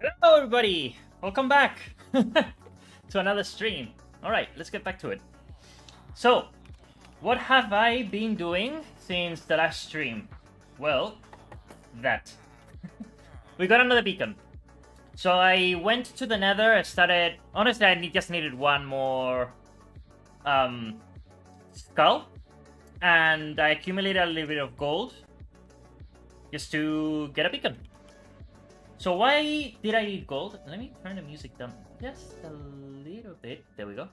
Hello everybody! Welcome back to another stream. Alright, let's get back to it. So, what have I been doing since the last stream? Well, that. We got another beacon. So I went to the nether, I started... Honestly, I just needed one more skull. And I accumulated a little bit of gold just to get a beacon. So why did I need gold? Let me turn the music down just a little bit. There we go.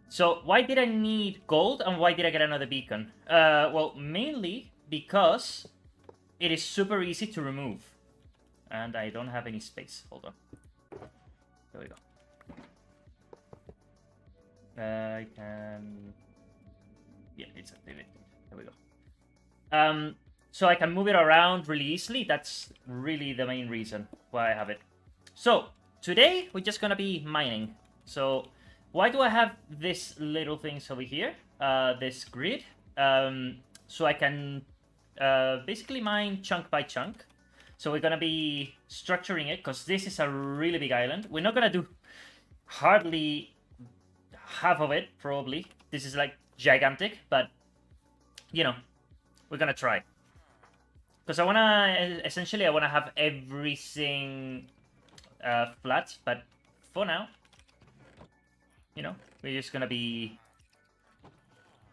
So why did I need gold and why did I get another beacon? Well, mainly because it is super easy to remove. And I don't have any space. Hold on. There we go. I can... Yeah, it's activated. There we go. So I can move it around really easily. That's really the main reason why I have it. So, today we're just gonna be mining. So, why do I have this little things over here? This grid. So I can basically mine chunk by chunk. So we're gonna be structuring it, because this is a really big island. We're not gonna do hardly half of it, probably. This is like gigantic, but, you know, we're gonna try. Because I wanna have everything flat, but for now, you know, we're just gonna be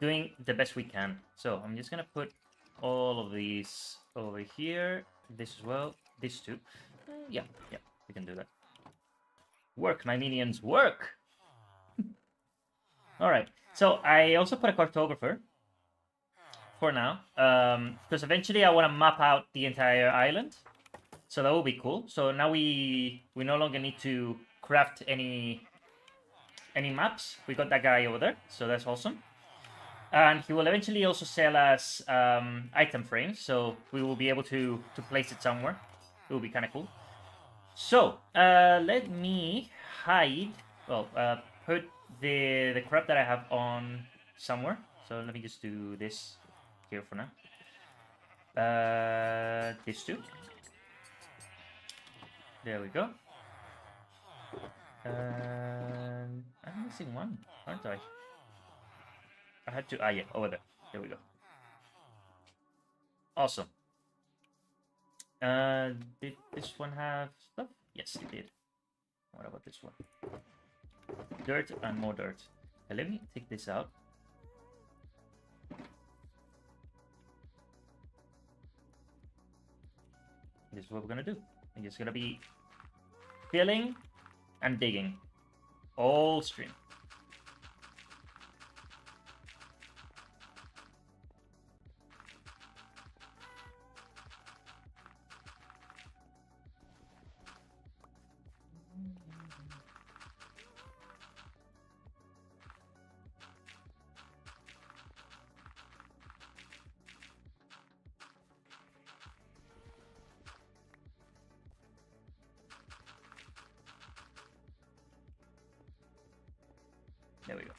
doing the best we can. So I'm just gonna put all of these over here, this as well, this too. Yeah, we can do that. Work, my minions, work! Alright, so I also put a cartographer. For now, because eventually I want to map out the entire island, so that will be cool. So now we no longer need to craft any maps. We got that guy over there, so that's awesome. And he will eventually also sell us item frames, so we will be able to place it somewhere. It will be kind of cool. So let me hide. Well, put the crap that I have on somewhere. So let me just do this here for now. These two. There we go. I'm missing one, aren't I? I had to... Ah, yeah, over there. There we go. Awesome. Did this one have stuff? Yes, it did. What about this one? Dirt and more dirt. Let me take this out. This is what we're gonna do. We're just gonna be filling and digging all stream. There we go.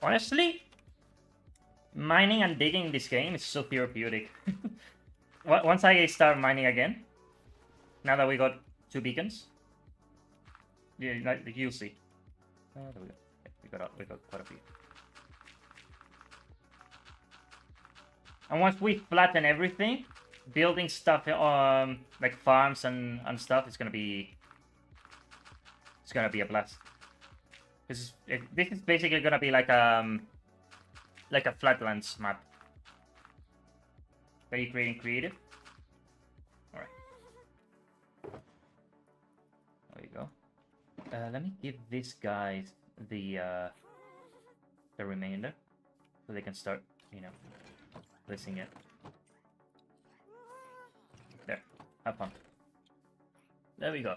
Honestly, mining and digging in this game is so therapeutic. Once I start mining again, now that we got 2 beacons, yeah, you'll see. There we go. Yeah, we got quite a few. And once we flatten everything, building stuff like farms and stuff is gonna be a blast. This is basically gonna be like a FLATLANDS map. Are you creating creative? All right. There you go. Let me give these guys the remainder so they can start, you know, placing it. There. Have fun. There we go.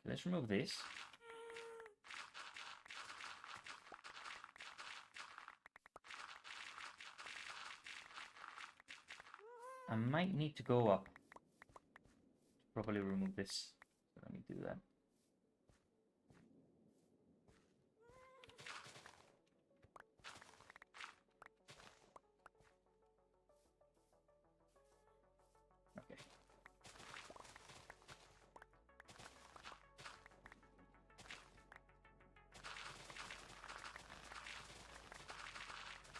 Let's remove this. I might need to go up to properly remove this. So let me do that.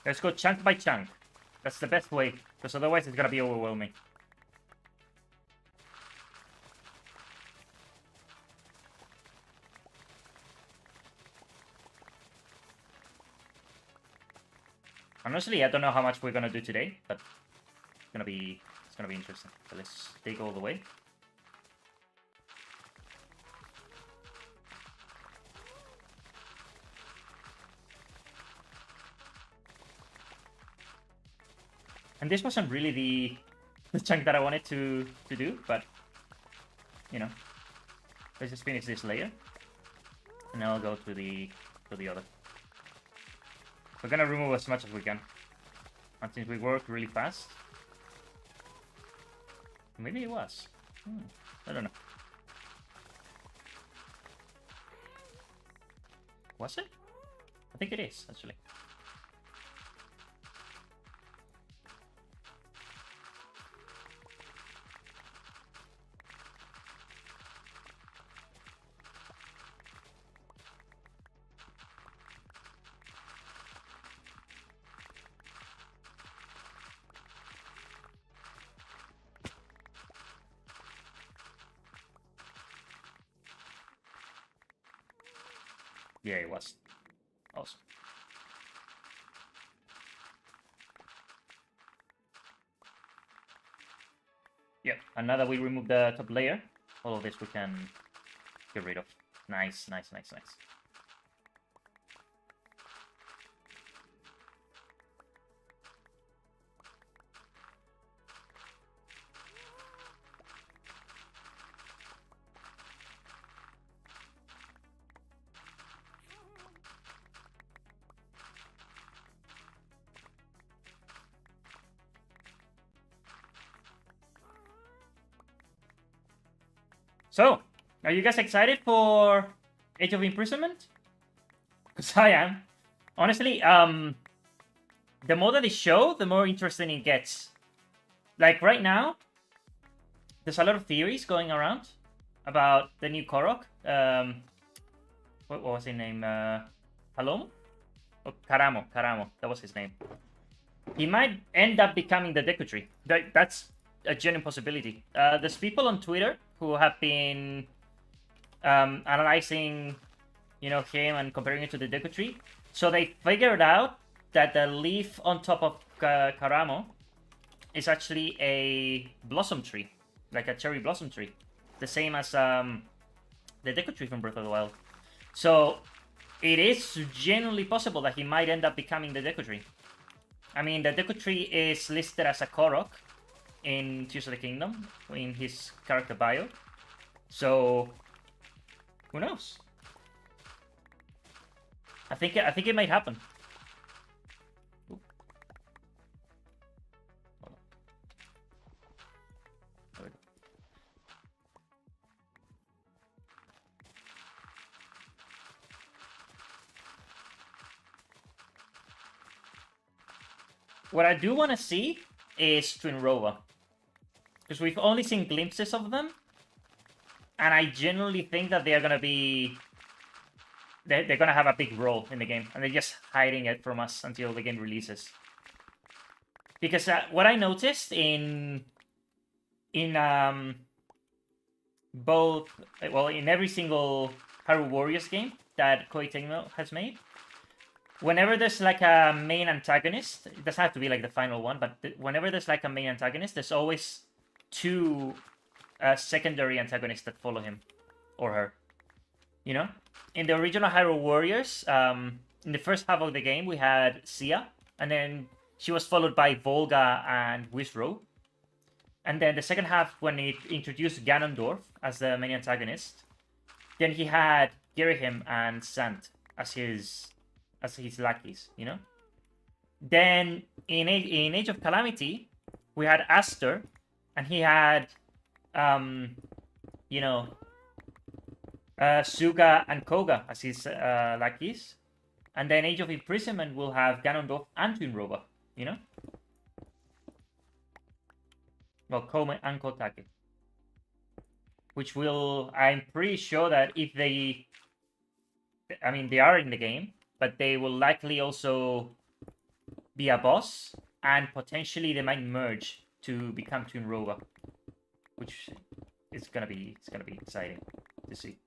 Let's go chunk by chunk. That's the best way, because otherwise it's gonna be overwhelming. Honestly, I don't know how much we're gonna do today, but it's gonna be interesting. So let's dig all the way. And this wasn't really the chunk that I wanted to do, but you know, let's just finish this layer, and then I'll go to the other. We're gonna remove as much as we can, and since we work really fast, maybe it was. I don't know. Was it? I think it is actually. Yeah, it was. Awesome. Yep, and now that we remove the top layer, all of this we can get rid of. Nice, nice, nice, nice. So, are you guys excited for Age of Imprisonment? Because I am. Honestly, the more that they show, the more interesting it gets. Like right now, there's a lot of theories going around about the new Korok. What was his name? Palomo? Oh, Karamo. That was his name. He might end up becoming the Deku Tree. That's a genuine possibility. There's people on Twitter who have been analyzing, you know, him and comparing it to the Deku Tree. So they figured out that the leaf on top of Karamo is actually a blossom tree, like a cherry blossom tree, the same as the Deku Tree from Breath of the Wild. So it is genuinely possible that he might end up becoming the Deku Tree. I mean, the Deku Tree is listed as a Korok in Tears of the Kingdom, in his character bio. So, who knows? I think it might happen. Ooh. There we go. What I do want to see is Twinrova, because we've only seen glimpses of them, and I genuinely think that they are gonna be they're gonna have a big role in the game, and they're just hiding it from us until the game releases. Because what I noticed in both, well, in every single Hyrule Warriors game that Koei Tecmo has made, whenever there's like a main antagonist, it doesn't have to be like the final one, but whenever there's like a main antagonist, there's always two secondary antagonists that follow him or her. You know? In the original Hyrule Warriors, in the first half of the game, we had Sia, and then she was followed by Volga and Wizrow. And then the second half, when it introduced Ganondorf as the main antagonist, then he had Girahim and Sant as his lackeys, you know? Then in Age of Calamity, we had Aster, and he had, you know, Suga and Koga as his lackeys. And then Age of Imprisonment will have Ganondorf and Twinrova, you know? Well, Kome and Kotake. Which will, I'm pretty sure that if they, I mean, they are in the game, but they will likely also be a boss, and potentially they might merge to become Toon Rover, which it's gonna be exciting to see.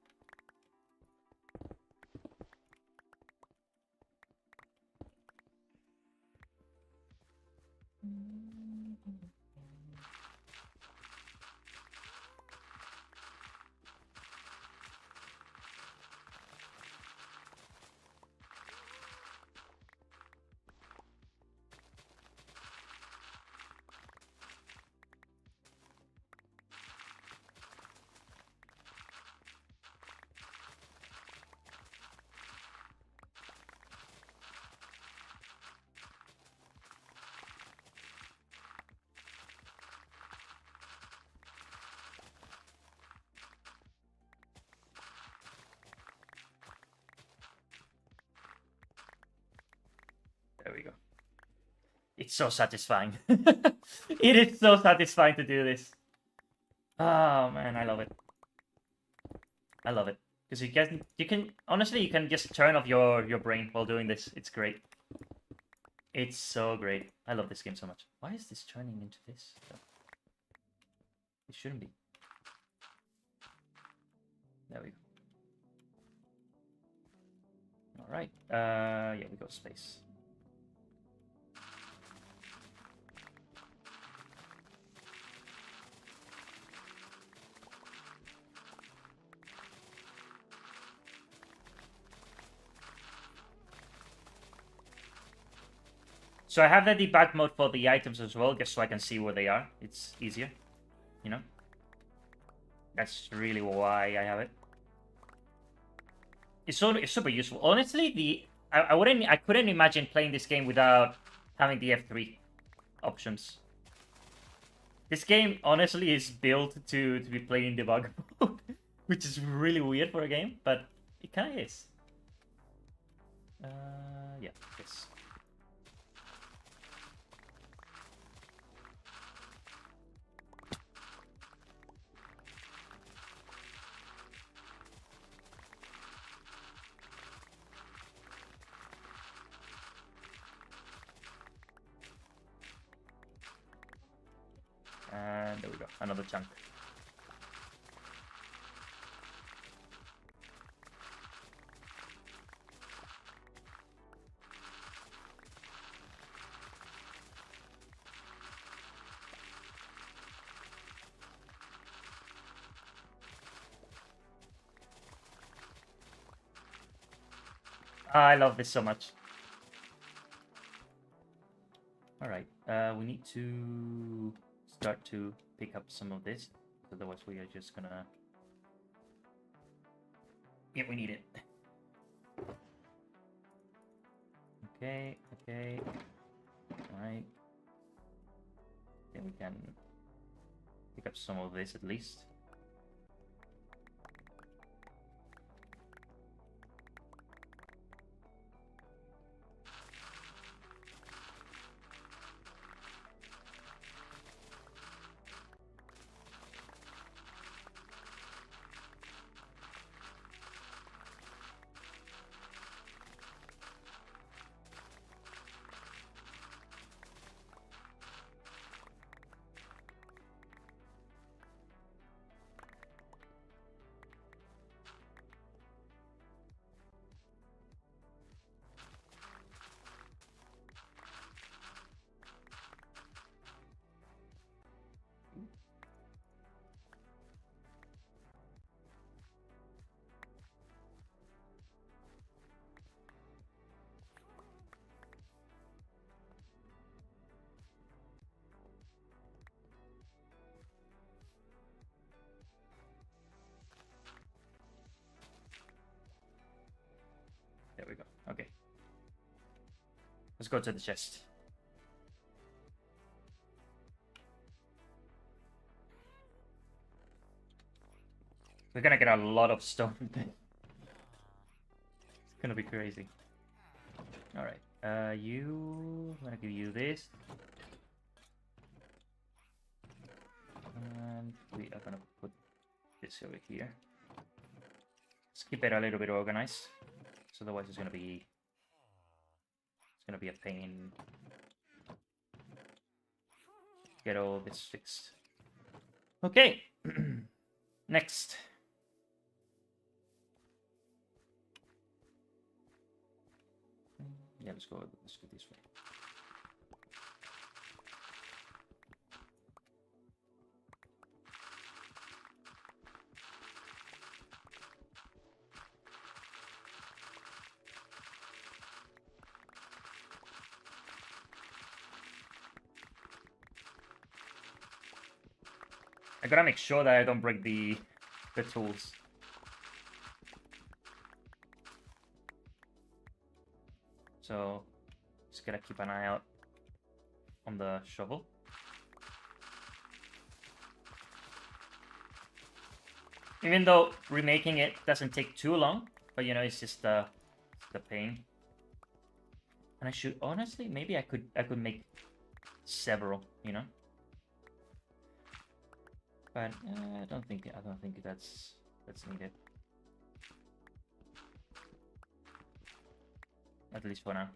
There we go. It's so satisfying. It is so satisfying to do this. Oh man, I love it. I love it. Because you can honestly you can just turn off your brain while doing this. It's great. It's so great. I love this game so much. Why is this turning into this? It shouldn't be. There we go. Alright. Yeah, we got space. So I have the debug mode for the items as well, just so I can see where they are. It's easier, you know? That's really why I have it. It's super useful. Honestly, I couldn't imagine playing this game without having the F3 options. This game honestly is built to be played in debug mode, which is really weird for a game, but it kind of is. Yeah, yes. And there we go, another chunk. I love this so much. Alright, we need to start to pick up some of this, otherwise we are just gonna... Yeah, we need it. Okay, okay. Alright. Then we can pick up some of this at least. There we go. Okay. Let's go to the chest. We're gonna get a lot of stone. It's gonna be crazy. Alright. I'm gonna give you this. And we are gonna put this over here. Let's keep it a little bit organized. So otherwise it's gonna be a pain get all this fixed. Okay. Next. Yeah, let's go this way. I gotta make sure that I don't break the tools. So just gotta keep an eye out on the shovel. Even though remaking it doesn't take too long, but you know, it's just the pain. And I should honestly, maybe I could make several, you know. But I don't think that's needed. At least for now.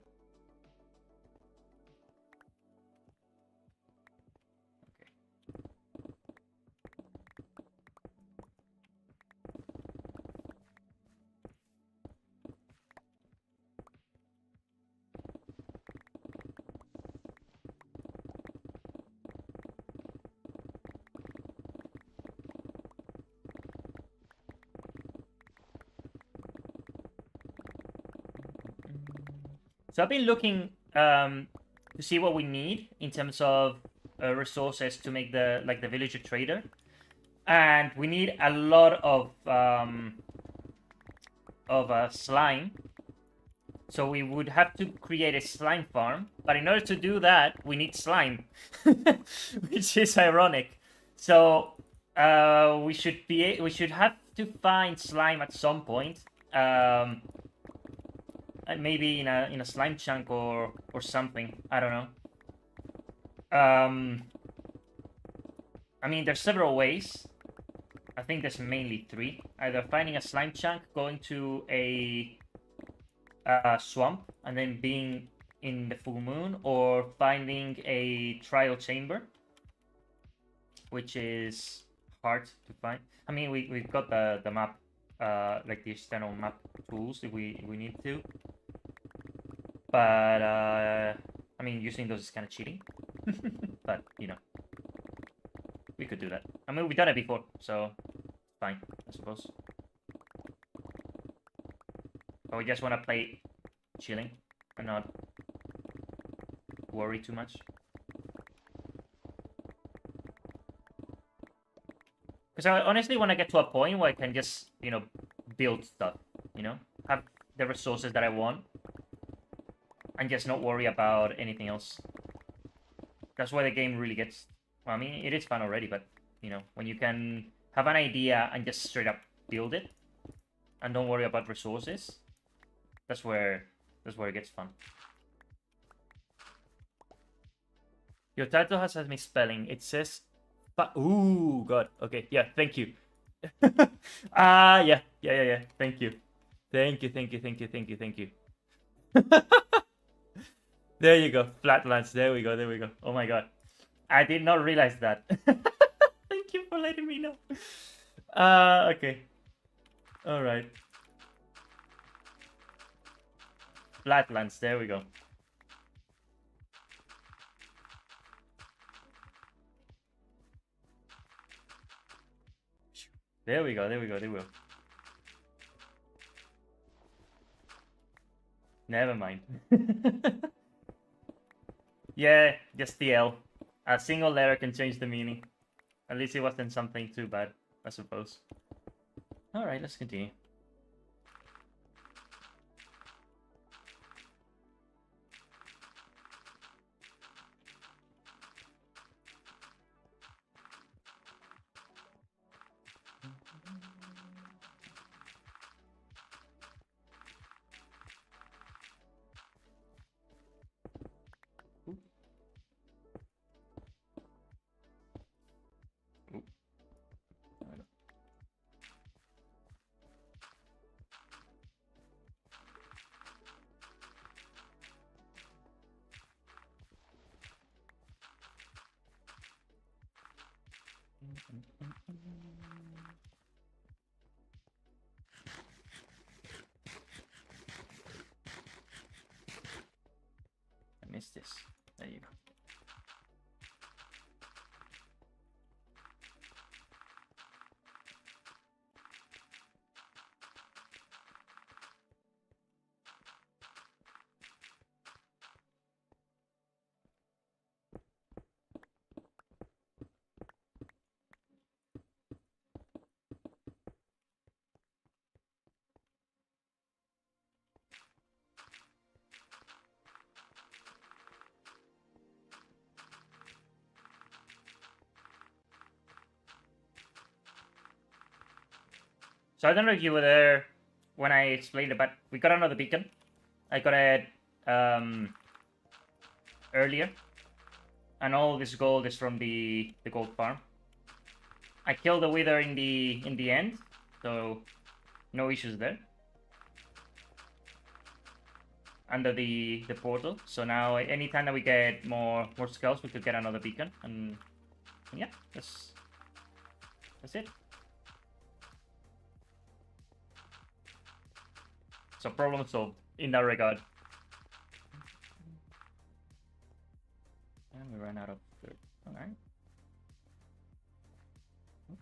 So I've been looking to see what we need in terms of resources to make the villager trader, and we need a lot of slime. So we would have to create a slime farm, but in order to do that, we need slime, which is ironic. So we should have to find slime at some point. Maybe in a slime chunk or something. I don't know. I mean, there's several ways. I think there's mainly three. Either finding a slime chunk, going to a swamp, and then being in the full moon, or finding a trial chamber, which is hard to find. I mean, we've got the map, like the external map tools if we need to. But I mean, using those is kind of cheating. But you know, we could do that. I mean, we've done it before, so fine, I suppose. But we just want to play chilling and not worry too much. Because I honestly want to get to a point where I can just, you know, build stuff, you know, have the resources that I want, and just not worry about anything else. That's why the game really gets... Well, I mean, it is fun already, but, you know, when you can have an idea and just straight up build it, and don't worry about resources, that's where it gets fun. Your title has a misspelling. It says... Ooh, God. Okay, yeah, thank you. Yeah. Thank you. Thank you. There you go. Flatlands. There we go. Oh my God. I did not realize that. Thank you for letting me know. Okay. All right. Flatlands. There we go. There we go. Never mind. Yeah, just the L. A single letter can change the meaning. At least it wasn't something too bad, I suppose. Alright, let's continue. I missed this. There you go. So I don't know if you were there when I explained it, but we got another beacon. I got it earlier, and all this gold is from the gold farm. I killed the wither in the end, so no issues there. Under the portal, so now anytime that we get more skulls, we could get another beacon, and yeah, that's it. So problem solved in that regard. And we ran out of dirt. Alright.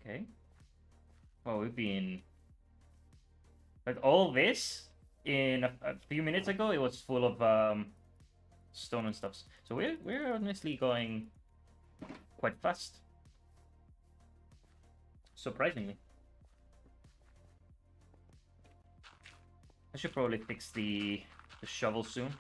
Okay. Well, we've been... But all this, in a few minutes ago, it was full of stone and stuff. So we're honestly going quite fast. Surprisingly. I should probably fix the shovel soon.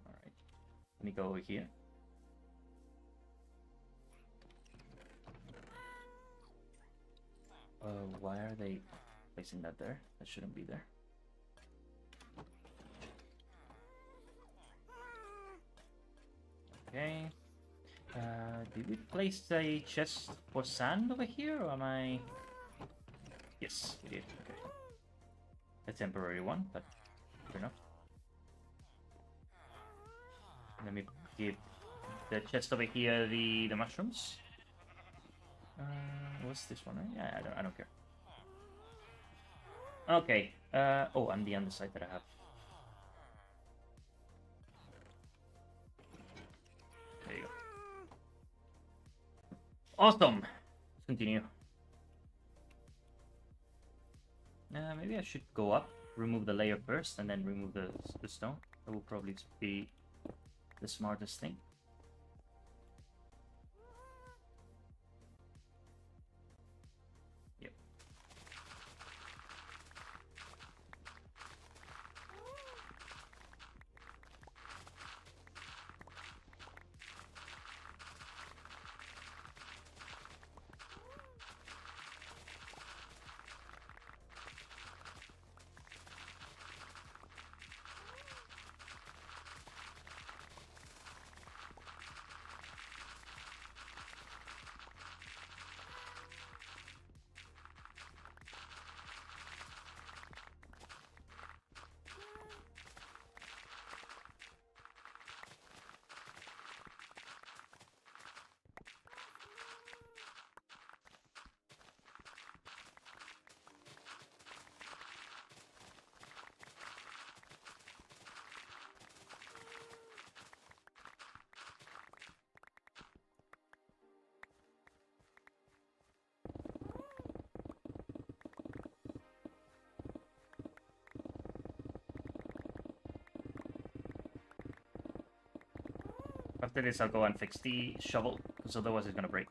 Alright. Let me go over here. Why are they placing that there? That shouldn't be there. Okay. Did we place a chest for sand over here, or am I... Yes, we did. Okay. A temporary one, but fair enough. Let me give the chest over here the mushrooms. What's this one? Right? Yeah, I don't care. Okay. Oh, and the underside that I have. There you go. Awesome. Let's continue. Maybe I should go up, remove the layer first, and then remove the stone. That will probably be the smartest thing. Yep. After this, I'll go and fix the shovel, because otherwise it's gonna break.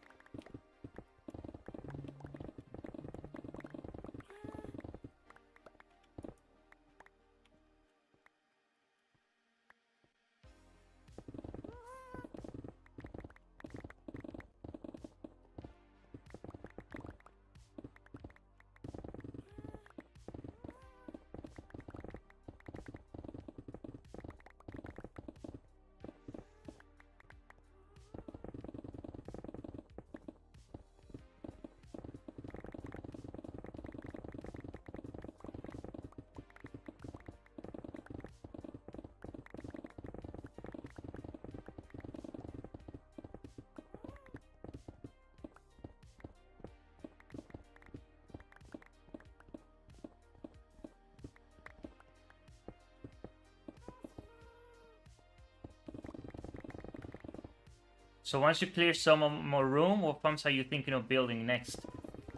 So once you clear some more room, what farms are you thinking of building next?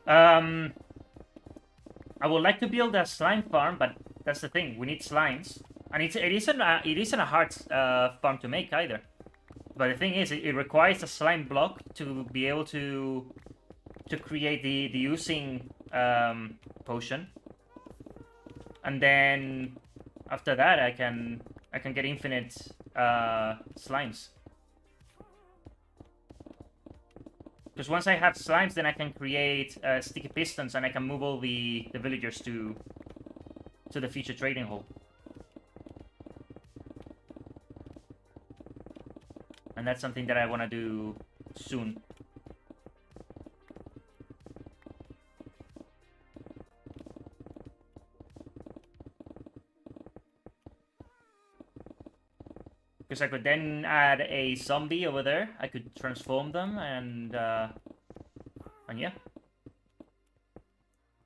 I would like to build a slime farm, but that's the thing. We need slimes, and it isn't a hard farm to make either. But the thing is, it requires a slime block to be able to create the using potion, and then after that I can get infinite slimes. Because once I have slimes, then I can create sticky pistons, and I can move all the villagers to the future trading hall. And that's something that I want to do soon. Because I could then add a zombie over there. I could transform them, and yeah.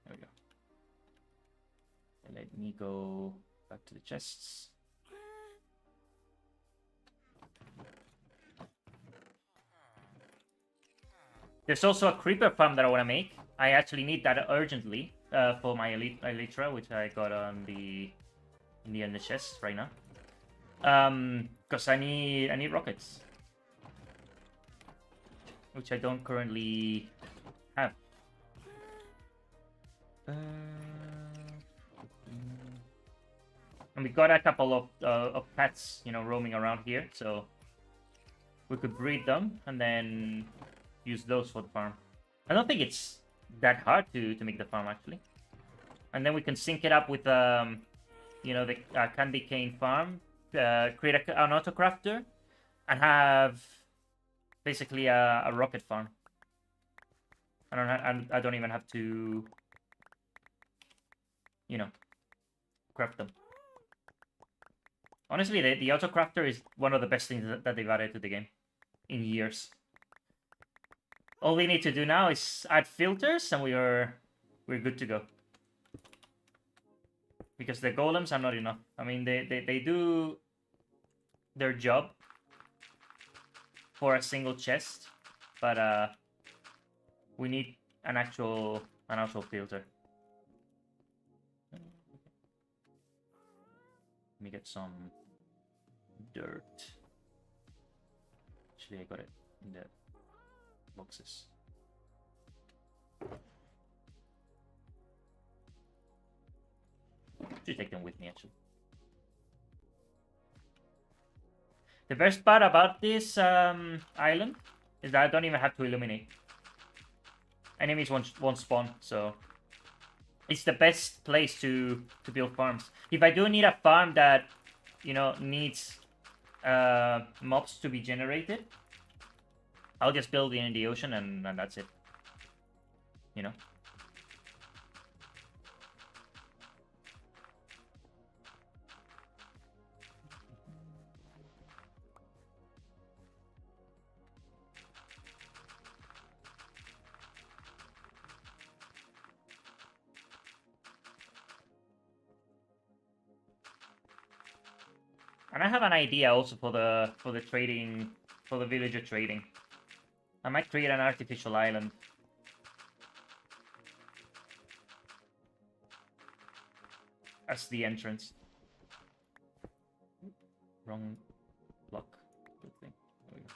There we go. Let me go back to the chests. There's also a creeper farm that I want to make. I actually need that urgently for my elytra, which I got on in the chest right now. Because I need rockets, which I don't currently have. And we got a couple of pets, you know, roaming around here, so we could breed them and then use those for the farm. I don't think it's that hard to make the farm actually, and then we can sync it up with you know, the candy cane farm. Create an auto crafter and have basically a rocket farm. I don't even have to, you know, craft them. Honestly, the auto crafter is one of the best things that they've added to the game in years. All we need to do now is add filters, and we're good to go. Because the golems are not enough. I mean, they do their job for a single chest, but we need an actual filter. Let me get some dirt. Actually, I got it in the boxes. Should take them with me, actually. The best part about this island is that I don't even have to illuminate. Enemies won't spawn, so it's the best place to build farms. If I do need a farm that, you know, needs mobs to be generated, I'll just build it in the ocean, and that's it. You know. And I have an idea also for the trading, for the villager trading. I might create an artificial island. As the entrance. Wrong block. Good thing. There we go.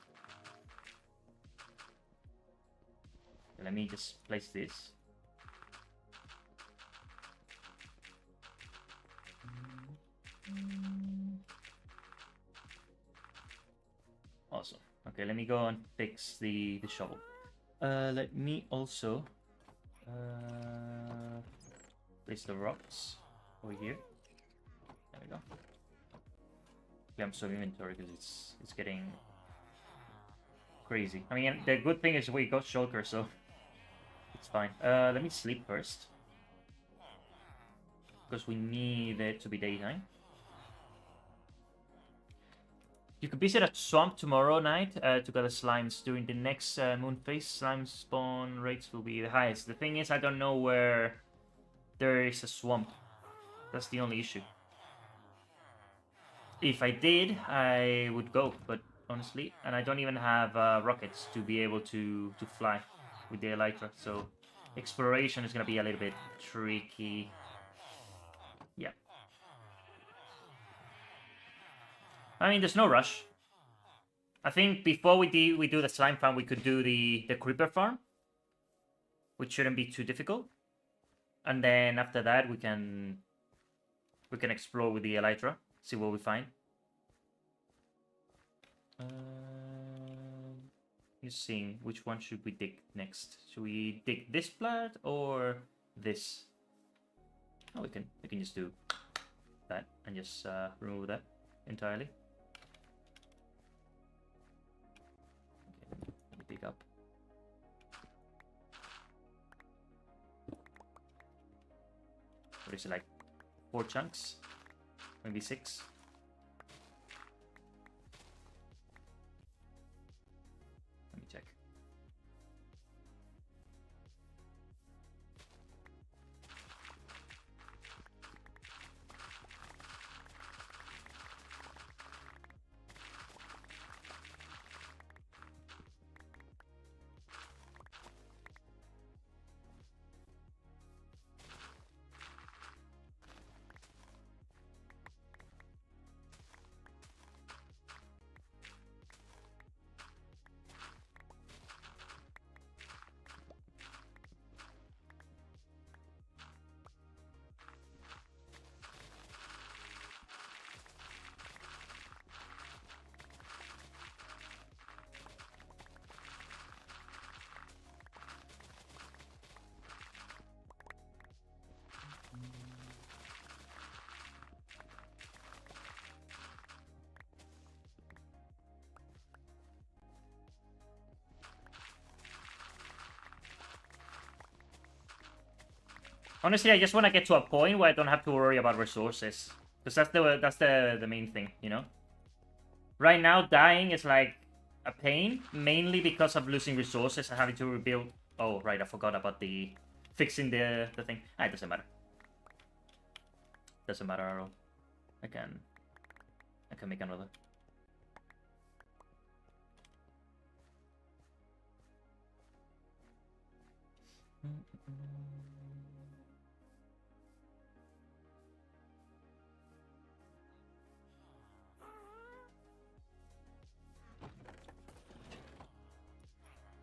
Let me just place this. Awesome. Okay, let me go and fix the shovel. Let me also place the rocks over here. There we go. I'm so inventory because it's getting crazy. I mean, the good thing is we got shulker, so it's fine. Let me sleep first because we need it to be daytime. You could visit a swamp tomorrow night to gather slimes. During the next moon phase, slime spawn rates will be the highest. The thing is, I don't know where there is a swamp. That's the only issue. If I did, I would go, but honestly. And I don't even have rockets to be able to fly with the Elytra. So exploration is going to be a little bit tricky. Yeah. I mean, there's no rush. I think before we do the slime farm, we could do the creeper farm, which shouldn't be too difficult. And then after that, we can explore with the Elytra, see what we find. Just seeing which one should we dig next. Should we dig this plat or this? Oh, we can just do that and just remove that entirely. Okay, let me dig up. What is it, like 4 chunks? Maybe 6? Let me check. Honestly, I just want to get to a point where I don't have to worry about resources. Because that's the main thing, you know? Right now, dying is like a pain, mainly because of losing resources and having to rebuild. Oh, right, I forgot about the fixing the thing. Ah, it doesn't matter. Doesn't matter at all. I can make another.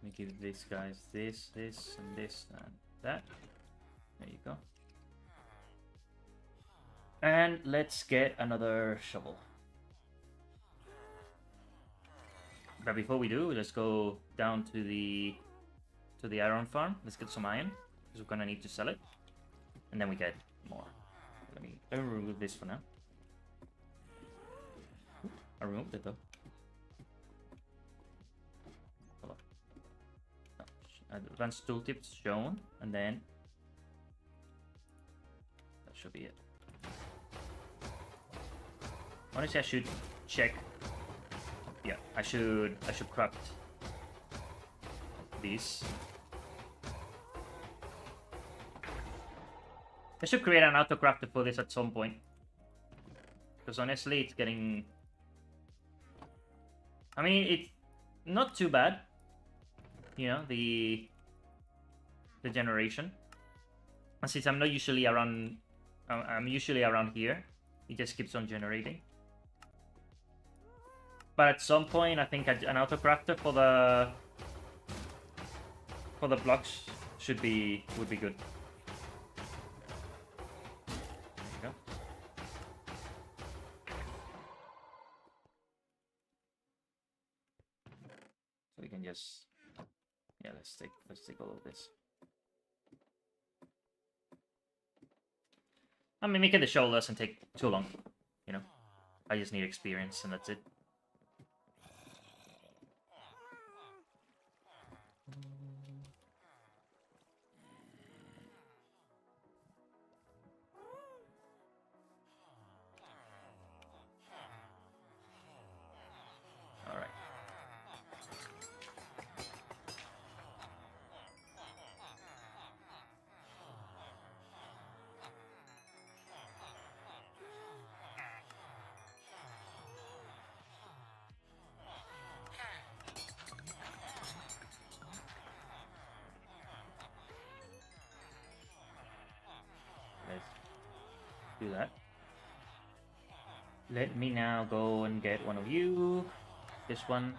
Let me give these guys this, and this, and that. There you go. And let's get another shovel. But before we do, let's go down to the iron farm. Let's get some iron, because we're gonna need to sell it. And then we get more. Let me remove this for now. I removed it though. Advanced tooltips shown, and then that should be it. Honestly, I should check. Yeah, I should craft these. I should create an auto crafter for this at some point, because honestly, it's getting. I mean, it's not too bad. You know, the generation. And since I'm not usually around, I'm usually around here. It just keeps on generating. But at some point, I think an auto crafter for the blocks would be good. There you go. So we can just. Yeah, let's take all of this. I mean, making the show doesn't take too long, you know. I just need experience, and that's it. All right. that. Let me now go and get one of you. This one.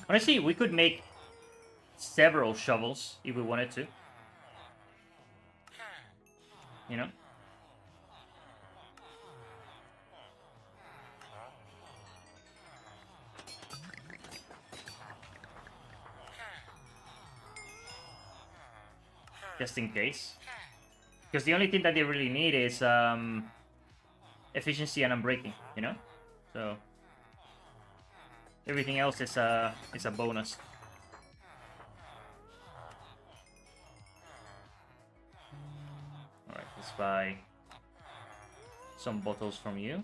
Honestly, we could make several shovels if we wanted to. You know? Just in case. Because the only thing that they really need is efficiency and unbreaking, you know? So everything else is a bonus. Alright, let's buy some bottles from you.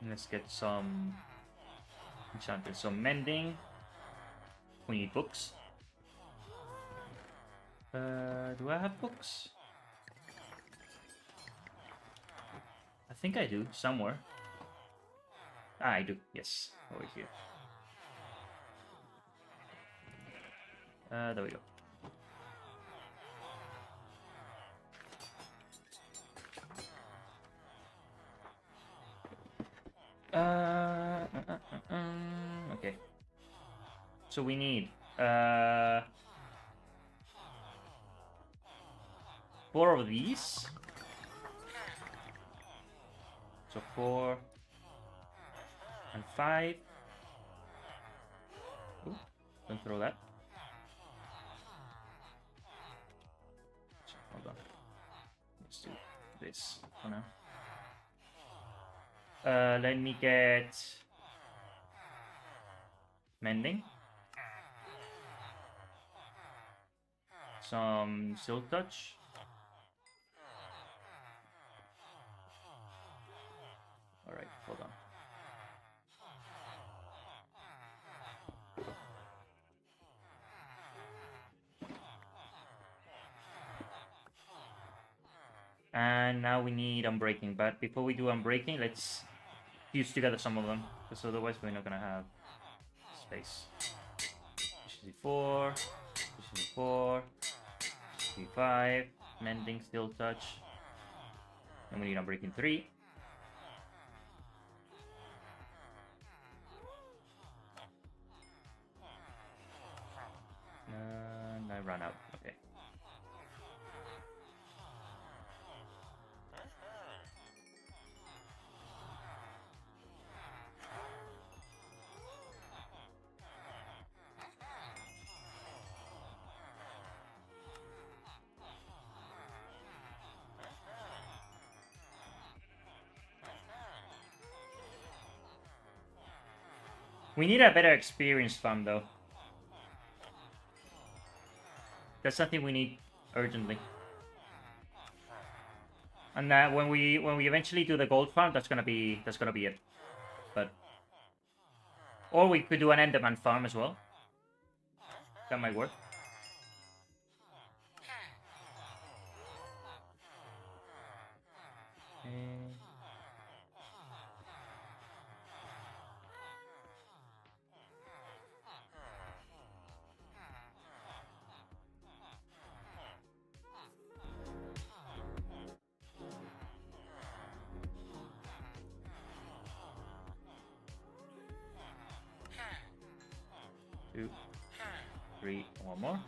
Let's get some enchanted, some mending. We need books. Do I have books? I think I do, somewhere. Ah, I do, yes, over here. There we go. Okay. So we need 4 of these. So 4 and 5. Ooh, don't throw that. Hold on. Let's do this for now. Let me get mending. Some silk touch. Alright, hold on. And now we need unbreaking, but before we do unbreaking, let's fuse together some of them, because otherwise we're not gonna have space. Efficiency 4, efficiency 4, efficiency 5, mending, still touch, and we need unbreaking 3. And I ran out. Okay. We need a better experience farm though. That's something we need urgently. And when we eventually do the gold farm, that's gonna be it. But or we could do an Enderman farm as well. That might work. Two, 3, one more.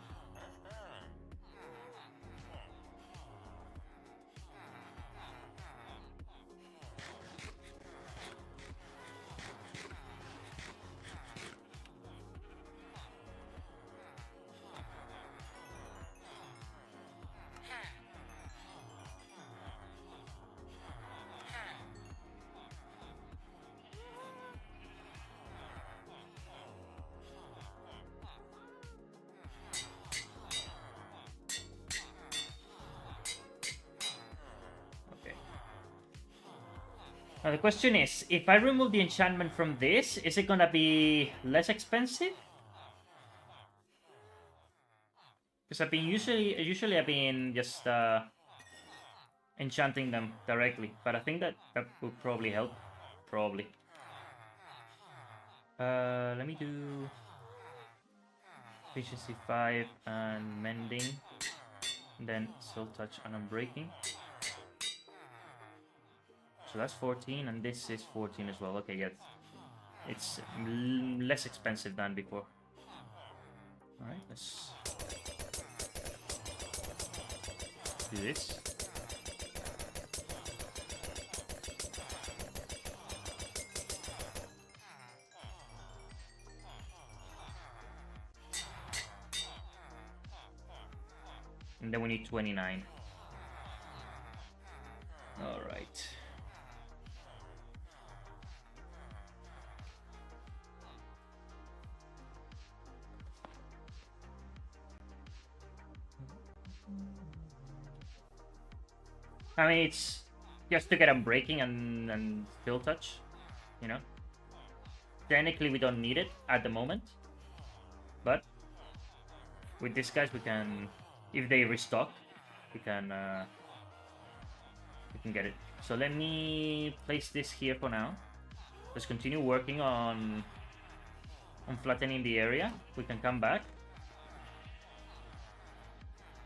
Now the question is, if I remove the enchantment from this, is it gonna be less expensive? Because I've been usually I've been just enchanting them directly, but I think that would probably help. Probably. Let me do efficiency 5 and mending, and then soul touch and unbreaking. So that's 14, and this is 14 as well. Okay, yes, it's less expensive than before. All right, let's do this. And then we need 29. All right. I mean, it's just to get unbreaking and skill touch, you know. Technically, we don't need it at the moment, but with these guys, we can, if they restock, we can get it. So let me place this here for now. Let's continue working on flattening the area. We can come back,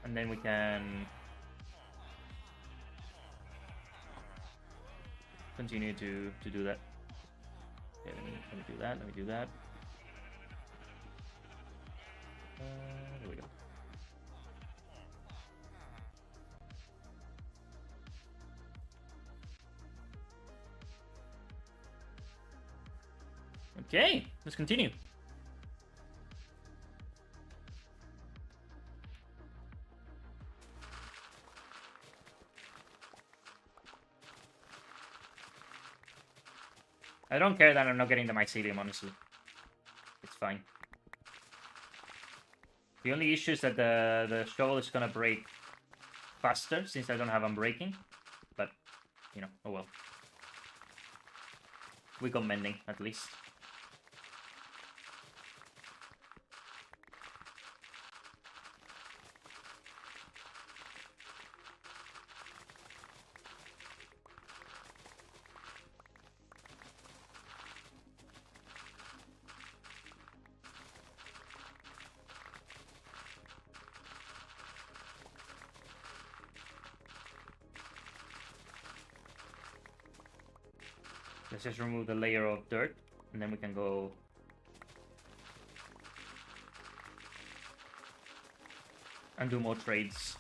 and then we can continue to do that. Okay, let me do that. Let me do that. There we go. Okay, let's continue. I don't care that I'm not getting the mycelium, honestly. It's fine. The only issue is that the shovel is gonna break faster since I don't have unbreaking. But, you know, oh well. We got mending, at least. Let's just remove the layer of dirt, and then we can go and do more trades.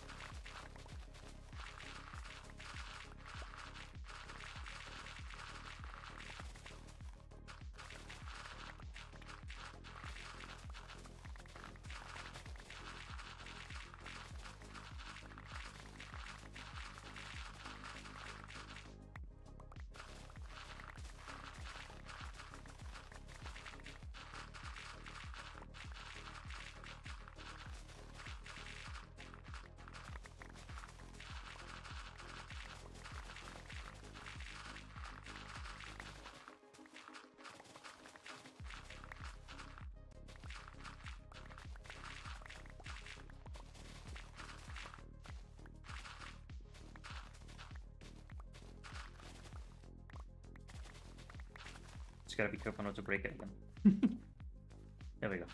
Just gotta be careful not to break it again. There we go.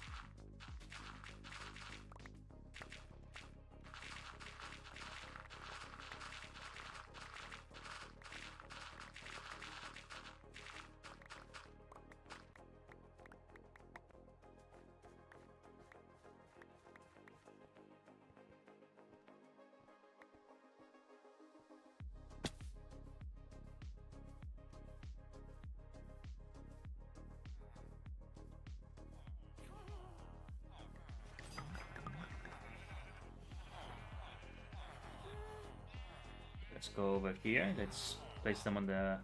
Let's go over here. Let's place them on the...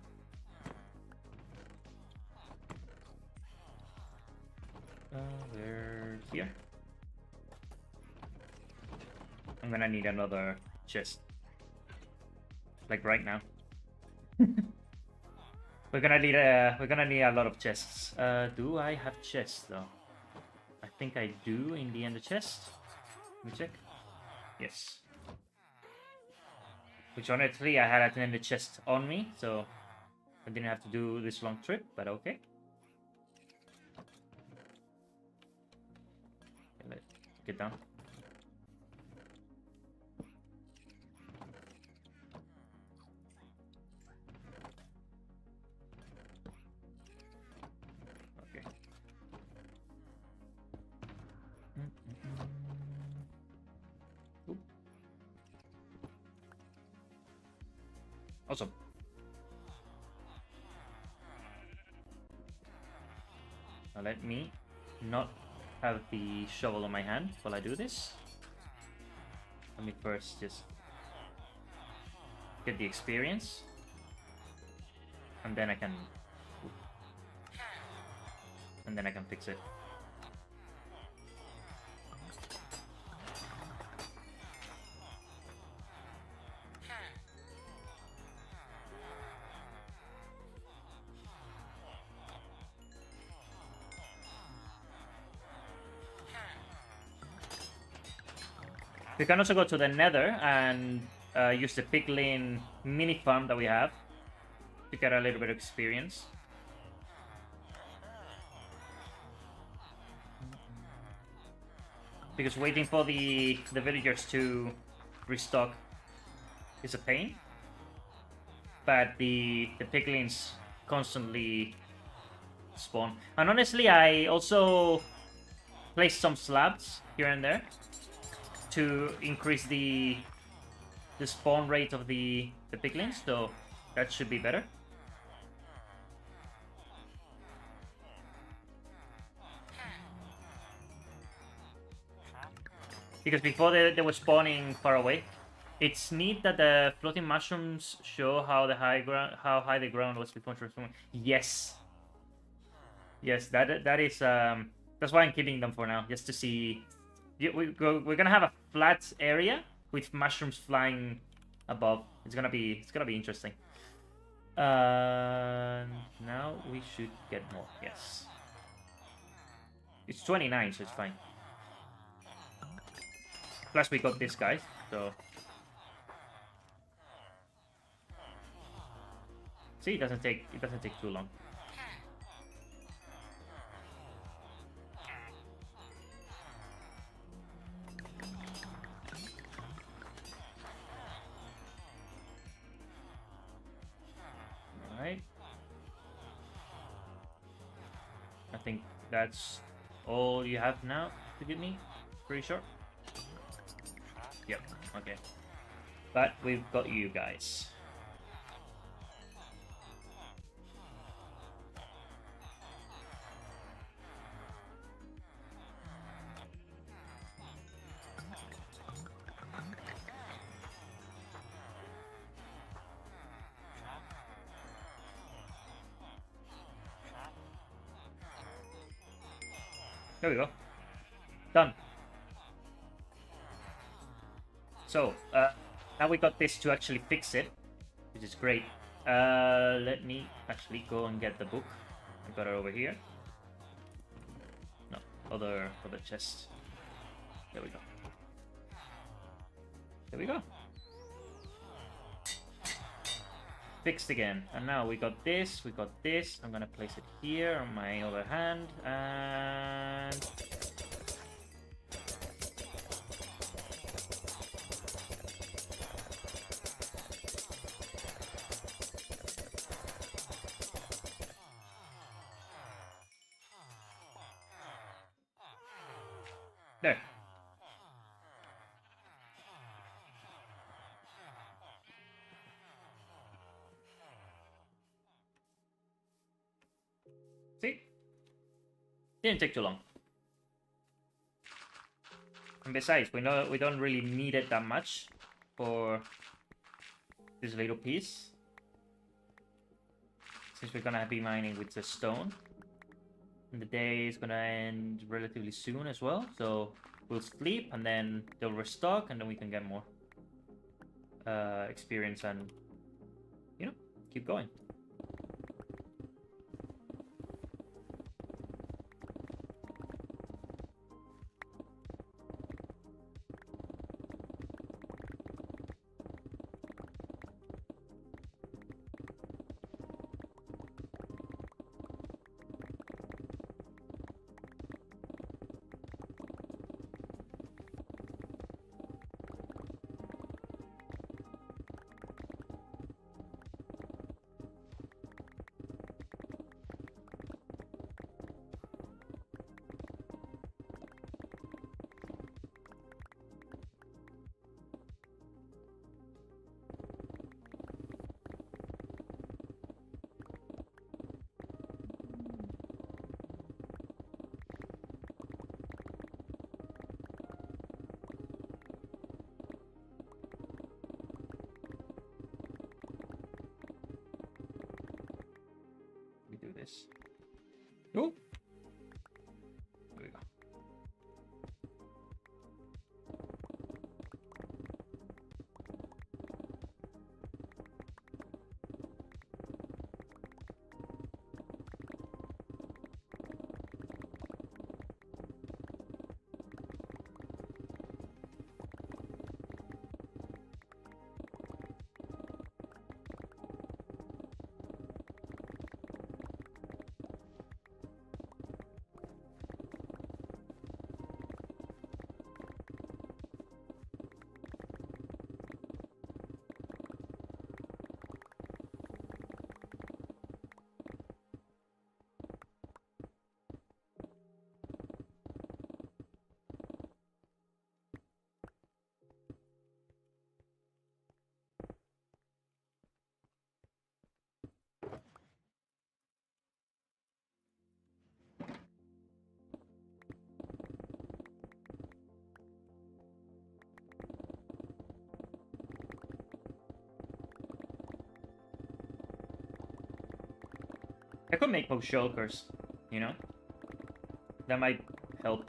they're here. I'm gonna need another chest. Like right now. We're gonna need a lot of chests. Do I have chests though? I think I do in the ender chest. Let me check. Yes. Which honestly I had an ender chest on me, so I didn't have to do this long trip, but okay. Let's get down. Okay. Oop. Awesome. Now let me not have the shovel on my hand while I do this. Let me first just get the experience, and then I can fix it. We can also go to the Nether and use the piglin mini farm that we have to get a little bit of experience. Because waiting for the villagers to restock is a pain. But the piglins constantly spawn. And honestly, I also placed some slabs here and there to increase the spawn rate of the piglins, so that should be better. Because before they were spawning far away. It's neat that the floating mushrooms show how high the ground was before transforming. Yes. Yes, that is that's why I'm keeping them for now, just to see. We're gonna have a flat area with mushrooms flying above. It's gonna be interesting. Now we should get more. Yes, it's 29, so it's fine. Plus we got this guy, so see, it doesn't take too long. Alright. I think that's all you have now to give me. Pretty sure. Yep, okay. But we've got you guys. There we go. Done. So, now we got this to actually fix it, which is great. Let me actually go and get the book. I got it over here. No, other chest. There we go. There we go. Fixed again. And now we got this, we got this. I'm gonna place it here on my other hand, and there. See? Didn't take too long. And besides, we don't really need it that much for this little piece, since we're gonna be mining with the stone. And the day is gonna end relatively soon as well, so we'll sleep and then they'll restock, and then we can get more experience and, you know, keep going. I could make post shulkers, you know? That might help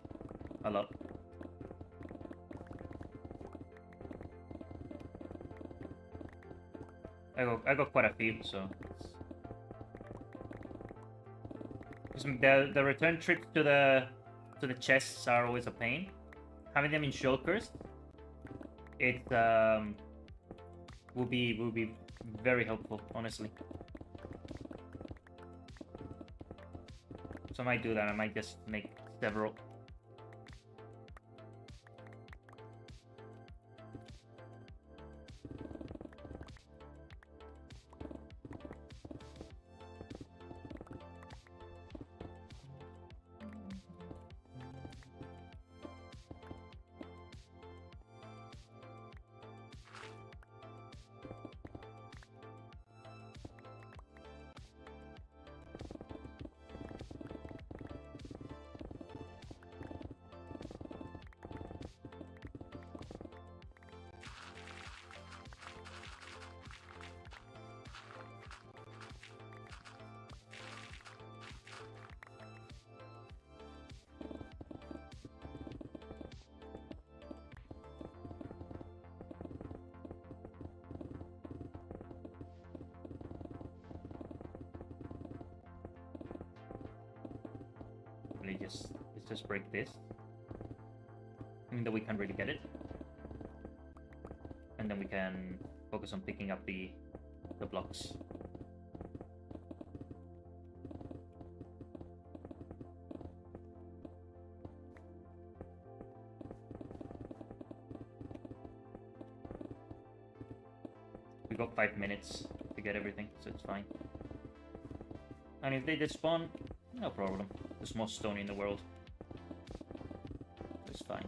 a lot. I got quite a few, so the return trips to the chests are always a pain. Having them in shulkers, it will be very helpful, honestly. So I might do that. I might just make several. Let's just break this. I mean that we can't really get it. And then we can focus on picking up the blocks. We got 5 minutes to get everything, so it's fine. And if they did spawn, no problem. The smallest stone in the world. It's fine.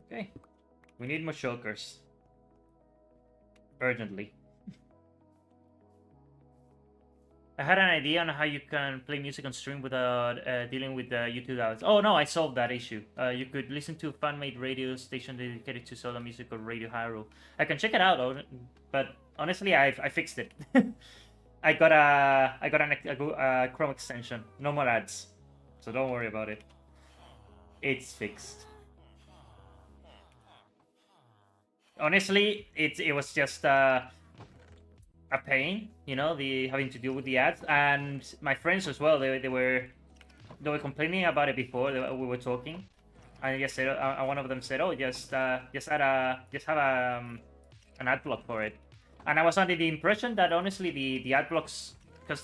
Okay. We need more shulkers. Urgently. I had an idea on how you can play music on stream without dealing with the YouTube ads. Oh no, I solved that issue. You could listen to a fan-made radio station dedicated to Zelda music or Radio Hyrule. I can check it out, but honestly, I fixed it. I got a Chrome extension. No more ads, so don't worry about it. It's fixed. Honestly, it was just a pain, you know, the having to deal with the ads, and my friends as well. They were complaining about it before we were talking, and just said, one of them said, "Oh, just have an ad block for it." And I was under the impression that honestly the ad blocks, because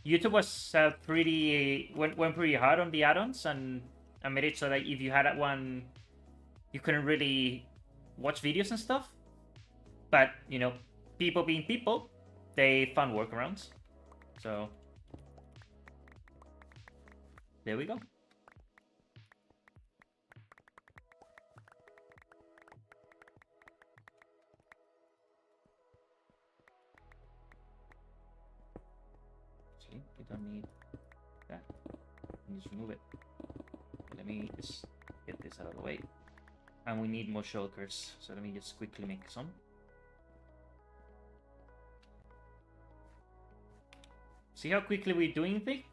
YouTube was went pretty hard on the add-ons and made it so that if you had one, you couldn't really watch videos and stuff. But you know, people being people, they found workarounds. So there we go. just remove it. Let me just get this out of the way. And we need more shulkers, so let me just quickly make some. See how quickly we're doing things?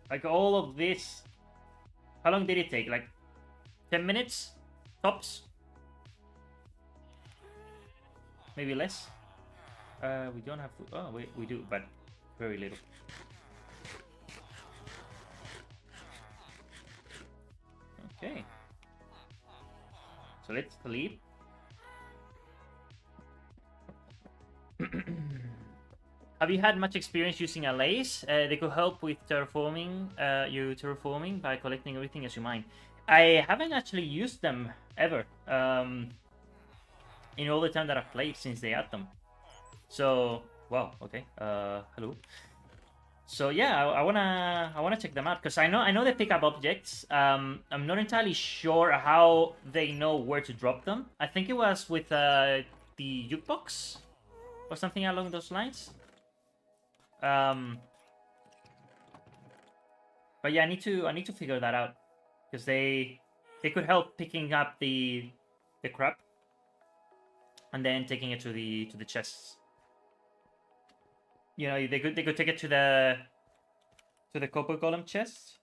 Like all of this. How long did it take? Like 10 minutes? Tops? Maybe less? We don't have food. Oh, wait, we do, but very little. Okay. So let's sleep. Have you had much experience using allays? They could help with terraforming, terraforming by collecting everything as you mine. I haven't actually used them ever. In all the time that I've played since they had them. So, wow, okay. Hello. So yeah, I wanna check them out because I know they pick up objects. I'm not entirely sure how they know where to drop them. I think it was with the jukebox or something along those lines. But yeah, I need to figure that out because they could help picking up the crap and then taking it to the chests. You know, they could take it to the copper golem chest,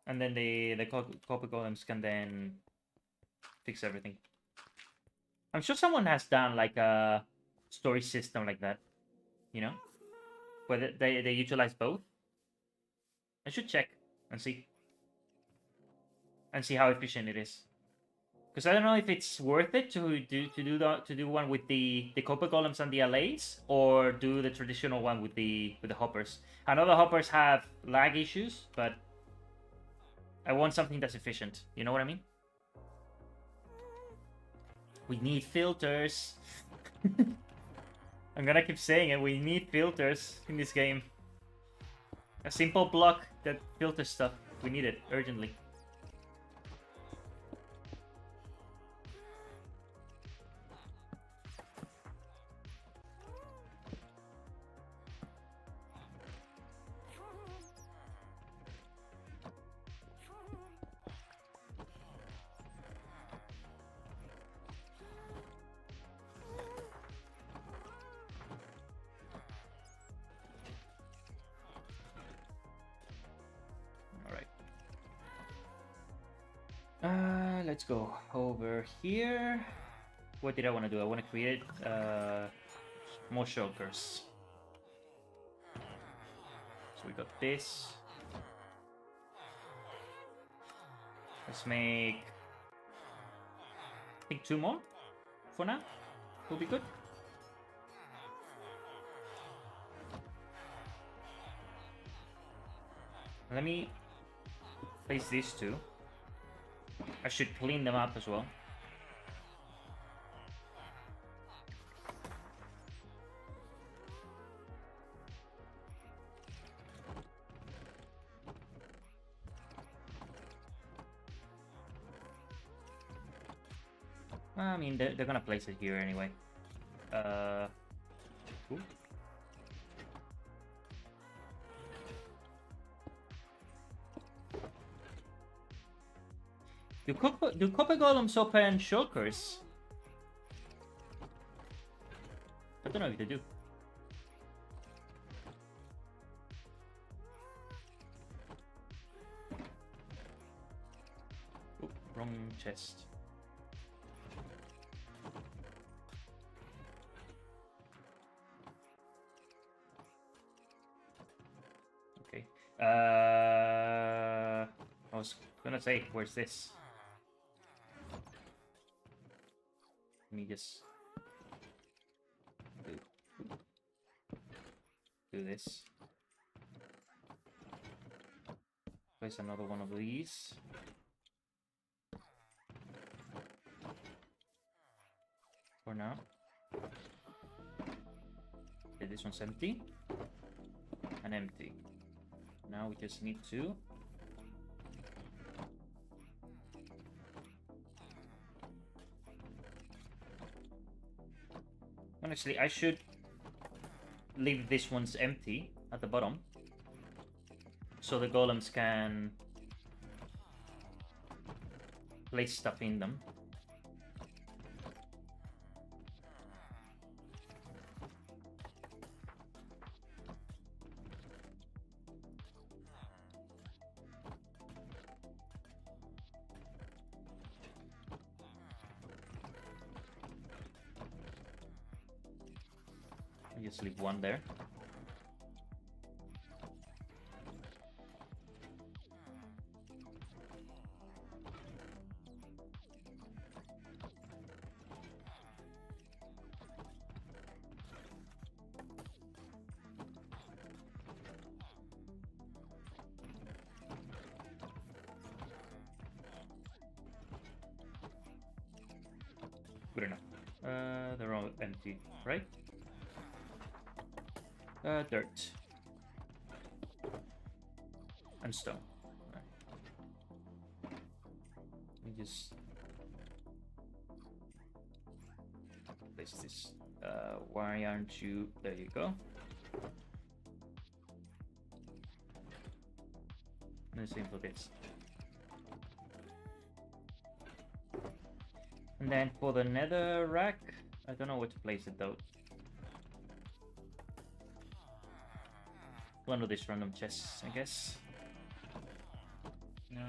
and then the copper golems can then fix everything. I'm sure someone has done like a storage system like that, you know, where they utilize both. I should check and see how efficient it is. Because I don't know if it's worth it to do one with the copper golems and the allays, or do the traditional one with the hoppers. I know the hoppers have lag issues, but I want something that's efficient. You know what I mean? We need filters. I'm gonna keep saying it. We need filters in this game. A simple block that filters stuff. We need it urgently. Let's go over here. What did I want to do? I want to create more shulkers. So we got this. Let's make, I think, 2 more for now. Will be good. Let me place these 2. I should clean them up as well. I mean, they're gonna place it here anyway. Ooh. Do copper golems open shulkers? I don't know if they do. Ooh, wrong chest. Okay. I was gonna say, where's this? Let me just do this. Place another one of these. For now. Okay, this one's empty. And empty. Now we just need to honestly, I should leave this one's empty at the bottom. so the golems can place stuff in them. I just leave one there. Good enough. They're all empty, right? Dirt. And stone. Right. Let me just place this. Why aren't you? There you go. And the same for this. And then for the nether rack, I don't know where to place it though. One of these random chests, I guess. No.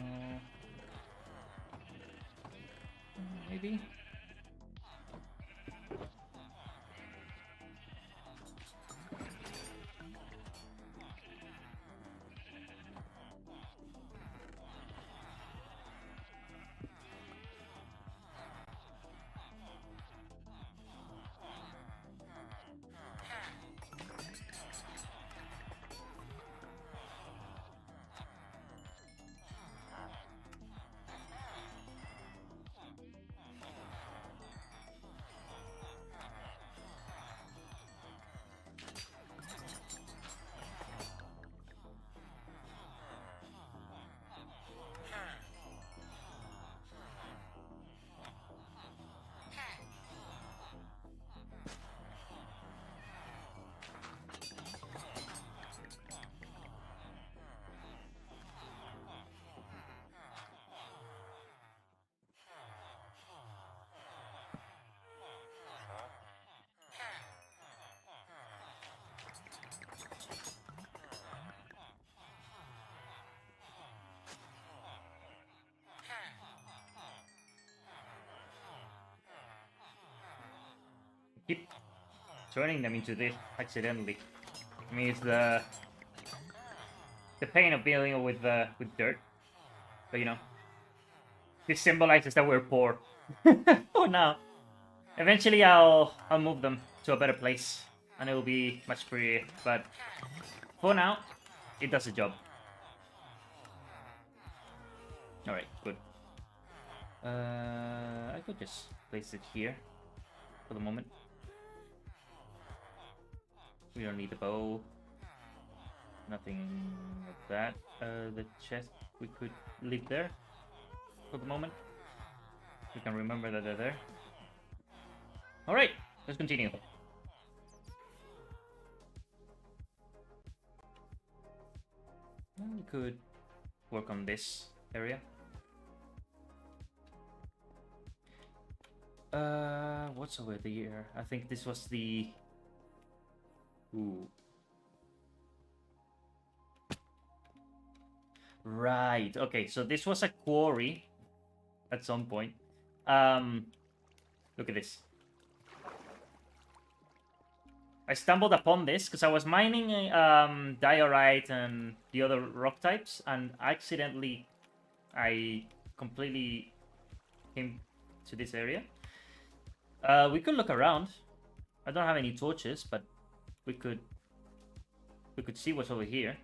Maybe. Keep turning them into this accidentally. I mean, it's the pain of dealing with dirt. But you know, this symbolizes that we're poor. Oh no. Eventually, I'll move them to a better place, and it will be much prettier. But for now, it does the job. All right, good. I could just place it here for the moment. We don't need the bow. Nothing like that. The chest we could leave there for the moment. We can remember that they're there. Alright, let's continue. We could work on this area. What's over there? I think this was the... Ooh. Right, okay, so this was a quarry at some point. Look at this. I stumbled upon this because I was mining diorite and the other rock types, and accidentally I completely came to this area. We could look around. I don't have any torches, but we could see what's over here.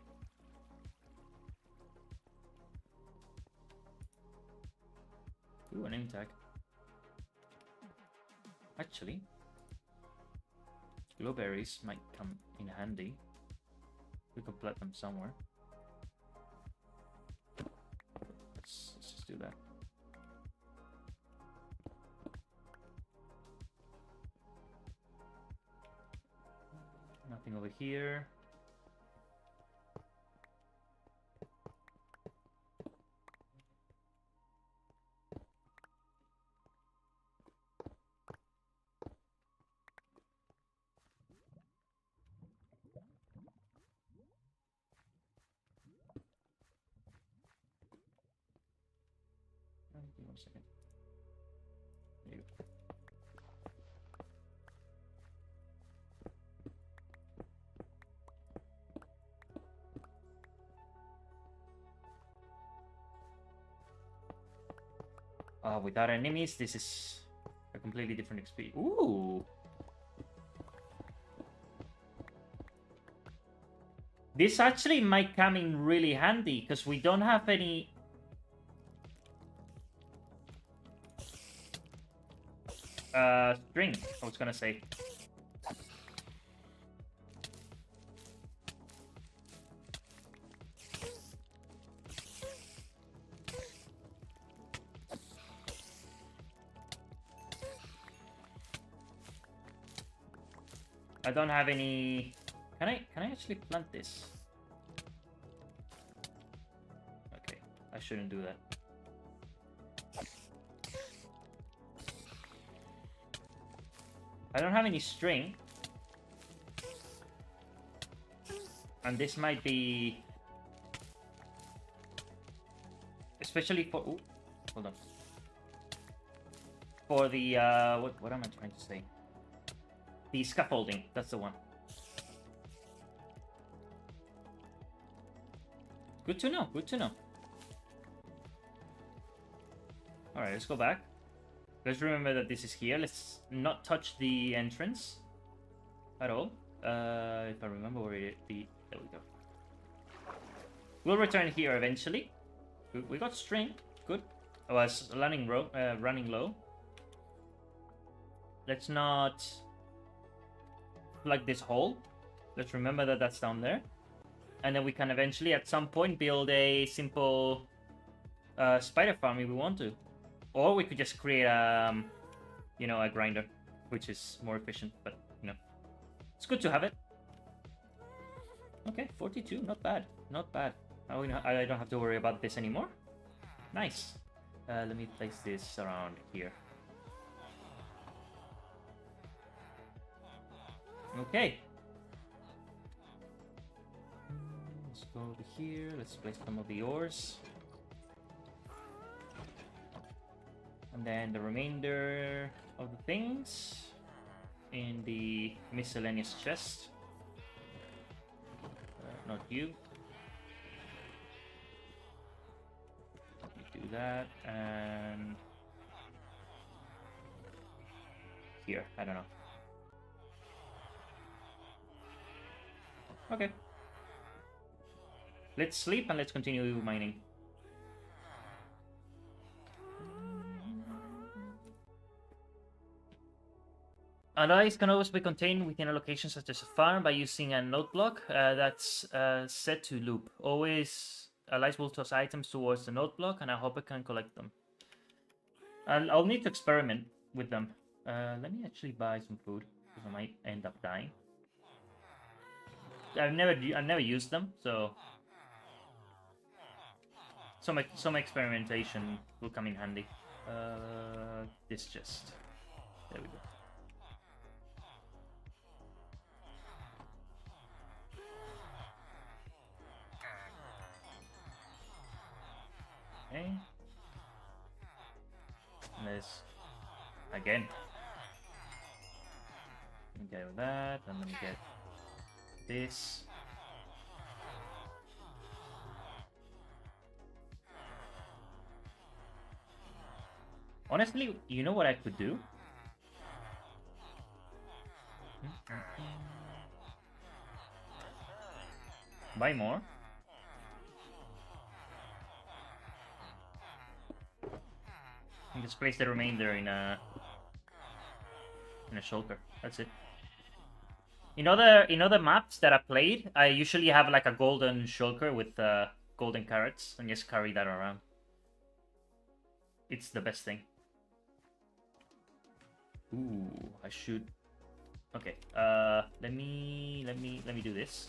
Ooh, a name tag. Actually, glowberries might come in handy. We could plant them somewhere. Let's just do that. Nothing over here. Give me 1 second. There you go. Without enemies, this is a completely different experience. Ooh! This actually might come in really handy, because we don't have any... string, I was gonna say. I don't have any... Can I actually plant this? Okay, I shouldn't do that. I don't have any string. And this might be... Especially for... Ooh, hold on. For the... what am I trying to say? The scaffolding, that's the one. Good to know, good to know. Alright, let's go back. Let's remember that this is here. Let's not touch the entrance at all. If I remember where it be. There we go. We'll return here eventually. We got string. Good. I was running low. Let's not plug this hole. Let's remember that that's down there. And then we can eventually, at some point, build a simple spider farm if we want to. Or we could just create you know, a grinder, which is more efficient, but, you know, it's good to have it. Okay, 42, not bad, not bad. I don't have to worry about this anymore. Nice. Let me place this around here. Okay. Let's go over here, let's place some of the ores. And then the remainder of the things in the miscellaneous chest. Not you. You do that, and here, I don't know. Okay. Let's sleep and let's continue mining. Allies can always be contained within a location such as a farm by using a node block that's set to loop. Always, allies will toss items towards the node block, and I hope I can collect them. I'll need to experiment with them. Let me actually buy some food, because I might end up dying. I've never used them, so some experimentation will come in handy. This chest. There we go. Okay. Let's again. Let me get that, and let me get this. Honestly, you know what I could do? Buy more. And just place the remainder in a shulker. That's it. In other maps that I played, I usually have like a golden shulker with golden carrots and just carry that around. It's the best thing. Ooh, I should. Okay. Let me do this.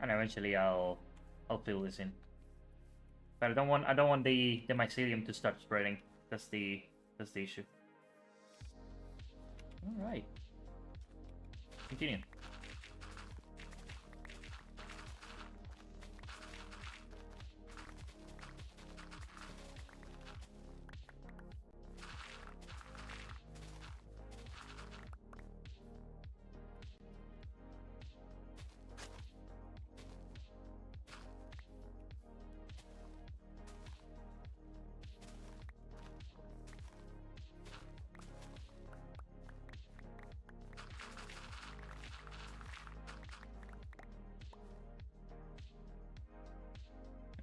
And eventually I'll fill this in. But I don't want the mycelium to start spreading. That's the issue. All right. Continue.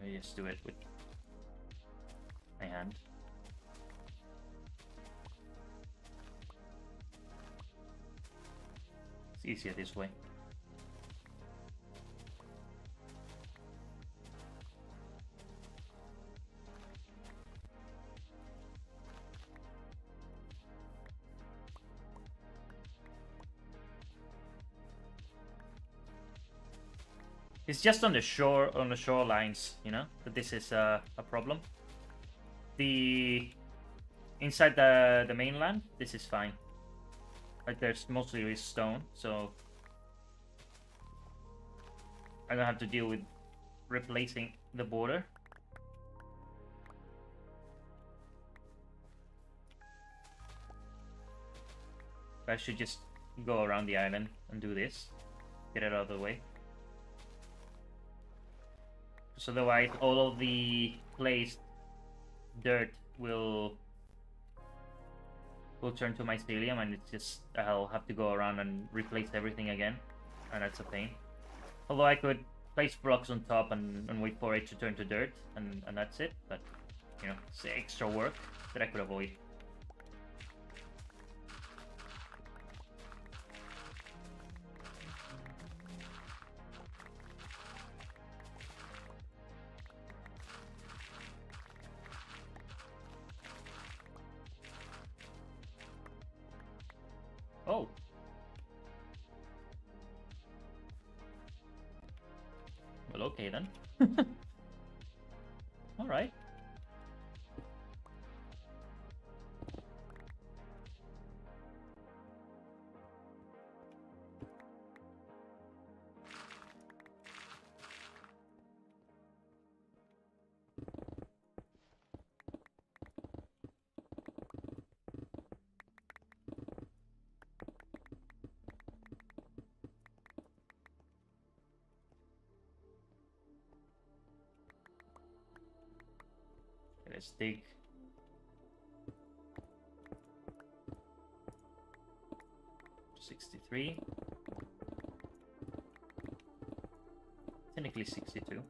Let me just do it with my hand. It's easier this way. It's just on the shorelines, you know, that this is a problem. Inside the mainland, this is fine. Like there's mostly stone, so I don't have to deal with replacing the border. I should just go around the island and do this, get it out of the way. So otherwise, all of the placed dirt will turn to mycelium, and it's just I'll have to go around and replace everything again, and that's a pain. Although I could place blocks on top and wait for it to turn to dirt, and that's it. But you know, it's extra work that I could avoid. Oh. Well, okay then. All right. Let's dig. $63. Technically 62.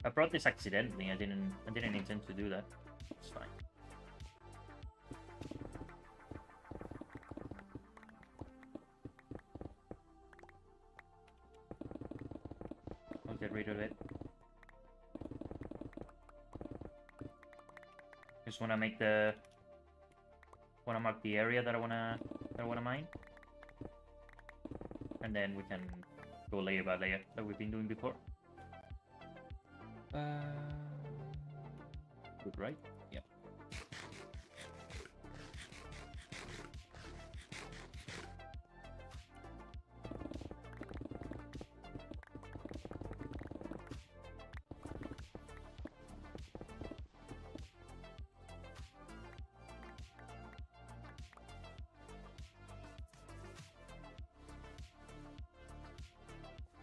I brought this accidentally. I didn't intend to do that. It's fine. I'll get rid of it. Just wanna make mark the area that I wanna mine, and then we can go layer by layer that we've been doing before. Good, right? Yep. I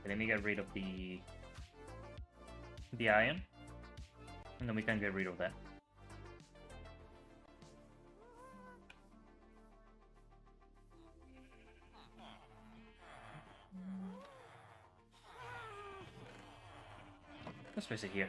Let me get rid of the iron, and then we can get rid of that. Let's place it here.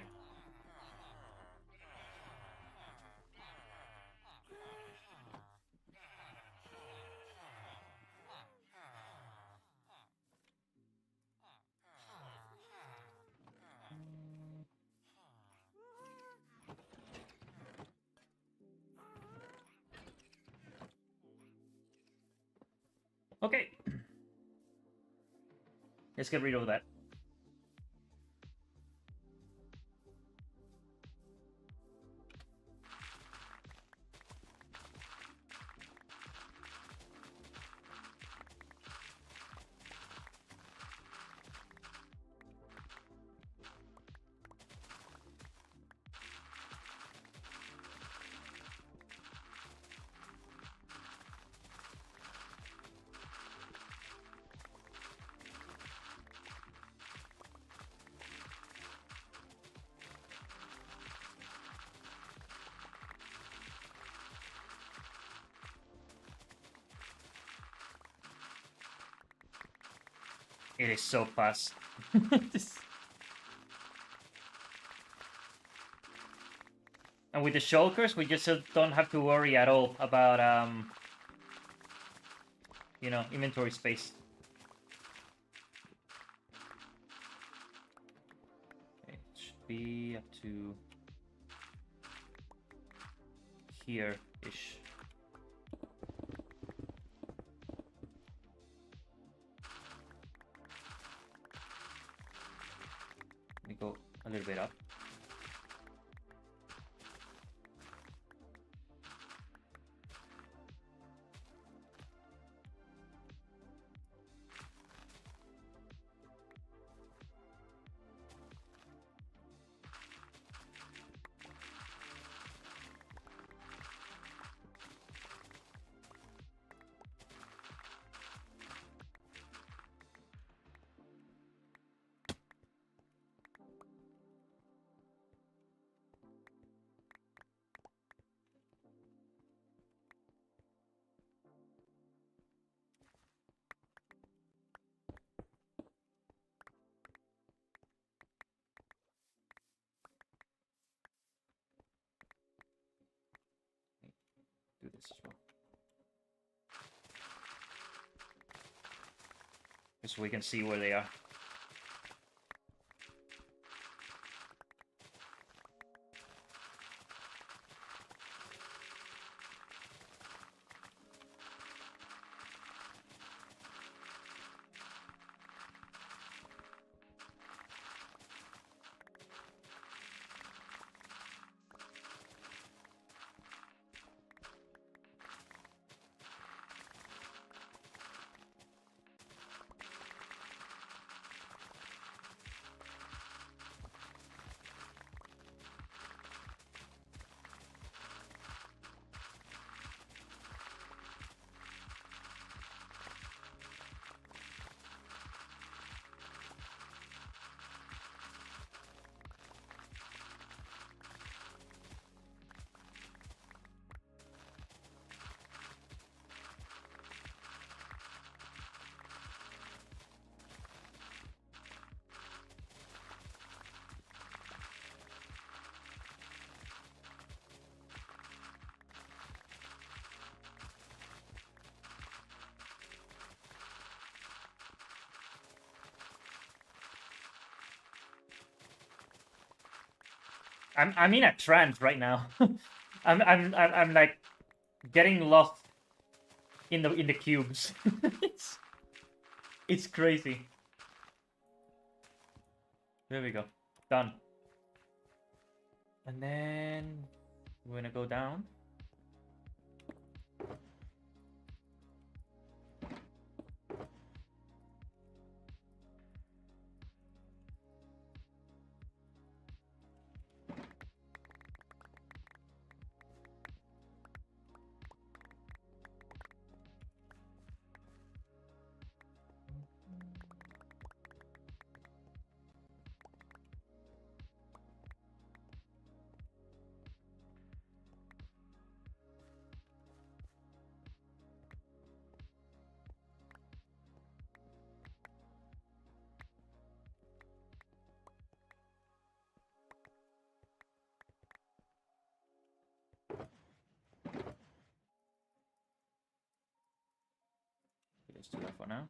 Okay. Let's get rid of that. It is so fast. And with the shulkers, we just don't have to worry at all about, you know, inventory space. It should be up to here-ish. Let me go a little bit up. Do this as well. Just so we can see where they are. I'm in a trance right now. I'm like getting lost in the cubes. It's crazy. There we go. Done. And then we're gonna go down. Just do that for now.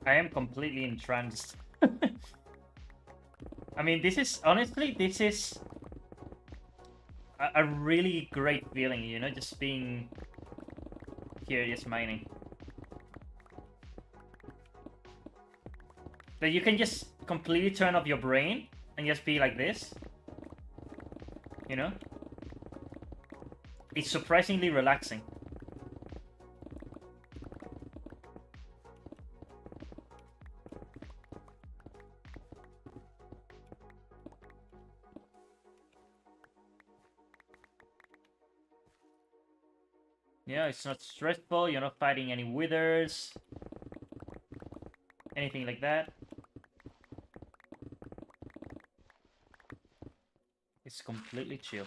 I am completely entranced. I mean, this is honestly, this is a really great feeling, you know, just being here, just mining. That you can just completely turn off your brain and just be like this, you know? It's surprisingly relaxing. Yeah, it's not stressful, you're not fighting any withers, anything like that. It's completely chill.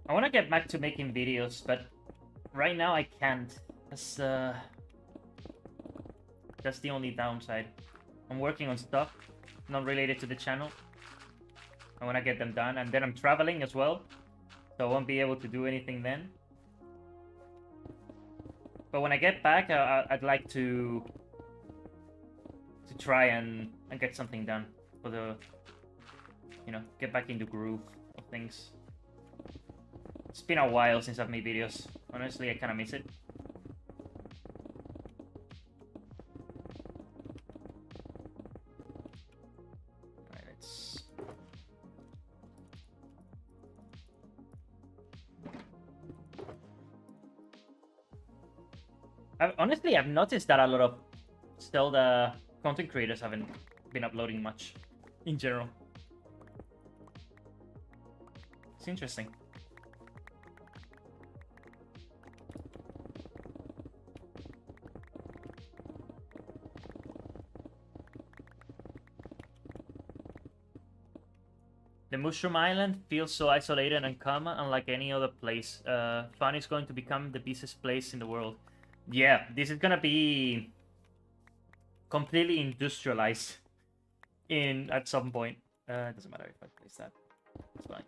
I want to get back to making videos, but right now I can't. That's the only downside. I'm working on stuff not related to the channel. I want to get them done, and then I'm traveling as well, so I won't be able to do anything then. But when I get back, I'd like to try and get something done for the, you know, get back in the groove of things. It's been a while since I've made videos. Honestly, I kind of miss it. Alright, let's... Honestly, I've noticed that a lot of Zelda content creators haven't been uploading much in general. It's interesting. The Mushroom Island feels so isolated and calm, unlike any other place. Fun is going to become the busiest place in the world. Yeah, this is gonna be completely industrialized at some point. It doesn't matter if I place that. It's fine.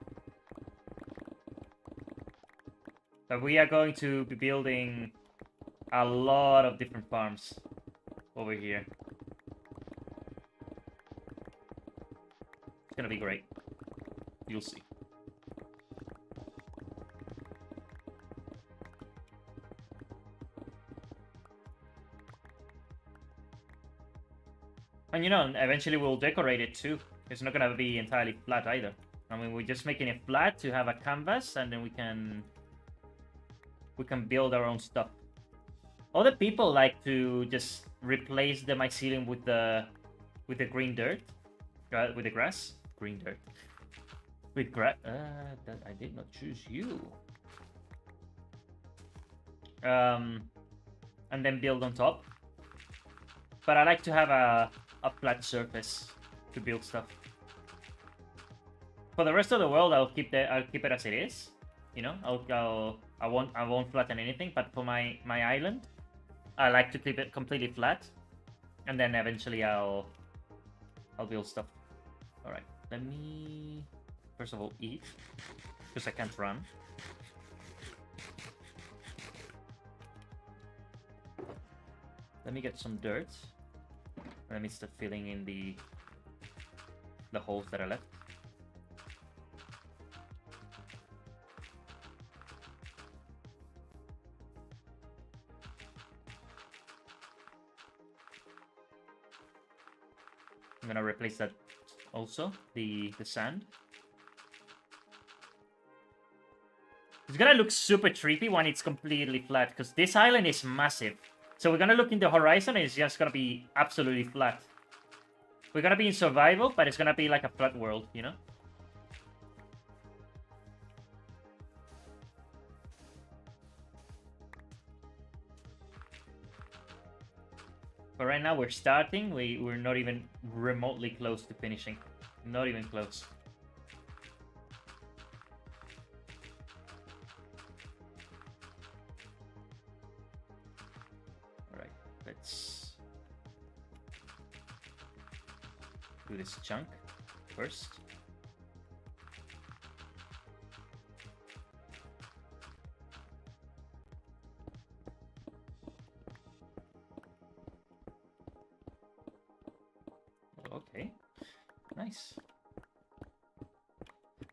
But we are going to be building a lot of different farms over here. It's gonna be great. You'll see. And you know, eventually we'll decorate it too. It's not gonna be entirely flat either. I mean, we're just making it flat to have a canvas, and then we can build our own stuff. Other people like to just replace the mycelium with the green dirt, with the grass. Green dirt. With grass. I did not choose you. And then build on top. But I like to have a flat surface to build stuff. For the rest of the world, I'll keep it as it is. You know, I won't flatten anything. But for my island, I like to keep it completely flat, and then eventually I'll build stuff. All right, let me first of all eat, because I can't run. Let me get some dirt. Let me start filling in the holes that are left. I'm gonna replace that also, the sand. It's gonna look super trippy when it's completely flat, because this island is massive. So we're gonna look in the horizon and it's just gonna be absolutely flat. We're gonna be in survival, but it's gonna be like a flat world, you know? But right now we're starting, we're not even remotely close to finishing. Not even close. Alright, let's do this chunk first. Okay, nice.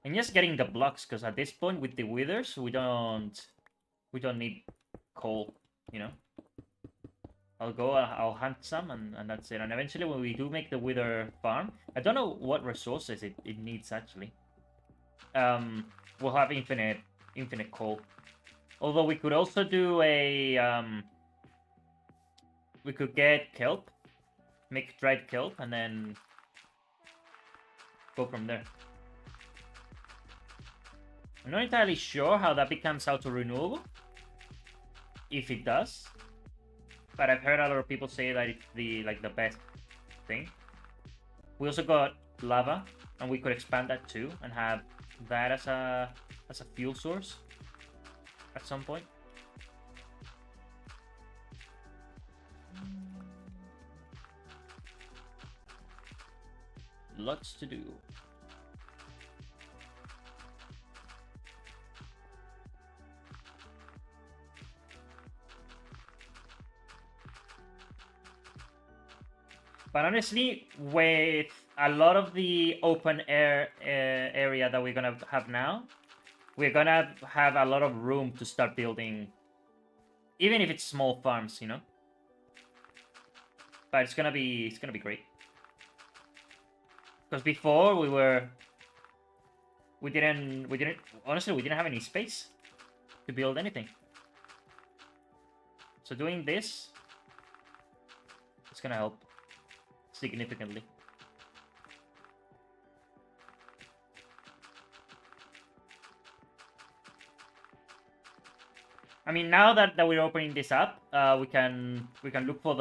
And just getting the blocks, because at this point with the withers, we don't need coal, you know. I'll hunt some, and that's it. And eventually when we do make the wither farm, I don't know what resources it needs actually. We'll have infinite coal. Although we could also do a we could get kelp, make dried kelp, and then go from there. I'm not entirely sure how that becomes auto-renewable, if it does, but I've heard a lot of people say that it's the best thing. We also got lava, and we could expand that too, and have that as a fuel source at some point. Lots to do. But honestly, with a lot of the open air area that we're gonna have now, we're gonna have a lot of room to start building, even if it's small farms, you know. But it's gonna be great. Because before we didn't honestly, we didn't have any space to build anything. So doing this, it's gonna help significantly. I mean, now that we're opening this up, we can look for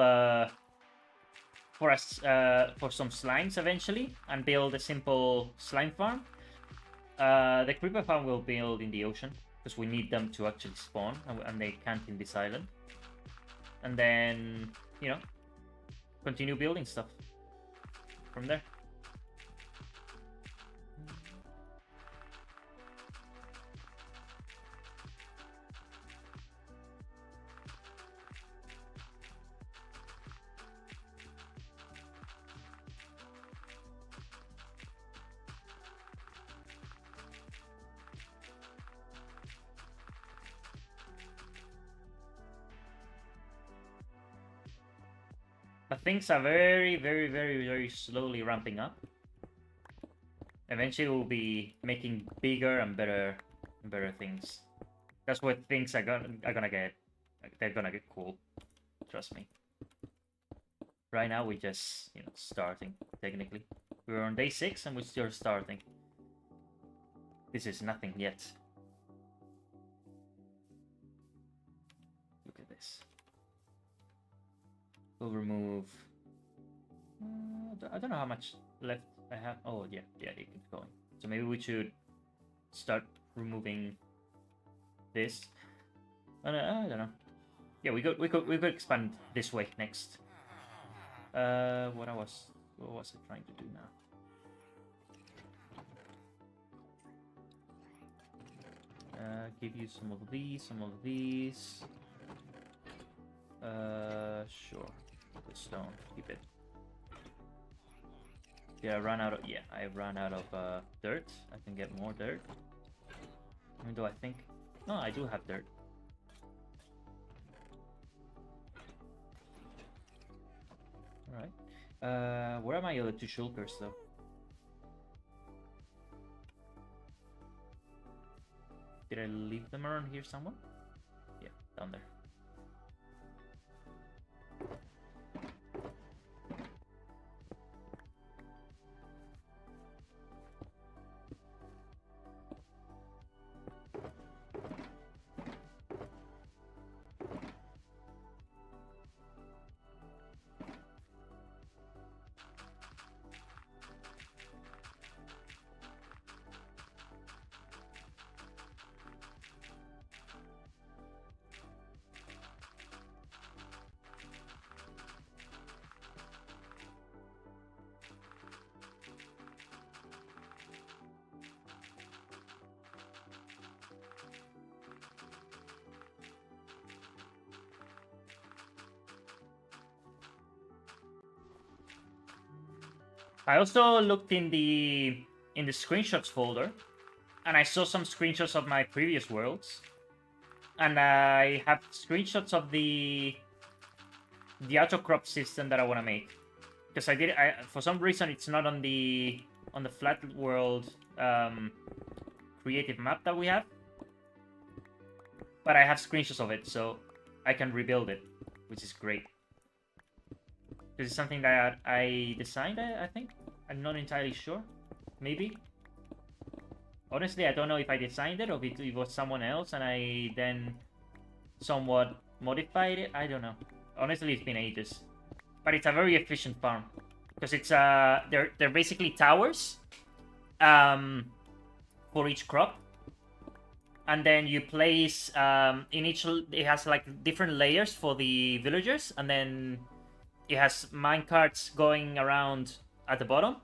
for some slimes eventually, and build a simple slime farm. The creeper farm will build in the ocean, because we need them to actually spawn, and they can't in this island. And then, you know, continue building stuff from there. But things are very, very, very, very slowly ramping up. Eventually, we'll be making bigger and better things. That's what things are gonna get. They're gonna get cool. Trust me. Right now, we're just starting technically. We're on day 6 and we're still starting. This is nothing yet. Look at this. We'll remove. I don't know how much left I have. Oh yeah, it keeps going. So maybe we should start removing this. I don't know. Yeah, we could expand this way next. What was I trying to do now? Give you some of these. Sure. The stone, keep it. Yeah, I ran out of dirt. I can get more dirt. Even though I think no, I do have dirt. Alright. Where are my other 2 shulkers though? Did I leave them around here somewhere? Yeah, down there. I also looked in the screenshots folder, and I saw some screenshots of my previous worlds, and I have screenshots of the autocrop system that I want to make, because for some reason it's not on the flat world creative map that we have, but I have screenshots of it, so I can rebuild it, which is great. This is something that I designed, I think. I'm not entirely sure. Maybe. Honestly, I don't know if I designed it or if it was someone else and I then somewhat modified it. I don't know. Honestly, it's been ages. But it's a very efficient farm. Because it's they're basically towers for each crop. And then you place in each, it has like different layers for the villagers, and then it has minecarts going around at the bottom,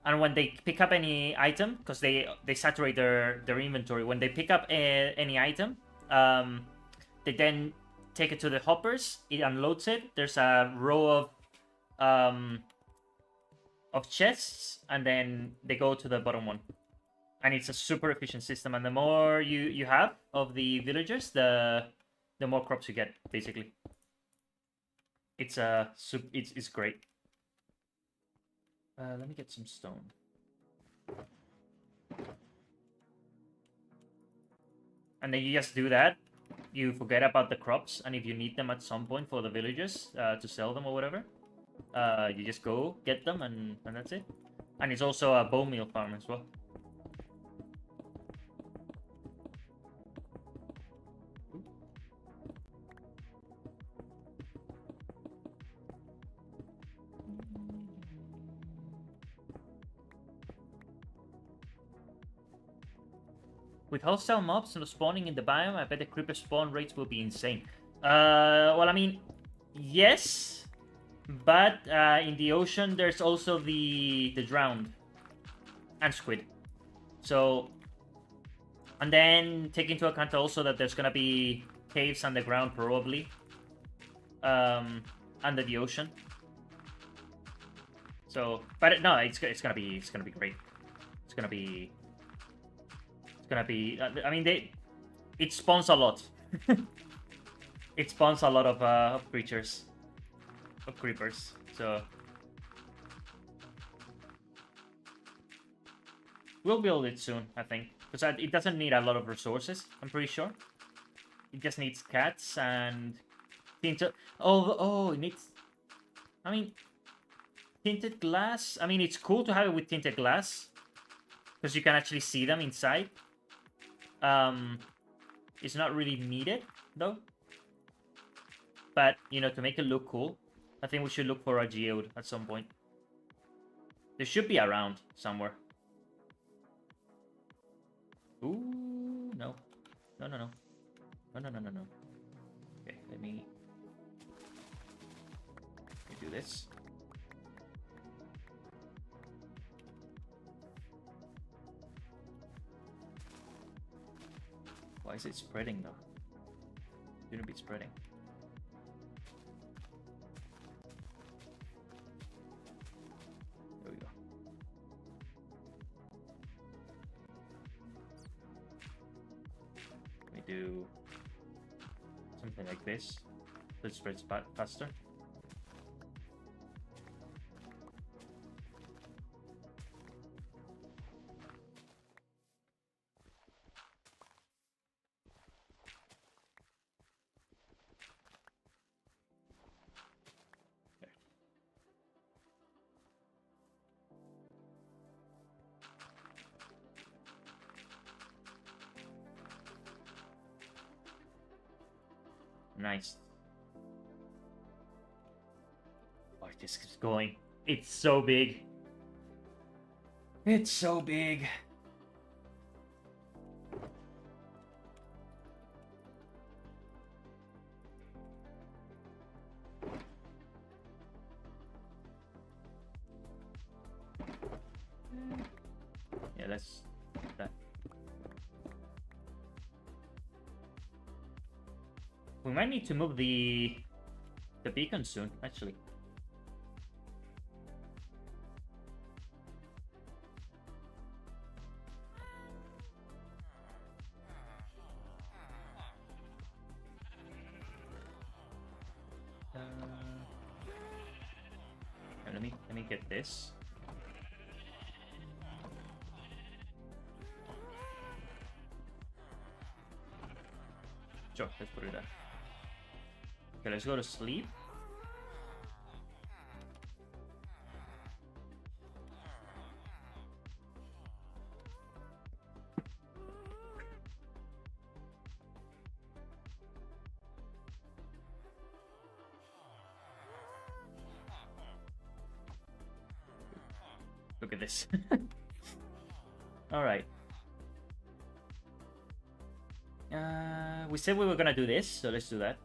and when they pick up any item, because they saturate their inventory, when they pick up any item, they then take it to the hoppers. It unloads it. There's a row of chests, and then they go to the bottom one. And it's a super efficient system. And the more you have of the villagers, the more crops you get, basically. It's great. Let me get some stone. And then you just do that. You forget about the crops, and if you need them at some point for the villagers to sell them or whatever, you just go get them, and that's it. And it's also a bone meal farm as well. With hostile mobs spawning in the biome, I bet the creeper spawn rates will be insane. Well, I mean, yes, but in the ocean there's also the drowned and squid. So, and then take into account also that there's gonna be caves underground probably under the ocean. So, but no, it's gonna be great. It's gonna be. I mean, it spawns a lot. It spawns a lot of creatures. of creepers, so we'll build it soon, I think, because it doesn't need a lot of resources. I'm pretty sure it just needs cats and tinted. Oh, it needs. I mean, tinted glass. I mean, it's cool to have it with tinted glass because you can actually see them inside. It's not really needed though. But, you know, to make it look cool, I think we should look for a geode at some point. There should be around somewhere. Ooh, no. No. No. Okay, let me do this. Why is it spreading though? Shouldn't be spreading. There we go. Let me do something like this. So it spreads faster. Nice. Oh, it just keeps going. It's so big. It's so big. Yeah, let's do that. We might need to move the beacon soon, actually. Let me get this. Sure, let's put it there. Okay, let's go to sleep. Look at this. Alright. We said we were gonna do this, so let's do that.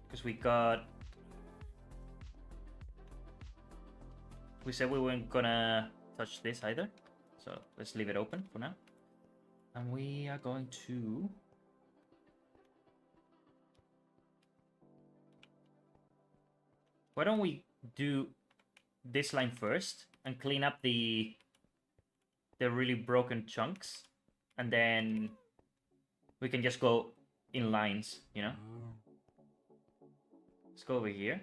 Because we said we weren't gonna touch this either. So let's leave it open for now. And we are going to... Why don't we do this line first and clean up the really broken chunks, and then we can just go in lines, you know? Let's go over here.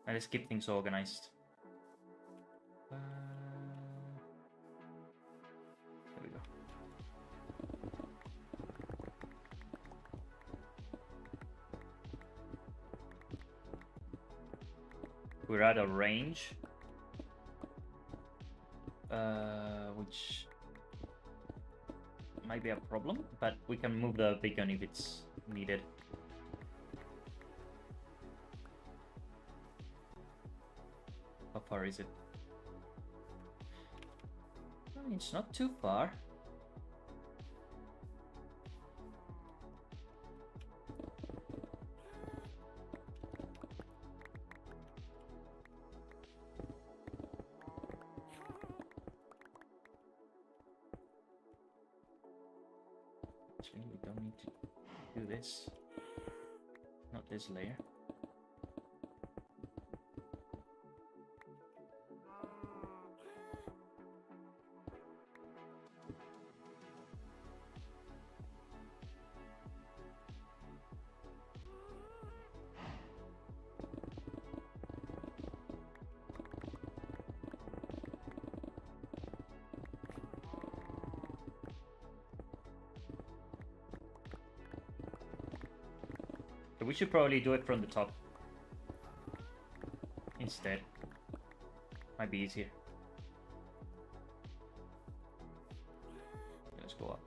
And let's keep things organized. There we go. We're out of range, which might be a problem, but we can move the beacon if it's needed. How far is it? I mean, it's not too far. Actually, we don't need to do this. Not this layer. we should probably do it from the top instead. Might be easier. Let's go up.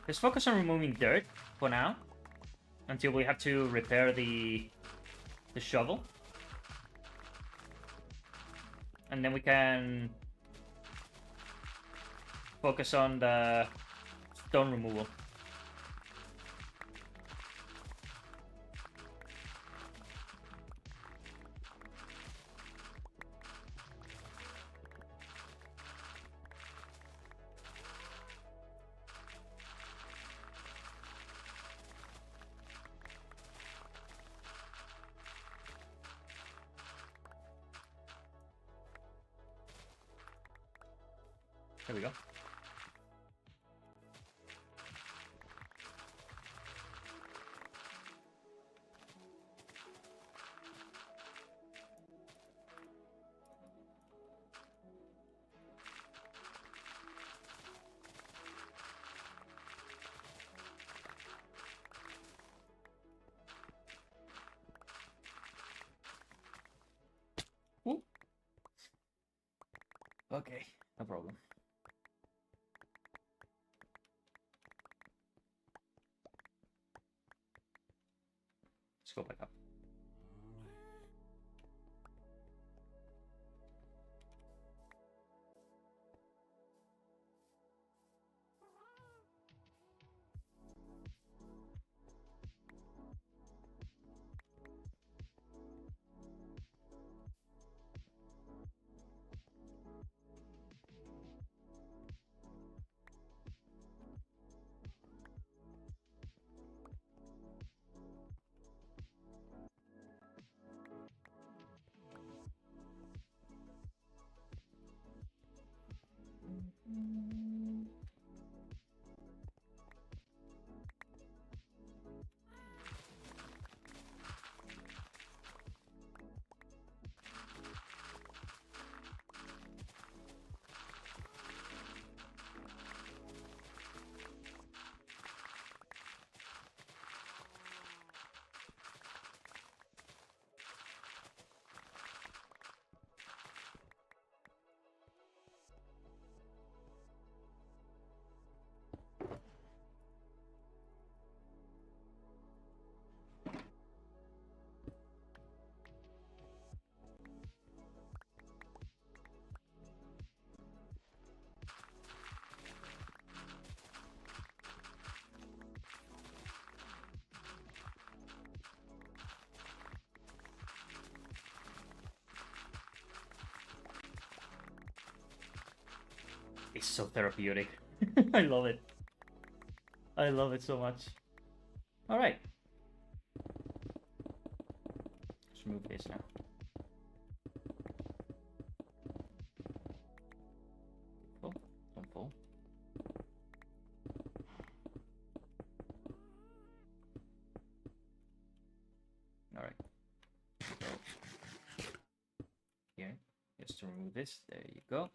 Let's focus on removing dirt for now, until we have to repair the shovel. And then we can focus on the stone removal. There we go. Ooh. Okay, no problem. Let's go back up. It's so therapeutic. I love it. I love it so much. Alright. Let's remove this now. Oh, don't fall. Alright. So, here, just to remove this. There you go.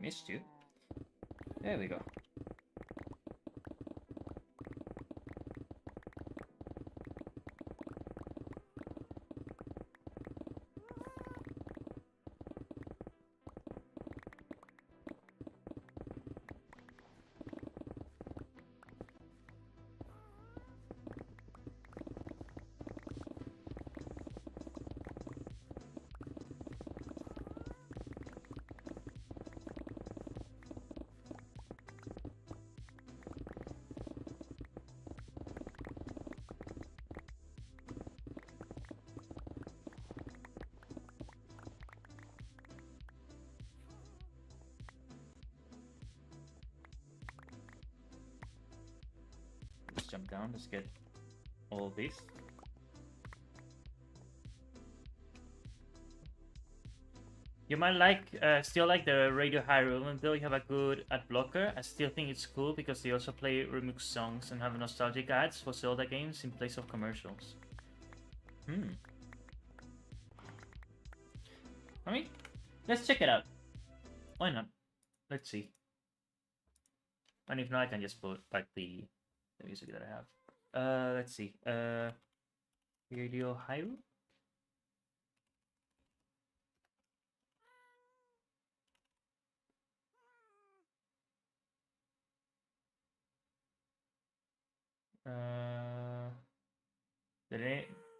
Missed you. There we go. Let's jump down. Let's get all this. You might still like the Radio High Room, and though you have a good ad blocker, I still think it's cool because they also play remix songs and have nostalgic ads for Zelda games in place of commercials. I mean, let's check it out. Why not? Let's see. And if not, I can just put back the music that I have. Let's see. Radio High Room?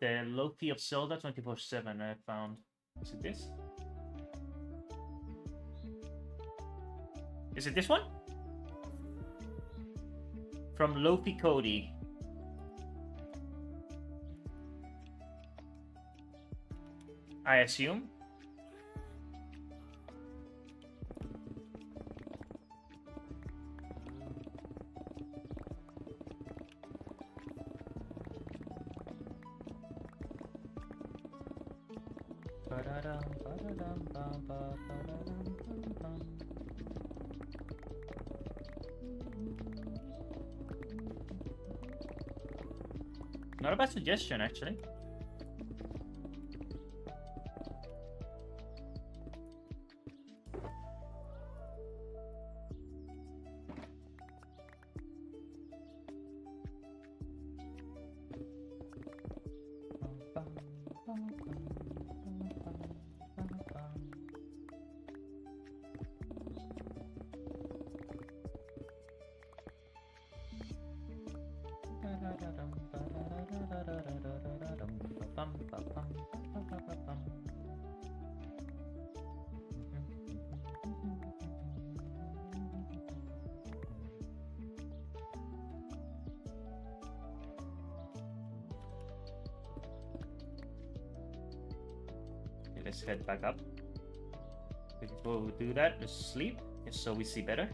The Loki of Zelda 24/7 I found. Is it this? Is it this one? From Lofi Cody. I assume. Not a bad suggestion, actually. Let's head back up. Before we do that, let's sleep, just so we see better.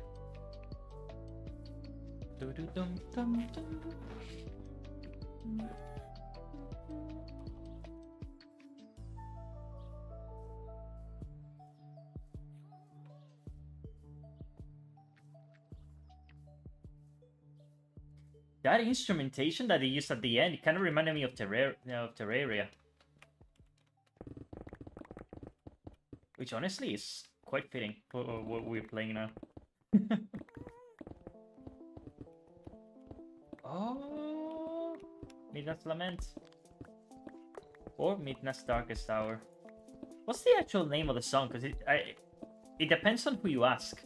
That instrumentation that they used at the end, it kind of reminded me of Terraria. Which honestly is quite fitting for what we're playing now. Oh, Midnight's Lament. Or Midnight's Darkest Hour. What's the actual name of the song? Because it depends on who you ask.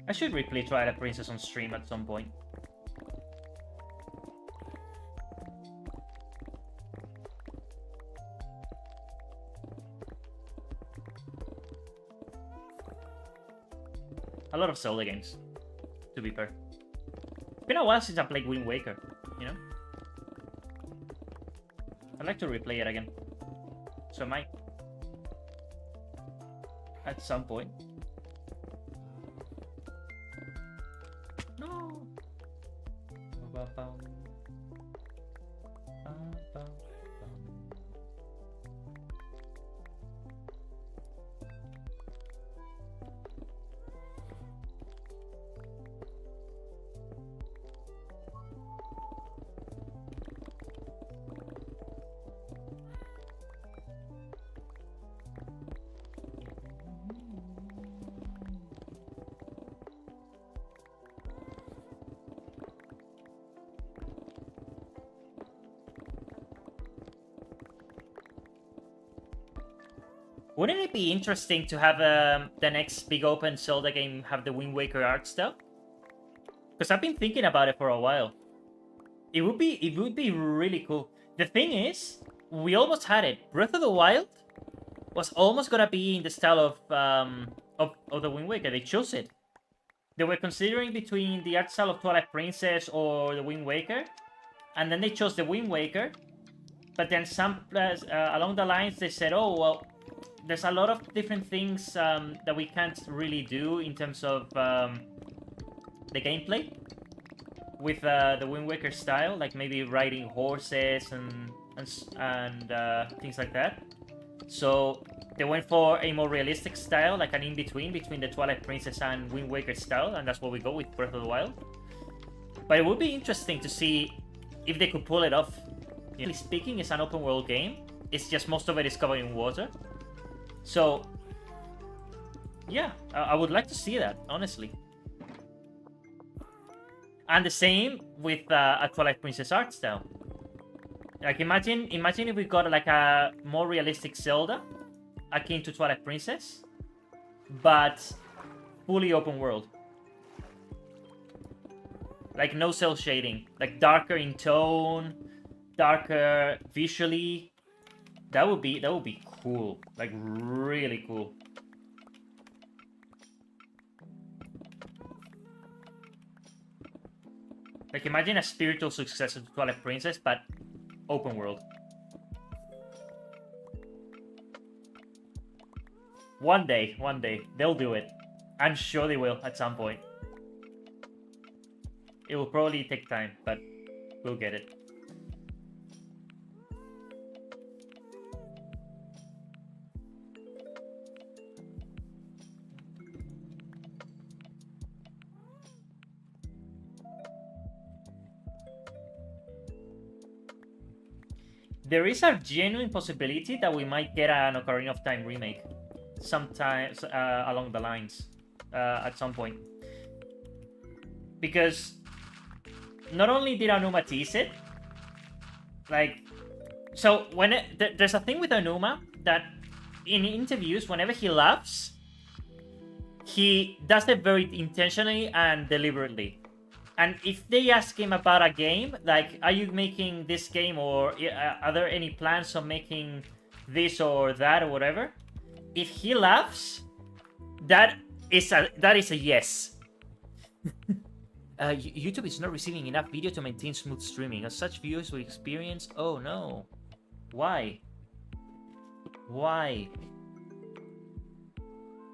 I should replay Twilight Princess on stream at some point. A lot of Zelda games, to be fair. It's been a while since I played Wind Waker, you know? I'd like to replay it again. So I might. At some point. No. Wouldn't it be interesting to have the next big open Zelda game have the Wind Waker art style? Because I've been thinking about it for a while. It would be really cool. The thing is, we almost had it. Breath of the Wild was almost gonna be in the style of the Wind Waker. They chose it. They were considering between the art style of Twilight Princess or the Wind Waker, and then they chose the Wind Waker. But then some along the lines they said, "Oh well, there's a lot of different things that we can't really do in terms of the gameplay with the Wind Waker style, like maybe riding horses and things like that." So they went for a more realistic style, like an in-between between the Twilight Princess and Wind Waker style, and that's what we go with Breath of the Wild. But it would be interesting to see if they could pull it off. Generally speaking, it's an open world game. It's just most of it is covered in water. So, yeah, I would like to see that, honestly. And the same with a Twilight Princess art style. Like, imagine if we got like a more realistic Zelda, akin to Twilight Princess, but fully open world. Like no cell shading, like darker in tone, darker visually. That would be cool, like really cool. Like imagine a spiritual successor to Twilight Princess, but open world. One day, they'll do it. I'm sure they will at some point. It will probably take time, but we'll get it. There is a genuine possibility that we might get an Ocarina of Time remake sometimes along the lines at some point. Because not only did Aonuma tease it, like, so when there's a thing with Aonuma that in interviews, whenever he laughs, he does it very intentionally and deliberately. And if they ask him about a game, like, are you making this game, or are there any plans on making this or that or whatever? If he laughs, that is a yes. YouTube is not receiving enough video to maintain smooth streaming. As such, viewers will experience... Oh no. Why? Why?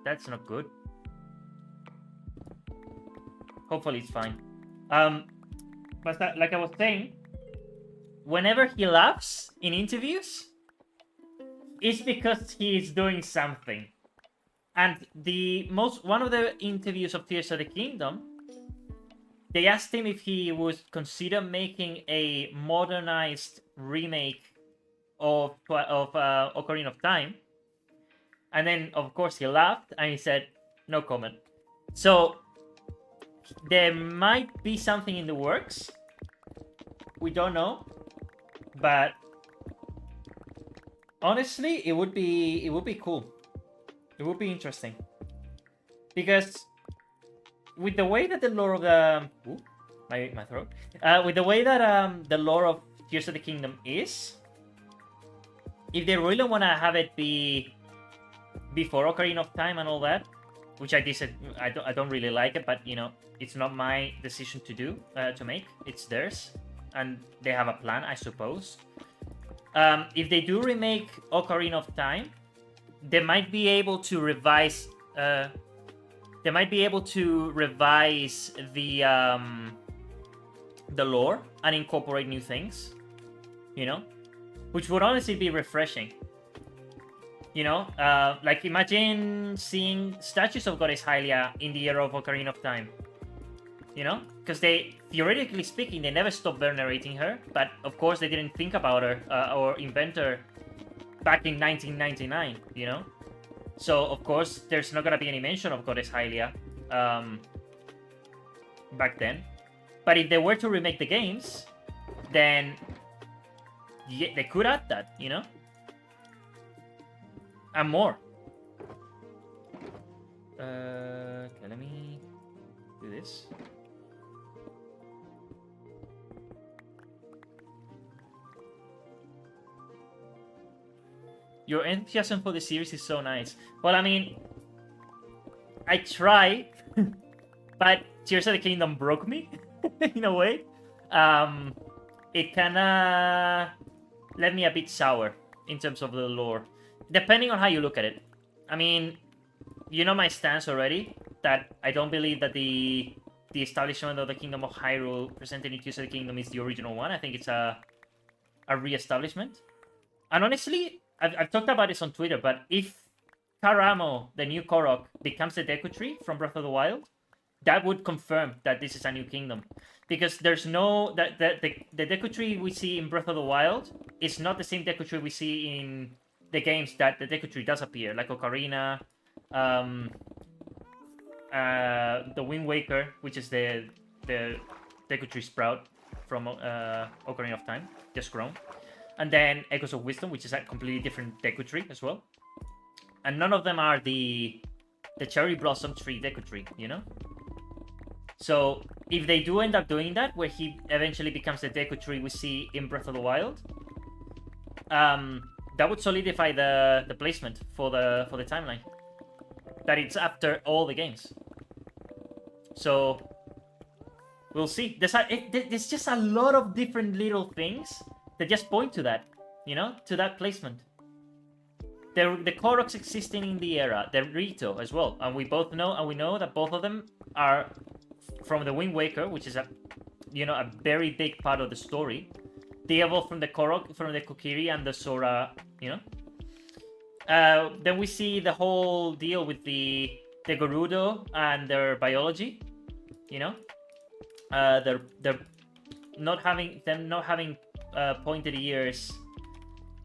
That's not good. Hopefully it's fine. But like I was saying, whenever he laughs in interviews, it's because he is doing something. And one of the interviews of Tears of the Kingdom, they asked him if he would consider making a modernized remake of Ocarina of Time. And then, of course, he laughed and he said, no comment. So there might be something in the works. We don't know. But honestly, it would be cool. It would be interesting. Because with the way that the lore of the my throat, with the way that the lore of Tears of the Kingdom is, if they really want to have it be before Ocarina of Time and all that, which I don't really like it, but you know, it's not my decision to do to make. It's theirs, and they have a plan, I suppose. If they do remake Ocarina of Time, they might be able to revise. They might be able to revise the lore and incorporate new things, you know, which would honestly be refreshing. You know, like imagine seeing statues of Goddess Hylia in the era of Ocarina of Time. You know, because they, theoretically speaking, they never stopped venerating her, but of course they didn't think about her or invent her back in 1999. You know, so of course there's not gonna be any mention of Goddess Hylia back then. But if they were to remake the games, then yeah, they could add that, you know? And more. Okay, let me do this. Your enthusiasm for the series is so nice. Well, I mean, I try, but Tears of the Kingdom broke me in a way. It kinda left me a bit sour in terms of the lore, depending on how you look at it. I mean, you know my stance already, that I don't believe that the establishment of the Kingdom of Hyrule presented in Tears of the Kingdom is the original one. I think it's a re-establishment. And honestly, I've talked about this on Twitter, but if Karamo, the new Korok, becomes the Deku Tree from Breath of the Wild, that would confirm that this is a new kingdom. Because there's no... The Deku Tree we see in Breath of the Wild is not the same Deku Tree we see in the games that the Deku Tree does appear, like Ocarina, the Wind Waker, which is the Deku Tree sprout from Ocarina of Time, just grown. And then Echoes of Wisdom, which is a completely different Deku Tree as well. And none of them are the Cherry Blossom Tree Deku Tree, you know? So, if they do end up doing that, where he eventually becomes the Deku Tree we see in Breath of the Wild, that would solidify the placement for the timeline. That it's after all the games. So, we'll see. There's just a lot of different little things that just point to that, you know, to that placement. The Koroks existing in the era, the Rito as well, and we know that both of them are from the Wind Waker, which is a very big part of the story. They evolved from the Korok, from the Kokiri and the Sora, you know. Then we see the whole deal with the Gerudo and their biology, you know. They're not having pointed ears.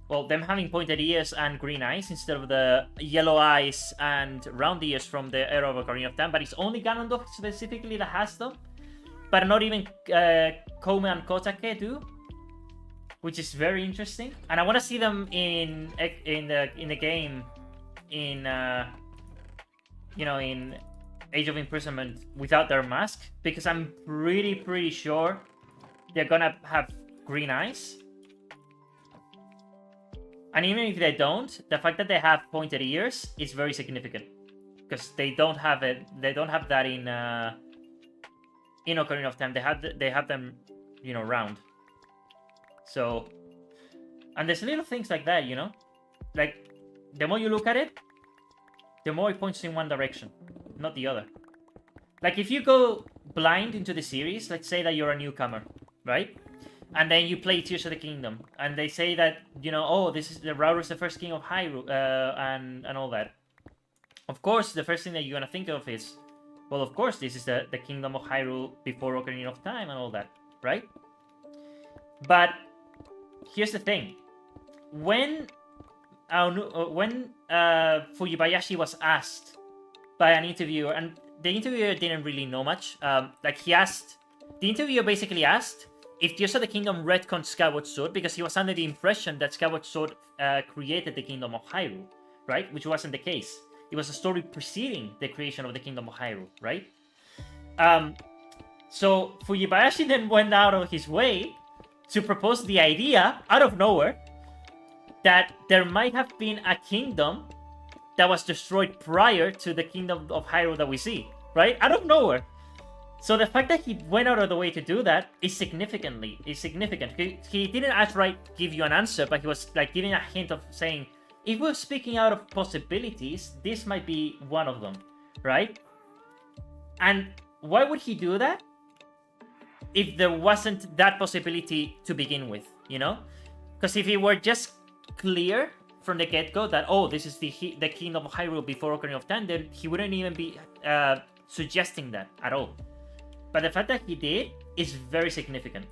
Well, them having pointed ears and green eyes instead of the yellow eyes and round ears from the era of Ocarina of Time. But it's only Ganondorf specifically that has them. But not even Kome and Kotake do, which is very interesting. And I want to see them in the game in in Age of Imprisonment without their mask, because I'm pretty sure they're gonna have green eyes. And even if they don't, the fact that they have pointed ears is very significant, because they don't have it. They don't have that in Ocarina of Time. They have them, you know, round. So, and there's little things like that, you know, like the more you look at it, the more it points in one direction, not the other. Like if you go blind into the series, let's say that you're a newcomer, right? And then you play Tears of the Kingdom, and they say that, you know, oh, this is Rauru's the first king of Hyrule, and all that. Of course, the first thing that you're gonna think of is, well, of course, this is the Kingdom of Hyrule before Ocarina of Time and all that, right? But here's the thing: when Fujibayashi was asked by an interviewer, and the interviewer didn't really know much, the interviewer basically asked if Tears of the Kingdom retconned Skyward Sword, because he was under the impression that Skyward Sword created the Kingdom of Hyrule, right? Which wasn't the case. It was a story preceding the creation of the Kingdom of Hyrule, right? So Fujibayashi then went out of his way to propose the idea, out of nowhere, that there might have been a kingdom that was destroyed prior to the kingdom of Hyrule that we see, right? Out of nowhere. So the fact that he went out of the way to do that is significant. He didn't outright give you an answer, but he was like giving a hint of saying, if we're speaking out of possibilities, this might be one of them, right? And why would he do that if there wasn't that possibility to begin with, you know? Because if it were just clear from the get-go that, oh, this is the kingdom of Hyrule before Ocarina of Time, then he wouldn't even be suggesting that at all. But the fact that he did is very significant.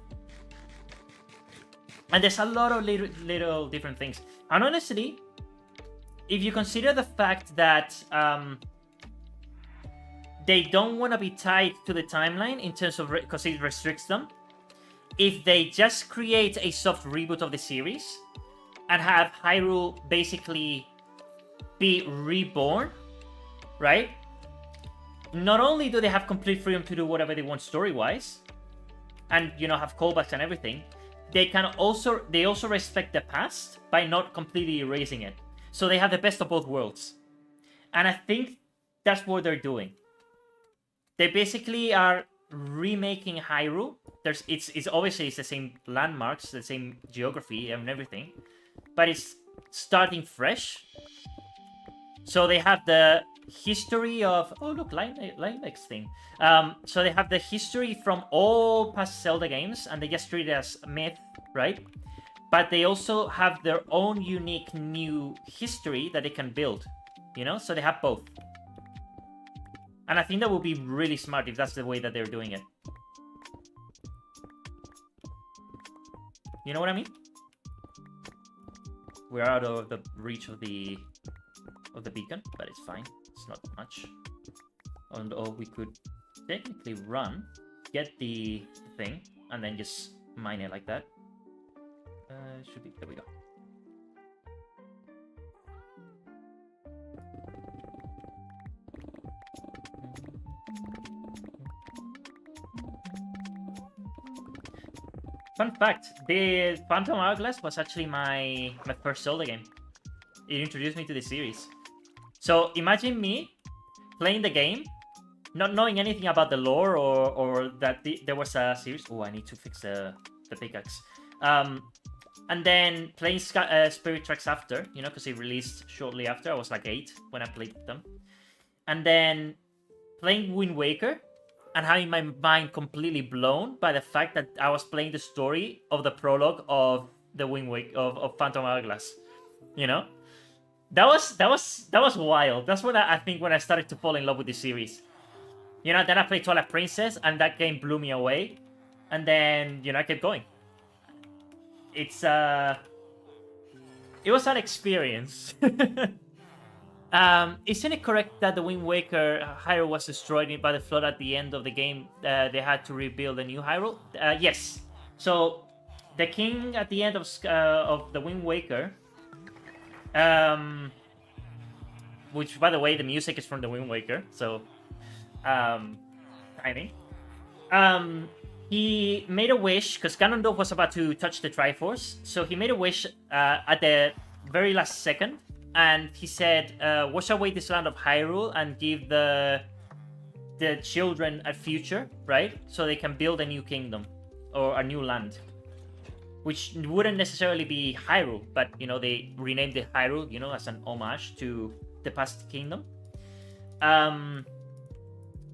And there's a lot of little different things. And honestly, if you consider the fact that they don't want to be tied to the timeline in terms of, because it restricts them, if they just create a soft reboot of the series and have Hyrule basically be reborn, right? Not only do they have complete freedom to do whatever they want story-wise, and, you know, have callbacks and everything, they also respect the past by not completely erasing it. So they have the best of both worlds. And I think that's what they're doing. They basically are remaking Hyrule. It's obviously the same landmarks, the same geography and everything, but it's starting fresh. So they have the history of, oh look, Limex thing. So they have the history from all past Zelda games, and they just treat it as myth, right? But they also have their own unique new history that they can build, you know? So they have both. And I think that would be really smart if that's the way that they're doing it. You know what I mean? We're out of the reach of the beacon, but it's fine. It's not much. And we could technically run, get the thing, and then just mine it like that. Should be, there we go. Fun fact, the Phantom Hourglass was actually my first Zelda game. It introduced me to the series. So imagine me playing the game, not knowing anything about the lore or that there was a series. Oh, I need to fix the pickaxe. And then playing Spirit Tracks after, you know, because it released shortly after. I was like 8 when I played them. And then playing Wind Waker and having my mind completely blown by the fact that I was playing the story of the prologue of the Wind Waker of Phantom Hourglass. You know? That was wild. That's when I think when I started to fall in love with the series. You know, then I played Twilight Princess and that game blew me away. And then, you know, I kept going. It was an experience. Isn't it correct that the Wind Waker Hyrule was destroyed by the flood at the end of the game? They had to rebuild a new Hyrule? Yes. So, the king at the end of the Wind Waker, which, by the way, the music is from the Wind Waker, so, I think. He made a wish, because Ganondorf was about to touch the Triforce, so he made a wish at the very last second, and he said, wash away this land of Hyrule and give the children a future, right? So they can build a new kingdom, or a new land. Which wouldn't necessarily be Hyrule, but, you know, they renamed it Hyrule, you know, as an homage to the past kingdom.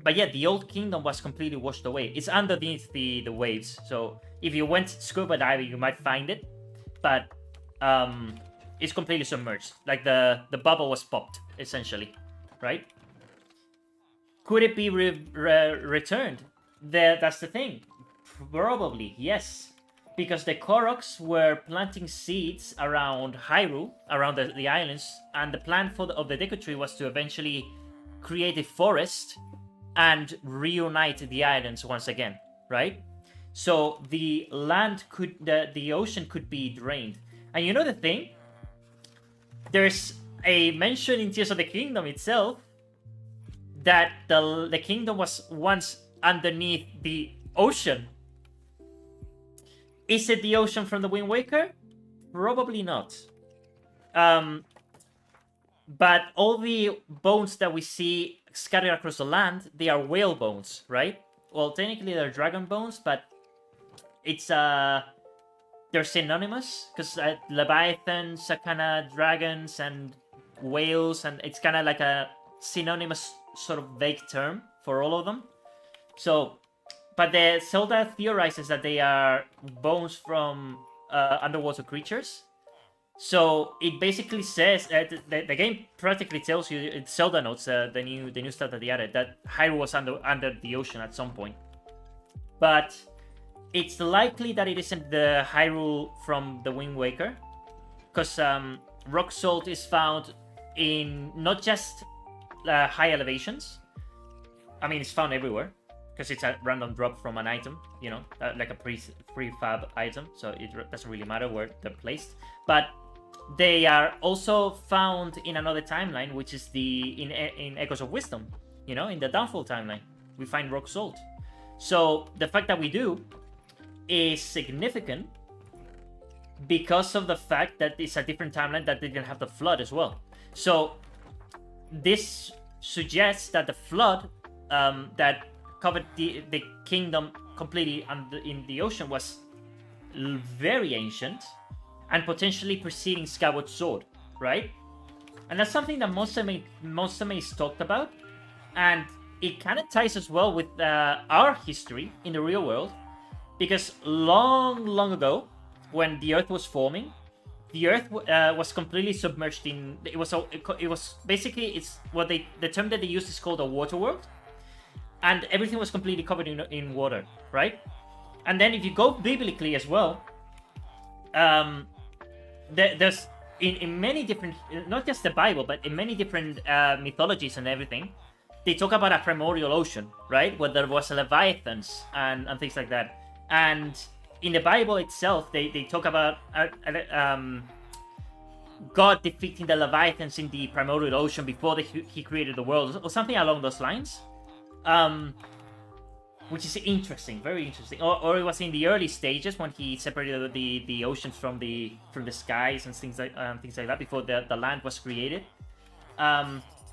But yeah, the old kingdom was completely washed away. It's underneath the waves, so if you went scuba diving, you might find it, but it's completely submerged. Like the bubble was popped, essentially, right? Could it be returned? That's the thing. Probably, yes. Because the Koroks were planting seeds around Hyrule, around the islands, and the plan of the Deku Tree was to eventually create a forest and reunite the islands once again, right? So the land the ocean could be drained. And you know the thing? There's a mention in Tears of the Kingdom itself that the kingdom was once underneath the ocean. Is it the ocean from the Wind Waker? Probably not. But all the bones that we see scattered across the land, they are whale bones, right? Well, technically they're dragon bones, but it's they're synonymous because leviathans are kind of dragons and whales, and it's kind of like a synonymous sort of vague term for all of them. So, but the Zelda theorizes that they are bones from underwater creatures. So it basically says the game practically tells you, it's Zelda notes, the new stuff that they added, that Hyrule was under the ocean at some point. But it's likely that it isn't the Hyrule from the Wind Waker, because rock salt is found in not just high elevations. I mean, it's found everywhere because it's a random drop from an item, you know, like a prefab item. So it doesn't really matter where they're placed. But they are also found in another timeline, which is in Echoes of Wisdom. You know, in the Downfall timeline, we find rock salt. So the fact that we do is significant because of the fact that it's a different timeline that didn't have the flood as well. So this suggests that the flood that covered the kingdom completely in the ocean was very ancient and potentially preceding Skyward Sword, right? And that's something that Monster is talked about, and it kind of ties as well with our history in the real world, because long ago, when the Earth was forming, the Earth was completely submerged in. It was basically, it's what the term that they use is called a water world, and everything was completely covered in water, right? And then if you go biblically as well, there's in many different, not just the Bible, but in many different mythologies and everything, they talk about a primordial ocean, right? Where there was leviathans and things like that. And in the Bible itself, they talk about God defeating the leviathans in the primordial ocean before he created the world, or something along those lines. Which is interesting, very interesting. Or it was in the early stages when he separated the oceans from the skies and things like that before the land was created.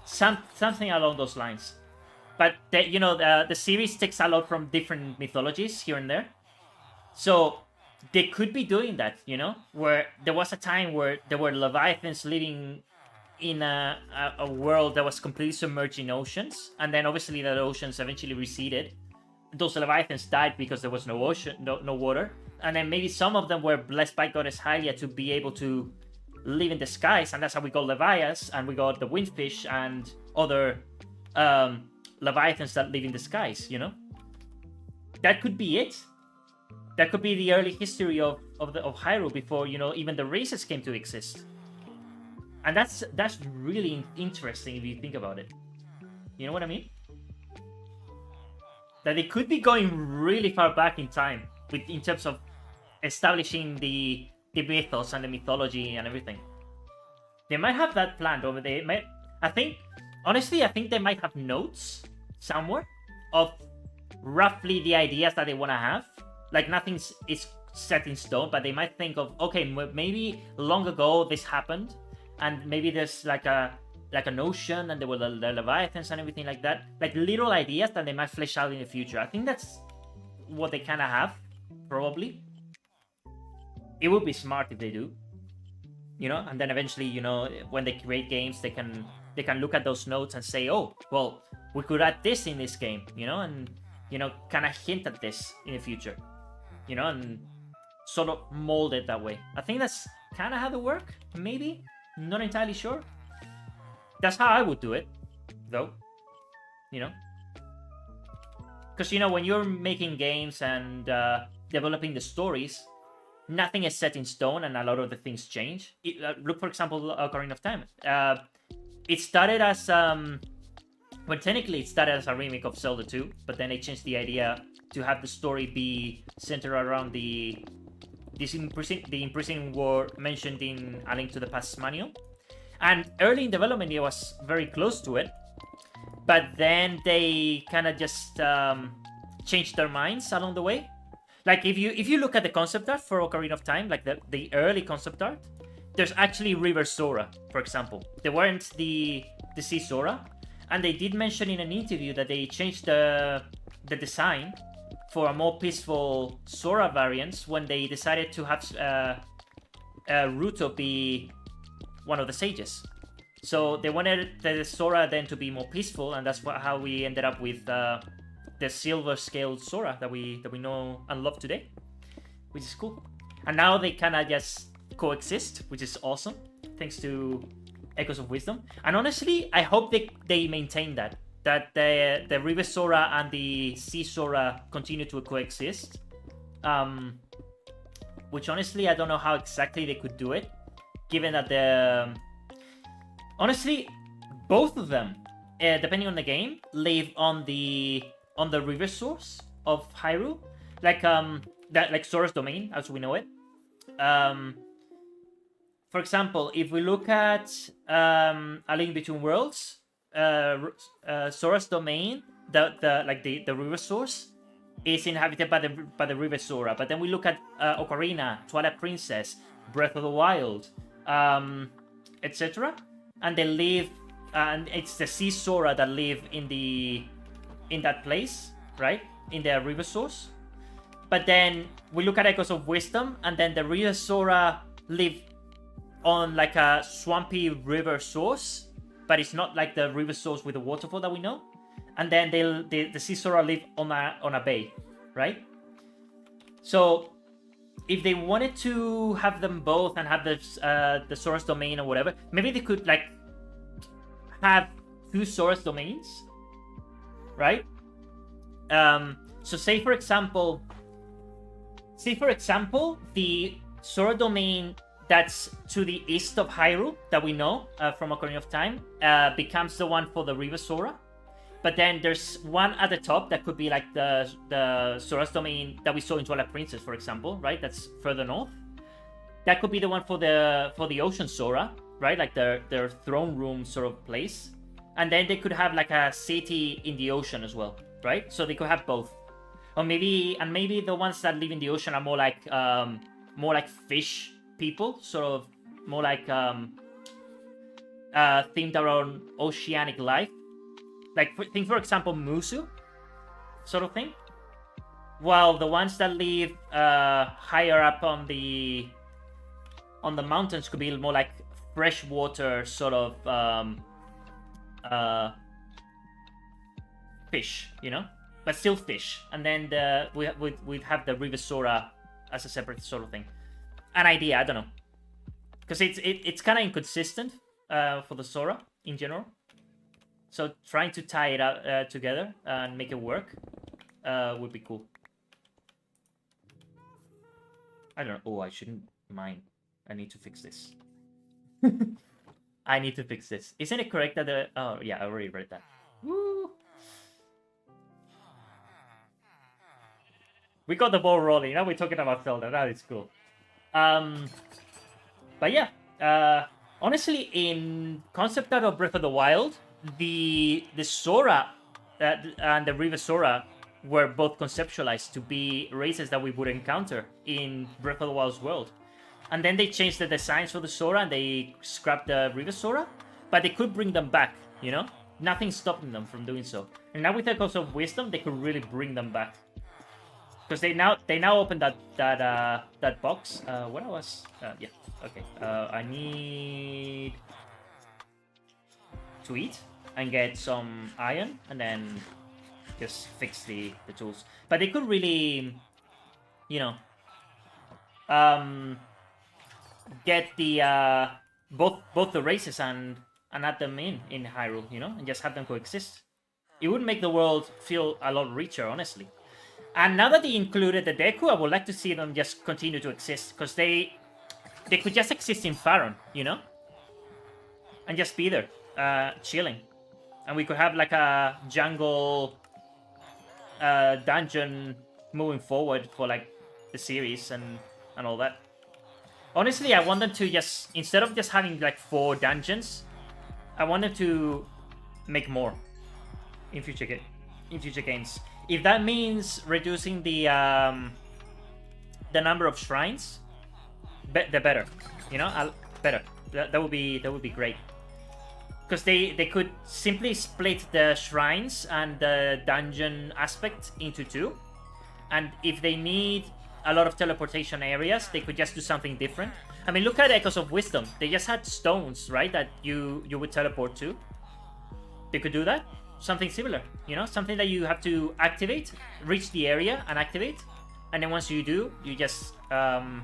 Something along those lines. But the series takes a lot from different mythologies here and there. So they could be doing that, where there was a time where there were leviathans living in a world that was completely submerged in oceans, and then obviously the oceans eventually receded. Those leviathans died because there was no ocean, no water, and then maybe some of them were blessed by Goddess Hylia to be able to live in the skies, and that's how we got Levias, and we got the windfish and other leviathans that live in the skies. That could be it. That could be the early history of Hyrule before even the races came to exist. And that's really interesting if you think about it. You know what I mean? That it could be going really far back in time in terms of establishing the mythos and the mythology and everything. They might have that planned, or they might. I think they might have notes somewhere of roughly the ideas that they want to have. Like nothing is set in stone, but they might think of, okay, maybe long ago this happened, and maybe there's like an ocean, and there were the leviathans and everything like that. Like little ideas that they might flesh out in the future. I think that's what they kind of have, probably. It would be smart if they do, and then eventually, when they create games, they can look at those notes and say, oh, well, we could add this in this game, and kind of hint at this in the future, and sort of mold it that way. I think that's kind of how they work, maybe. Not entirely sure. That's how I would do it, though. Because, when you're making games and developing the stories, nothing is set in stone, and a lot of the things change. Look, for example, Ocarina of Time. It started as... well, technically, it started as a remake of Zelda 2, but then they changed the idea to have the story be centered around the imprisoning war mentioned in A Link to the Past manual. And early in development, it was very close to it. But then they kind of just changed their minds along the way. Like if you look at the concept art for Ocarina of Time, like the early concept art, there's actually River Sora, for example. There weren't the Sea Sora, and they did mention in an interview that they changed the design for a more peaceful Sora variants when they decided to have Ruto be one of the sages. So they wanted the Sora then to be more peaceful, and that's how we ended up with the silver scaled Sora that we know and love today, which is cool. And now they kind of just coexist, which is awesome, thanks to Echoes of Wisdom. And honestly, I hope they maintain that the River Sora and the Sea Sora continue to coexist. Which honestly, I don't know how exactly they could do it, given that honestly, both of them, depending on the game, live on the river source of Hyrule, like Sora's domain as we know it. For example, if we look at A Link Between Worlds, Sora's domain, the river source, is inhabited by the River Sora. But then we look at Ocarina, Twilight Princess, Breath of the Wild, etc., and they live, and it's the Sea Sora that live in that place, right, in the river source. But then we look at Echoes of Wisdom, and then the River Sora live on like a swampy river source, but it's not like the river source with the waterfall that we know. And then the Sea Sora live on a bay, right? So if they wanted to have them both and have the Sora's domain or whatever, maybe they could like have two Sora's domains, right? So say for example, the Sora domain that's to the east of Hyrule that we know from Ocarina of Time becomes the one for the River Sora. But then there's one at the top that could be like the Sora's domain that we saw in Twilight Princess, for example, right? That's further north. That could be the one for the Ocean Sora, right? Like their throne room sort of place. And then they could have like a city in the ocean as well, right? So they could have both. Or maybe the ones that live in the ocean are more like fish people, sort of more like themed around oceanic life. Like think for example Musu, sort of thing. While the ones that live higher up on the mountains could be more like freshwater sort of fish, you know, but still fish. And then we'd have the River Sora as a separate sort of thing. An idea, I don't know, because it's kind of inconsistent for the Sora in general. So trying to tie it out together and make it work would be cool. I don't know. Oh, I shouldn't mind. I need to fix this. I need to fix this. Isn't it correct that the... Oh, yeah, I already read that. Woo! We got the ball rolling. Now we're talking about Zelda. That is cool. But yeah. Honestly, in concept art of Breath of the Wild, the Sora and the River Sora were both conceptualized to be races that we would encounter in Breath of the Wild's world. And then they changed the designs for the Sora and they scrapped the River Sora, but they could bring them back, you know? Nothing's stopping them from doing so. And now with Echoes of Wisdom, they could really bring them back. Because they now opened that box. Where I was? Yeah, okay. I need to eat and get some iron and then just fix the tools. But they could really, you know, get the both the races and add them in Hyrule, you know, and just have them coexist. It would make the world feel a lot richer, honestly. And now that they included the Deku, I would like to see them just continue to exist, because they could just exist in Faron, you know, and just be there, chilling, and we could have like a jungle dungeon moving forward for like the series and all that. Honestly, I want them to just, instead of just having like 4 dungeons, I want them to make more in future games. If that means reducing the number of shrines, the better. You know, better. That would be great. Because they could simply split the shrines and the dungeon aspect into two, and if they need a lot of teleportation areas, they could just do something different. I mean, look at Echoes of Wisdom. They just had stones, right, that you would teleport to. They could do that. Something similar, you know, something that you have to activate, reach the area and activate, and then once you do, you just can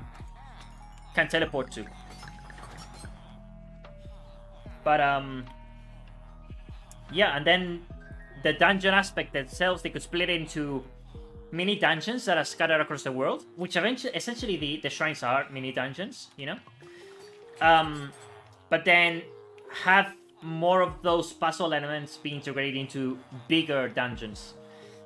teleport to. But yeah, and then the dungeon aspect themselves, they could split it into mini dungeons that are scattered across the world, which eventually, essentially, the shrines are mini dungeons, you know. But then have more of those puzzle elements be integrated into bigger dungeons.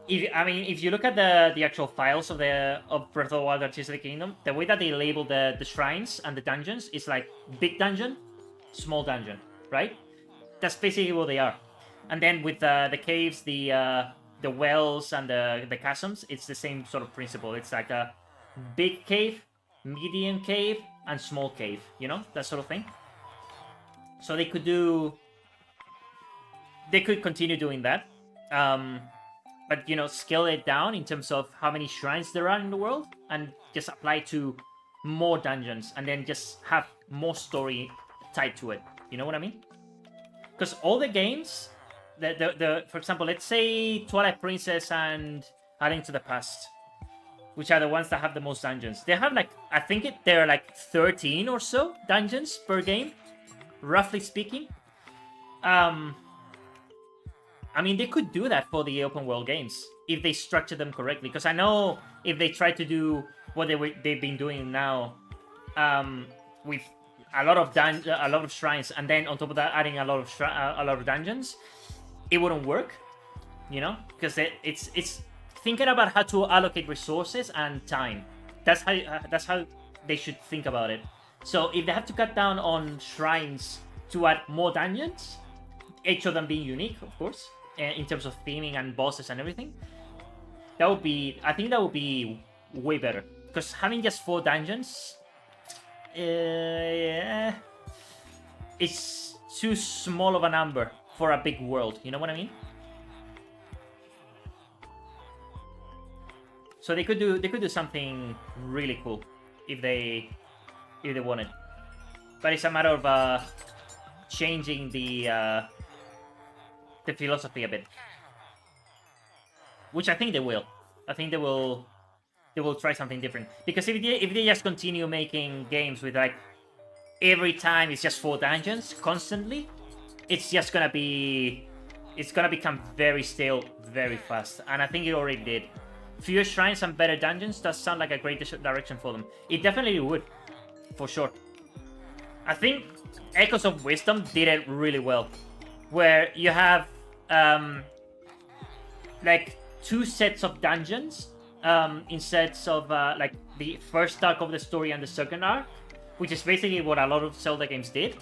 If you look at the actual files of Breath of the Wild and Tears of the Kingdom, the way that they label the shrines and the dungeons is like big dungeon, small dungeon, right? That's basically what they are. And then with the caves, the wells and the chasms, it's the same sort of principle. It's like a big cave, medium cave, and small cave, you know, that sort of thing. So they could continue doing that, but you know, scale it down in terms of how many shrines there are in the world, and just apply to more dungeons, and then just have more story tied to it. You know what I mean? Because all the games, for example, let's say Twilight Princess and A Link to the Past, which are the ones that have the most dungeons. They have like, I think there are like 13 or so dungeons per game, roughly speaking. I mean, they could do that for the open world games if they structure them correctly. Because I know if they try to do what they've been doing now, with a lot of shrines, and then on top of that adding a lot of dungeons, it wouldn't work. You know, because it's thinking about how to allocate resources and time. That's how they should think about it. So if they have to cut down on shrines to add more dungeons, each of them being unique, of course, in terms of theming and bosses and everything, I think that would be way better. Because having just 4 dungeons, it's too small of a number for a big world. You know what I mean? So they could do something really cool if they wanted. But it's a matter of changing the philosophy a bit, which I think they will. I think they will try something different. Because if they just continue making games with like every time it's just 4 dungeons constantly, it's gonna become very stale very fast. And I think it already did. Fewer shrines and better dungeons does sound like a great direction for them. It definitely would, for sure. I think Echoes of Wisdom did it really well, where you have like 2 sets of dungeons in sets of like the first arc of the story and the second arc, which is basically what a lot of Zelda games did.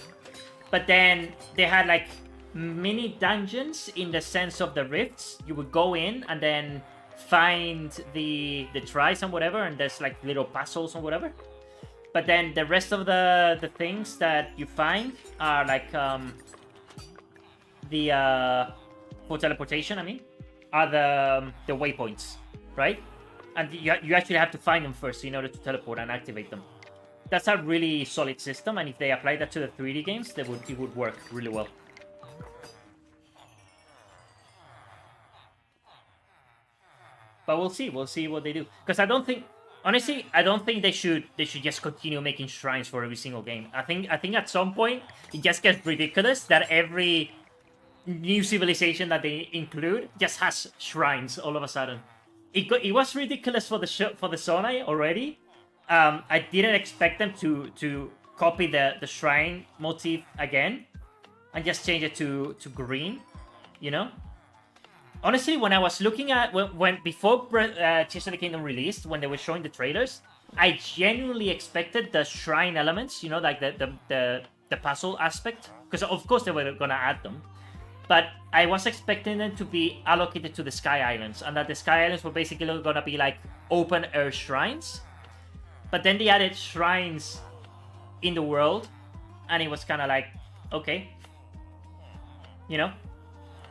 But then they had like mini dungeons in the sense of the rifts. You would go in and then find the tries and whatever, and there's like little puzzles or whatever. But then the rest of the things that you find are like for teleportation, I mean, are the waypoints, right? And you actually have to find them first in order to teleport and activate them. That's a really solid system, and if they apply that to the 3D games, it would work really well. But we'll see what they do. Because honestly, I don't think they should just continue making shrines for every single game. I think at some point it just gets ridiculous that every new civilization that they include just has shrines all of a sudden. It was ridiculous for the Sonai already. I didn't expect them to copy the shrine motif again and just change it to green, you know? Honestly, when I was looking at before Tears of the Kingdom released, when they were showing the trailers, I genuinely expected the shrine elements, you know, like the puzzle aspect, because of course they were gonna add them. but I was expecting them to be allocated to the Sky Islands, and that the Sky Islands were basically gonna be like open air shrines. But then they added shrines in the world, and it was kind of like, okay, you know,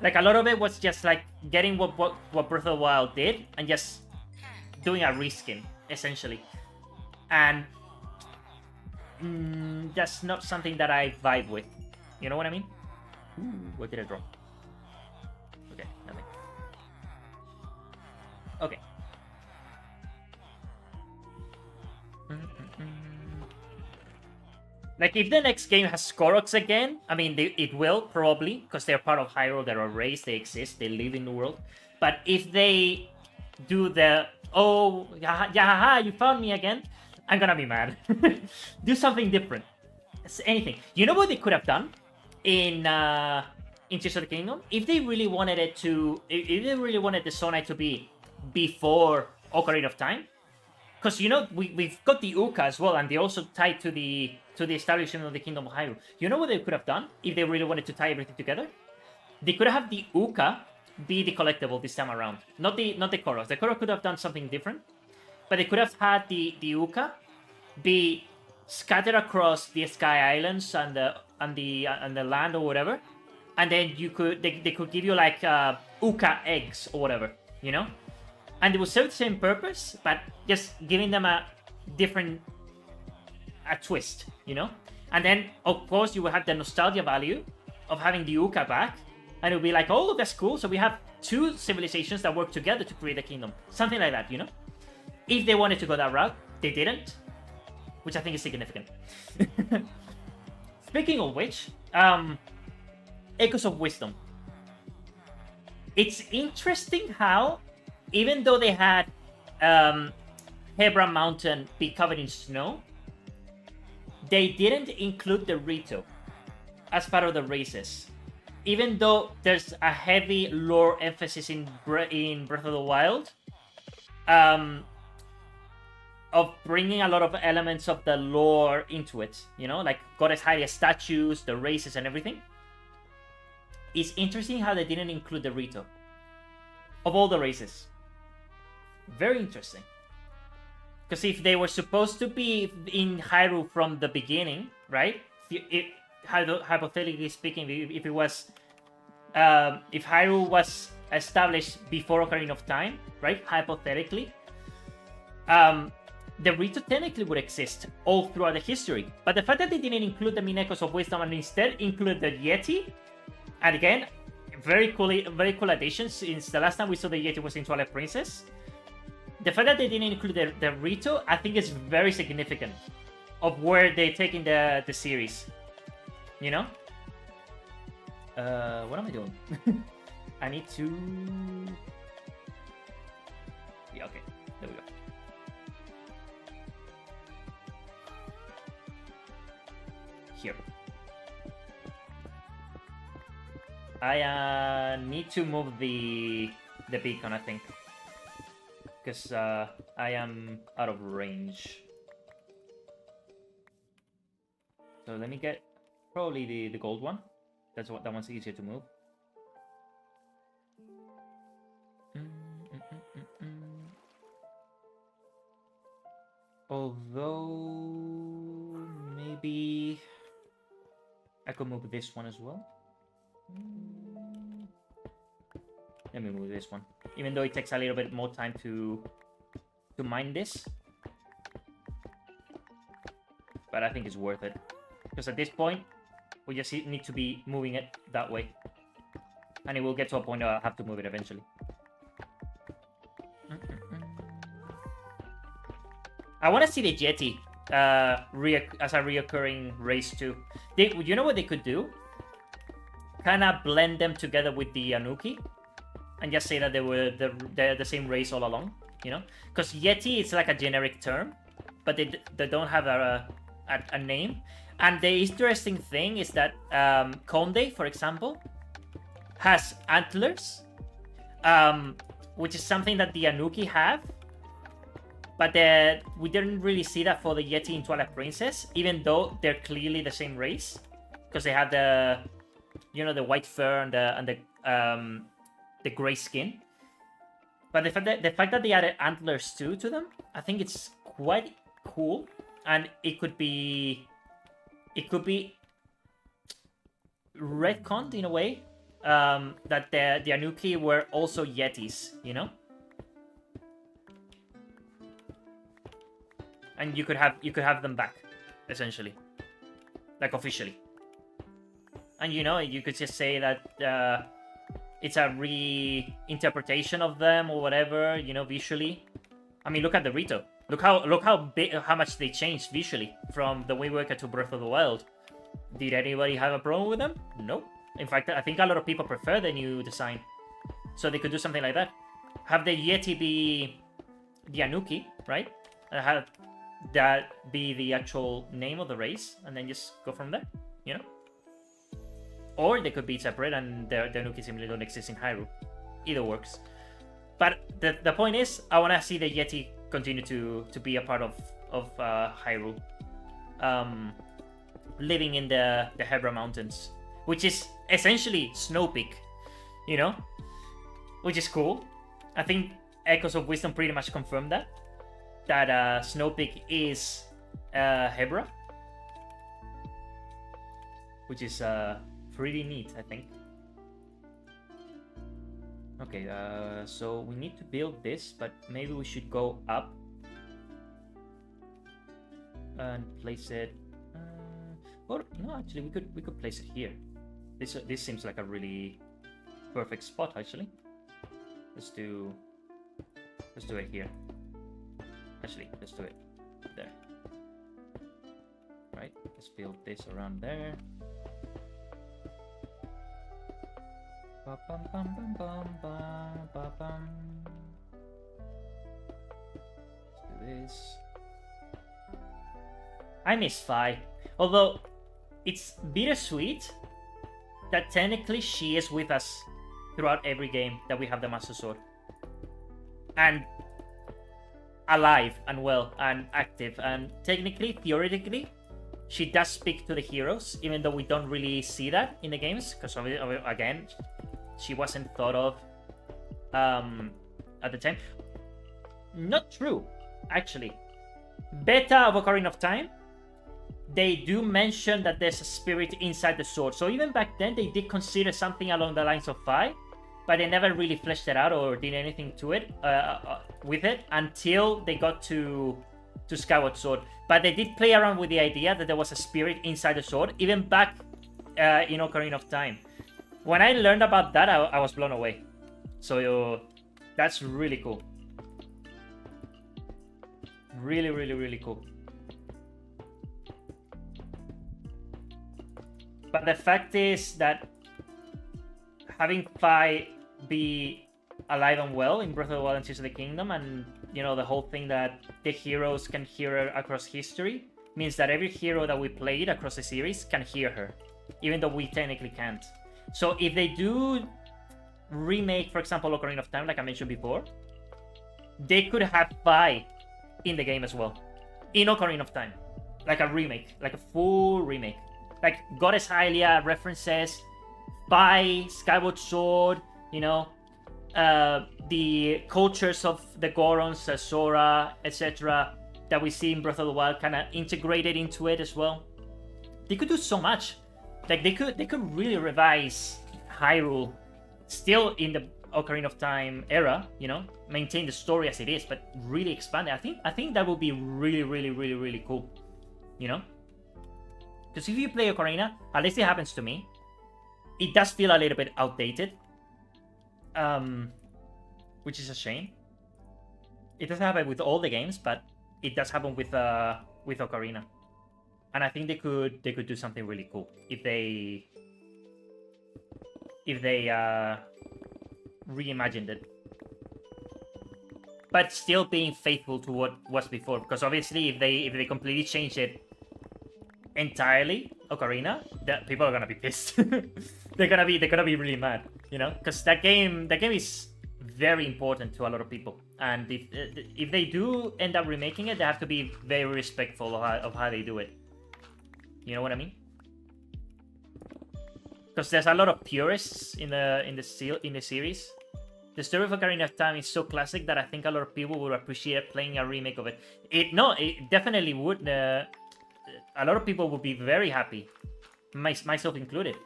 like a lot of it was just like getting what Breath of the Wild did and just doing a reskin essentially, and that's not something that I vibe with. You know what I mean? Ooh, what did I draw? Okay, nothing. Okay. Like, if the next game has Koroks again, I mean, it will, probably, because they're part of Hyrule, they're a race, they exist, they live in the world. But if they do the, oh, yeah, you found me again, I'm gonna be mad. Do something different. It's anything. You know what they could have done in Tears of the Kingdom? If they really wanted it to, if they really wanted the Sonai to be before Ocarina of Time, because, you know, we've got the Uka as well, and they also tied to the establishment of the Kingdom of Hyrule. You know what they could have done if they really wanted to tie everything together? They could have the Uka be the collectible this time around, not the Korok. The Korok could have done something different, but they could have had the Uka be scattered across the Sky Islands and the land or whatever, and then they could give you like Uka eggs or whatever, you know. And it would serve the same purpose, but just giving them a different twist, you know? And then, of course, you will have the nostalgia value of having the Uka back, and it will be like, oh, that's cool, so we have two civilizations that work together to create a kingdom. Something like that, you know? If they wanted to go that route, they didn't, which I think is significant. Speaking of which, Echoes of Wisdom. It's interesting how, even though they had Hebra Mountain be covered in snow, they didn't include the Rito as part of the races. Even though there's a heavy lore emphasis in Breath of the Wild, of bringing a lot of elements of the lore into it, you know, like Goddess Hylia statues, the races and everything. It's interesting how they didn't include the Rito of all the races. Very interesting. Because if they were supposed to be in Hyrule from the beginning, right? Hypothetically speaking, if it was, if Hyrule was established before Ocarina of Time, right? Hypothetically, the Rito technically would exist all throughout the history. But the fact that they didn't include them in Echoes of Wisdom and instead included the Yeti, and again, very cool additions. Since the last time we saw the Yeti was in Twilight Princess. The fact that they didn't include the Rito, I think is very significant of where they're taking the series. You know? What am I doing? I need to... Yeah, okay. There we go. Here. I need to move the beacon, I think. Because I am out of range. So let me get probably the gold one. That one's easier to move. Although maybe I could move this one as well. Let me move this one, even though it takes a little bit more time to mine this, but I think it's worth it, because at this point we just need to be moving it that way, and it will get to a point where I'll have to move it eventually. I want to see the Yeti as a reoccurring race too. You know what they could do? Kind of blend them together with the Anuki. And just say that they were the same race all along, you know? Because Yeti is like a generic term, but they don't have a name. And the interesting thing is that Conde, for example, has antlers, which is something that the Anuki have. But we didn't really see that for the Yeti in Twilight Princess, even though they're clearly the same race. Because they have the you know, the white fur and the gray skin. But the fact that they added antlers too to them, I think it's quite cool, and it could be retconned in a way, that the Anuki were also Yetis, you know. And you could have them back, essentially, like officially. And you know, you could just say that it's a reinterpretation of them or whatever, you know, visually. I mean, look at the Rito. Look how much they changed visually from the Wind Waker to Breath of the Wild. Did anybody have a problem with them? No. In fact, I think a lot of people prefer the new design. So they could do something like that. Have the Yeti be the Anuki, right? And have that be the actual name of the race, and then just go from there, you know? Or they could be separate and the Anuki simply don't exist in Hyrule. Either works. But the point is, I want to see the Yeti continue to be a part of Hyrule. Living in the Hebra Mountains, which is essentially Snow Peak, you know? Which is cool. I think Echoes of Wisdom pretty much confirmed that Snow Peak is Hebra, which is pretty neat, I think. Okay, so we need to build this, but maybe we should go up and place it. Or no, actually, we could place it here. This seems like a really perfect spot, actually. Let's do it here. Actually, let's do it there. Right, let's build this around there. Let's do this. I miss Fi, although it's bittersweet that technically she is with us throughout every game that we have the Master Sword. And alive and well and active, and technically, theoretically, she does speak to the heroes, even though we don't really see that in the games, because again, she wasn't thought of at the time. Not true, actually. Beta of Ocarina of Time, they do mention that there's a spirit inside the sword. So even back then, they did consider something along the lines of Fi, but they never really fleshed it out or did anything to it with it until they got to Skyward Sword. But they did play around with the idea that there was a spirit inside the sword, even back in Ocarina of Time. When I learned about that, I was blown away. So that's really cool. Really, really, really cool. But the fact is that having Fi be alive and well in Breath of the Wild and Tears of the Kingdom, and you know, the whole thing that the heroes can hear her across history, means that every hero that we played across the series can hear her, even though we technically can't. So if they do remake, for example, Ocarina of Time, like I mentioned before, they could have Fi in the game as well, in Ocarina of Time, like a remake, like a full remake. Like Goddess Hylia references, Fi, Skyward Sword, you know, the cultures of the Gorons, Sora, etc., that we see in Breath of the Wild, kind of integrated into it as well. They could do so much. Like they could really revise Hyrule, still in the Ocarina of Time era, you know, maintain the story as it is, but really expand it. I think that would be really, really, really, really cool, you know. Because if you play Ocarina, at least it happens to me, it does feel a little bit outdated, which is a shame. It doesn't happen with all the games, but it does happen with Ocarina, and I think they could do something really cool if they reimagined it, but still being faithful to what was before. Because obviously, if they completely change it entirely, Ocarina, that people are gonna be pissed. they're gonna be really mad, you know, because that game is very important to a lot of people, and if they do end up remaking it, they have to be very respectful of how they do it. You know what I mean? because there's a lot of purists in the series. The story of Ocarina of Time is so classic that I think a lot of people would appreciate playing a remake of it. It definitely would. A lot of people would be very happy, myself included.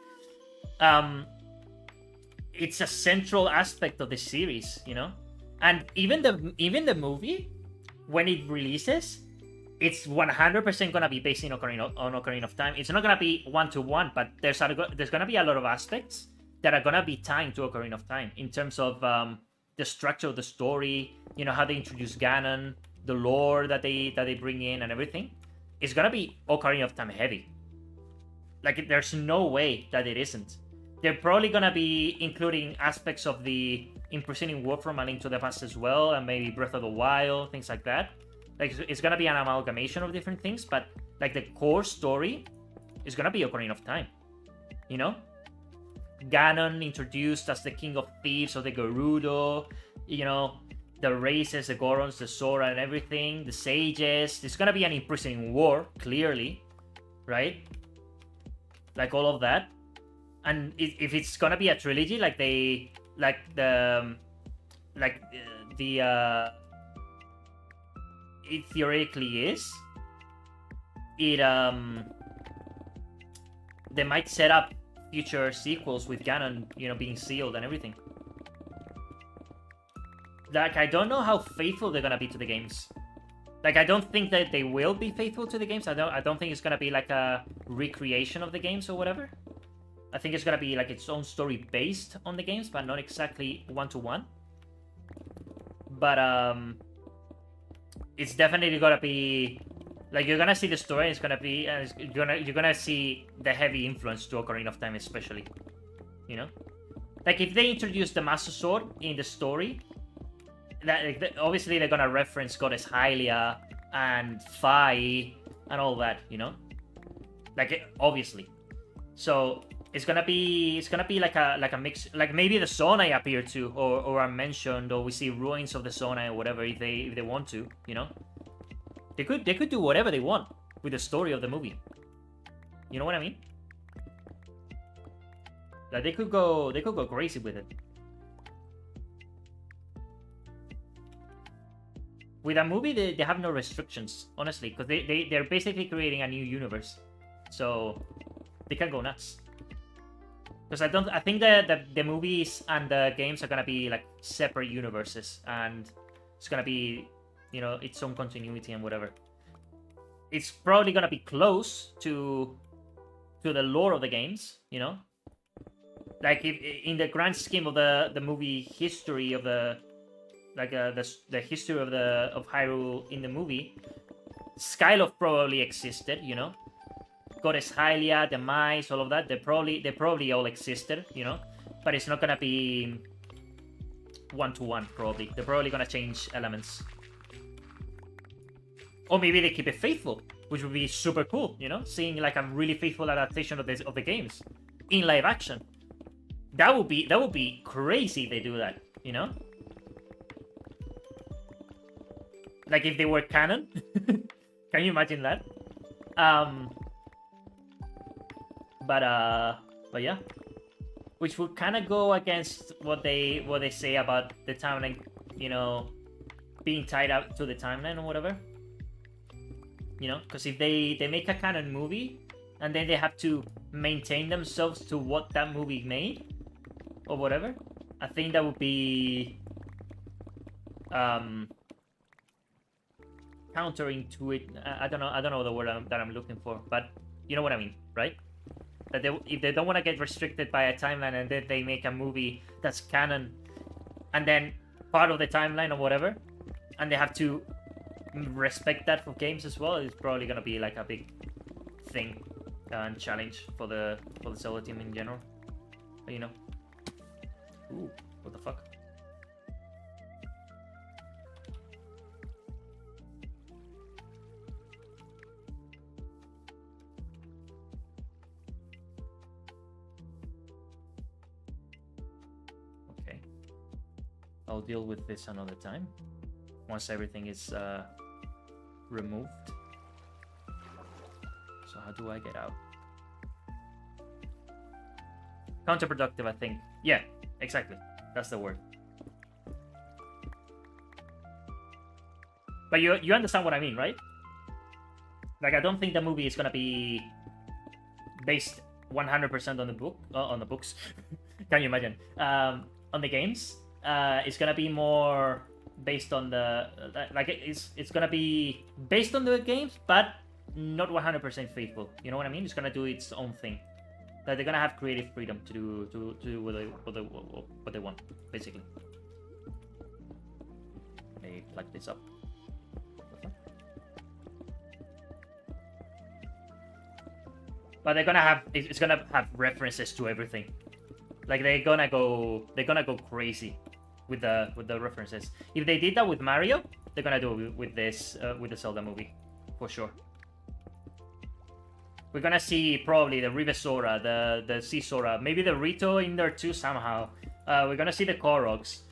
It's a central aspect of the series, you know, and even the movie, when it releases, it's 100% gonna be based on Ocarina of Time. It's not gonna be 1-to-1, but there's gonna be a lot of aspects that are gonna be tied to Ocarina of Time in terms of the structure of the story, you know, how they introduce Ganon, the lore that they bring in, and everything. It's gonna be Ocarina of Time heavy. Like, there's no way that it isn't. They're probably gonna be including aspects of the imprisoning world from A Link to the Past as well, and maybe Breath of the Wild, things like that. Like, it's gonna be an amalgamation of different things, but like the core story is gonna be Ocarina of Time. You know? Ganon introduced as the king of thieves of the Gerudo, you know, the races, the Gorons, the Sora, and everything, the sages. There's gonna be an imprisoning war, clearly, right? Like all of that. And if it's gonna be a trilogy, it theoretically is. They might set up future sequels with Ganon, you know, being sealed and everything. Like, I don't know how faithful they're gonna be to the games. Like, I don't think that they will be faithful to the games. I don't think it's gonna be like a recreation of the games or whatever. I think it's gonna be like its own story based on the games, but not exactly 1-to-1. But it's definitely gonna be like, you're gonna see the story. It's gonna be you're gonna see the heavy influence to Ocarina of Time, especially. You know, like if they introduce the Master Sword in the story, that obviously they're gonna reference Goddess Hylia and Fai and all that. You know, like obviously. So it's gonna be like a mix. Like maybe the Sonai appear too, or are mentioned, or we see ruins of the Sonai or whatever if they want to. You know. They could do whatever they want with the story of the movie. You know what I mean? Like they could go crazy with it. With a movie, they have no restrictions, honestly, because they're basically creating a new universe, so they can go nuts. Because I think that the movies and the games are gonna be like separate universes, and it's gonna be, you know, its own continuity and whatever. It's probably gonna be close to the lore of the games, you know. Like if in the grand scheme of the movie history of the history of Hyrule in the movie, Skyloft probably existed, you know. Goddess Hylia, the mice, all of that. They probably all existed, you know. But it's not gonna be 1-to-1. Probably they're probably gonna change elements. Or maybe they keep it faithful, which would be super cool, you know? Seeing like a really faithful adaptation of the games in live action. That would be crazy if they do that, you know? Like if they were canon. Can you imagine that? But yeah. Which would kind of go against what they say about the timeline, you know, being tied up to the timeline or whatever. You know, because if they make a canon movie and then they have to maintain themselves to what that movie made or whatever, I think that would be counterintuitive. I don't know the word that I'm looking for, but you know what I mean, right? That if they don't want to get restricted by a timeline and then they make a movie that's canon and then part of the timeline or whatever, and they have to respect that for games as well, it's probably gonna be like a big thing and challenge for the Zelda team in general. But, you know. Ooh, what the fuck? Okay. I'll deal with this another time. Once everything is removed. So how do I get out? Counterproductive, I think. Yeah, exactly. That's the word. But you understand what I mean, right? Like, I don't think the movie is gonna be based 100% on the book, on the books. Can you imagine? On the games, it's gonna be more based on the like it's gonna be based on the games, but not 100% faithful. You know what I mean? It's gonna do its own thing. Like, they're gonna have creative freedom to do what they want, basically. Let me plug this up. But they're gonna have it's gonna have references to everything. Like, they're gonna go crazy with the references. If they did that with Mario, they're gonna do it with this with the Zelda movie, for sure. We're gonna see probably the Rivesora, the Scizora, maybe the Rito in there too somehow. We're gonna see the Koroks,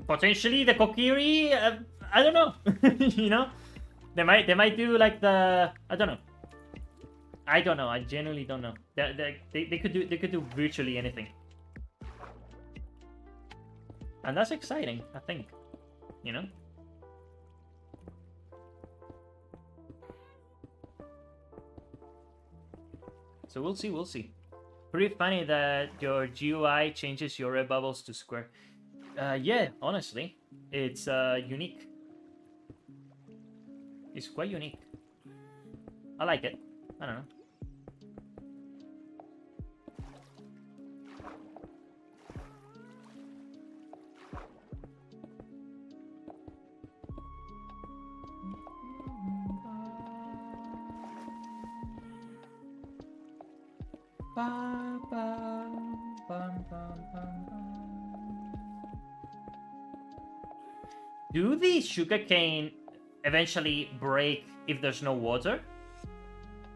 potentially the Kokiri. I don't know. You know, they might do like the I don't know. I genuinely don't know. They could do virtually anything, and that's exciting. I think, you know. So we'll see. We'll see. Pretty funny that your GUI changes your red bubbles to square. Yeah, honestly, it's unique. It's quite unique. I like it. I don't know. Do the sugarcane eventually break if there's no water?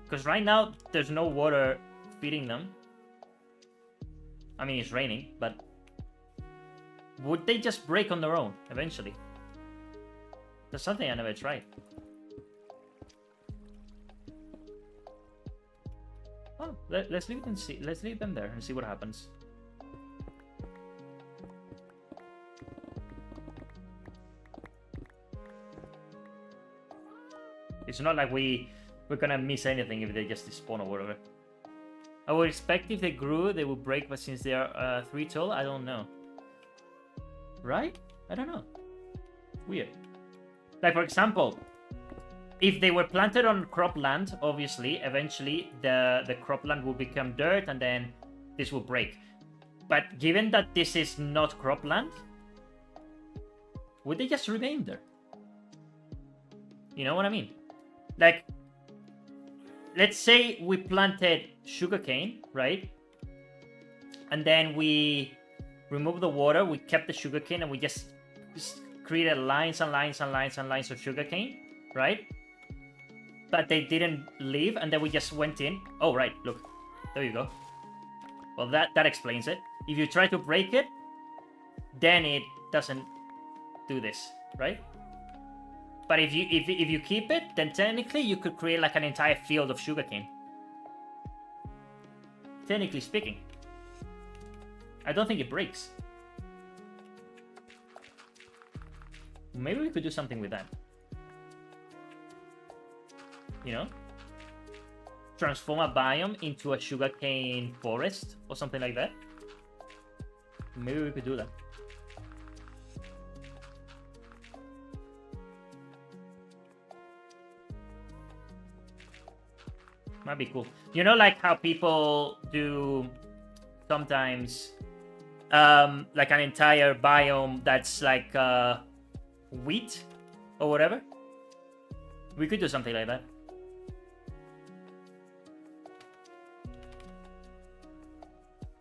Because right now there's no water feeding them. I mean, it's raining, but would they just break on their own eventually? That's something I never tried. Oh, let's leave them see. Let's leave them there and see what happens. It's not like we're gonna miss anything if they just despawn or whatever. I would expect if they grew, they would break, but since they are 3 tall, I don't know. Right? I don't know. Weird. Like, for example, if they were planted on cropland, obviously, eventually the cropland will become dirt and then this will break. But given that this is not cropland, would they just remain there? You know what I mean? Like, let's say we planted sugarcane, right? And then we removed the water, we kept the sugarcane, and we just created lines and lines and lines and lines of sugarcane, right? But they didn't leave, and then we just went in. Oh, right, look. There you go. Well, that explains it. If you try to break it, then it doesn't do this, right? But if you keep it, then technically you could create like an entire field of sugarcane. Technically speaking. I don't think it breaks. Maybe we could do something with that. You know? Transform a biome into a sugarcane forest or something like that. Maybe we could do that. Might be cool. You know, like how people do sometimes like an entire biome that's like wheat or whatever? We could do something like that.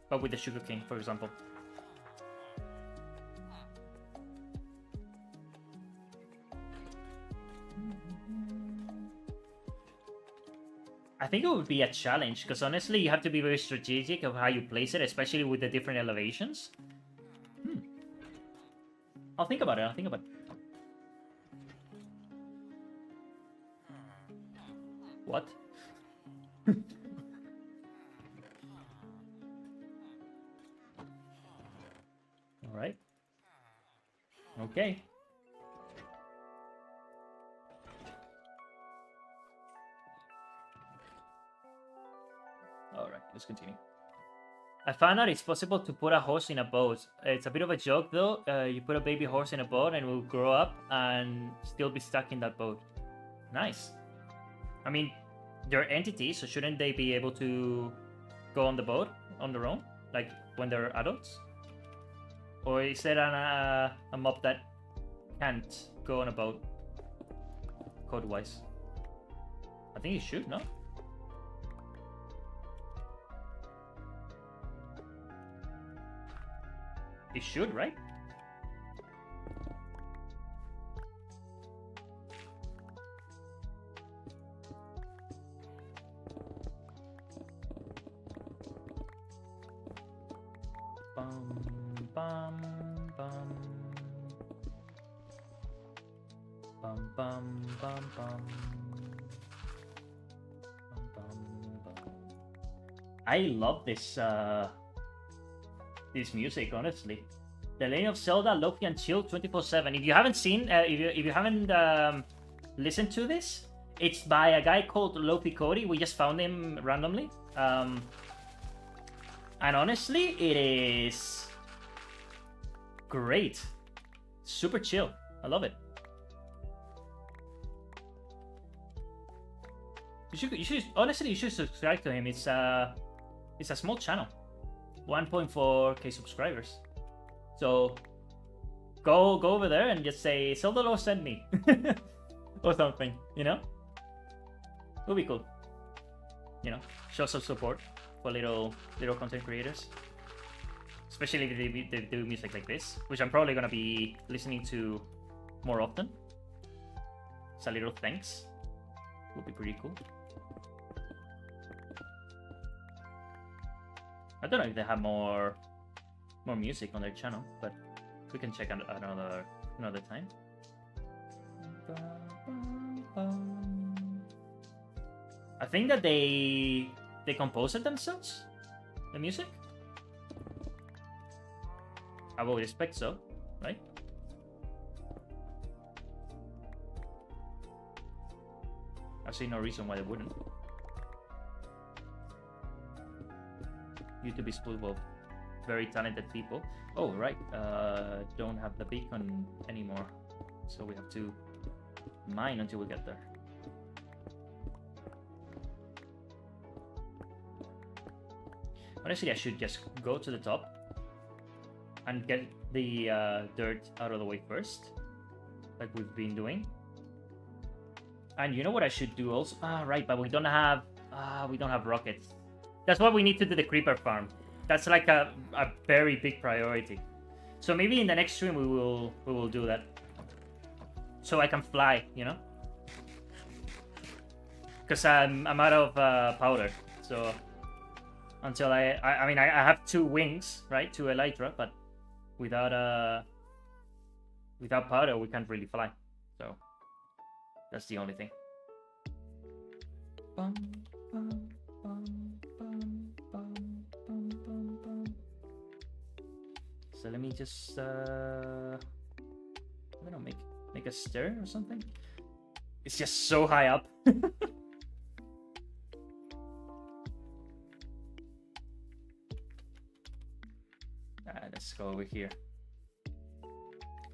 But with the sugarcane, for example. I think it would be a challenge, because honestly, you have to be very strategic of how you place it, especially with the different elevations. I'll think about it, I'll think about it. What? right? Okay. Alright, let's continue. I found out it's possible to put a horse in a boat. It's a bit of a joke though. You put a baby horse in a boat and it will grow up and still be stuck in that boat. Nice. I mean, they're entities, so shouldn't they be able to go on the boat on their own? Like when they're adults? Or is there a mob that can't go on a boat? Code-wise. I think it should, no? It should, right? Bum, bum, bum. Bum, bum, bum, bum. Bum, bum, bum. I love this music, honestly. The Legend of Zelda, Lofi and Chill 24/7. If you haven't seen, if you haven't listened to this, it's by a guy called Lofi Cody. We just found him randomly. And honestly, it is great. Super chill. I love it. You should honestly, you should subscribe to him. It's a small channel. 1.4k subscribers. So go over there and just say Zelda Lord sent me or something, you know? It'll be cool. You know, show some support for little content creators. Especially if they do music like this, which I'm probably gonna be listening to more often. So a little thanks would be pretty cool. I don't know if they have more music on their channel, but we can check out another time. I think that they composed it themselves, the music. I would expect so, right? I see no reason why they wouldn't. YouTube is full of very talented people. Oh, right. Don't have the beacon anymore. So we have to mine until we get there. Honestly, I should just go to the top and get the dirt out of the way first, like we've been doing. And you know what I should do also? Right, but we don't have rockets. That's why we need to do the creeper farm. That's like a very big priority. So maybe in the next stream we will do that. So I can fly, you know? Because I'm out of powder. So until I mean I have 2 wings, right? 2 elytra, but without powder we can't really fly. So that's the only thing. Bum, bum, bum, bum, bum, bum, bum, bum. So let me just I don't know, make a stair or something. It's just so high up. Let's go over here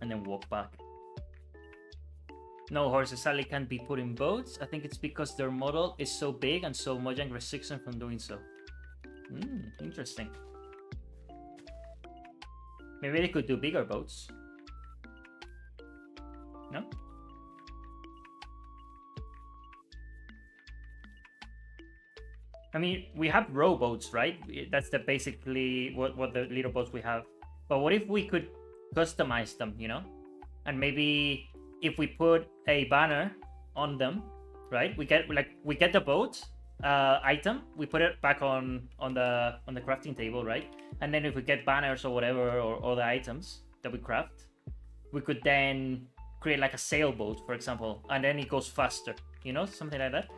and then walk back. No, horses sadly can't be put in boats. I think it's because their model is so big and so Mojang restricts them from doing so. Interesting. Maybe they could do bigger boats. No? I mean, we have rowboats, right? That's basically what the little boats we have. But what if we could customize them, you know? And maybe if we put a banner on them, right? We get the boat item, we put it back on the crafting table, right? And then if we get banners or whatever or other items that we craft, we could then create like a sailboat, for example, and then it goes faster, you know, something like that.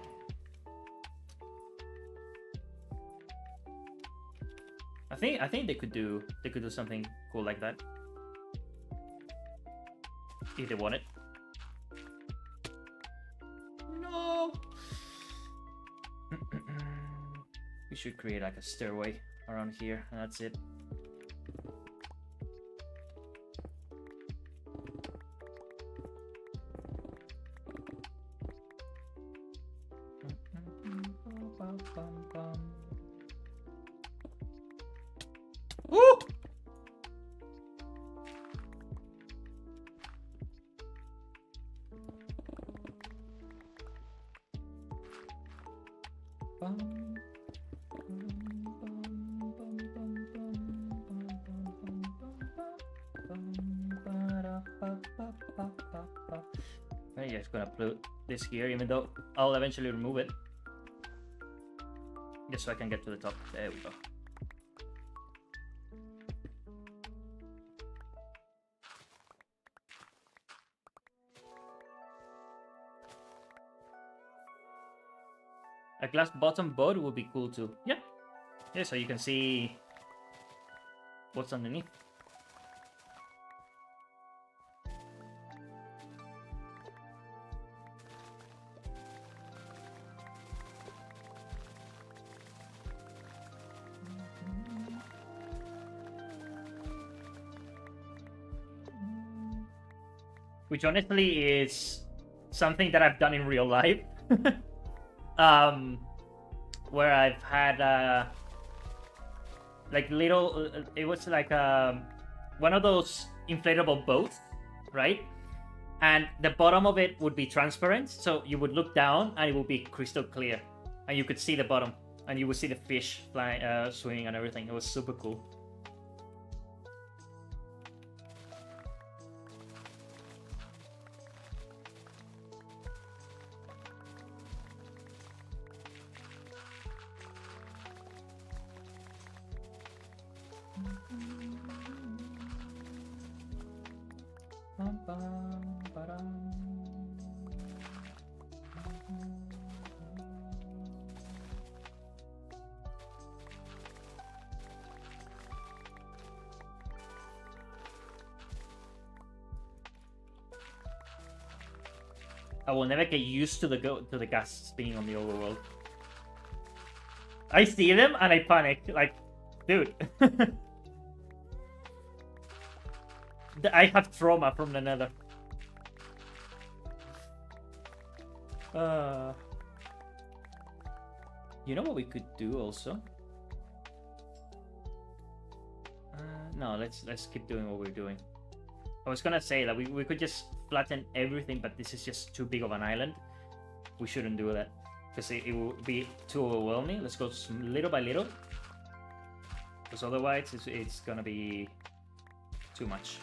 I think they could do something cool like that. if they want it. No. We should create like a stairway around here, and that's it. Woo! I'm just gonna put this here, even though I'll eventually remove it. Just so I can get to the top. There we go. A glass bottom boat would be cool too. Yeah. Yeah, so you can see what's underneath. Which honestly is something that I've done in real life. Where I've had like little, it was like one of those inflatable boats, right? And the bottom of it would be transparent, so you would look down and it would be crystal clear, and you could see the bottom, and you would see the fish flying, swimming, and everything. It was super cool. I will never get used to the gas being on the overworld. I see them and I panic. Like, dude. I have trauma from the nether. You know what we could do also? No, let's keep doing what we're doing. I was gonna say that we could just flatten everything, but this is just too big of an island. We shouldn't do that, because it will be too overwhelming. Let's go little by little, because otherwise it's gonna be too much.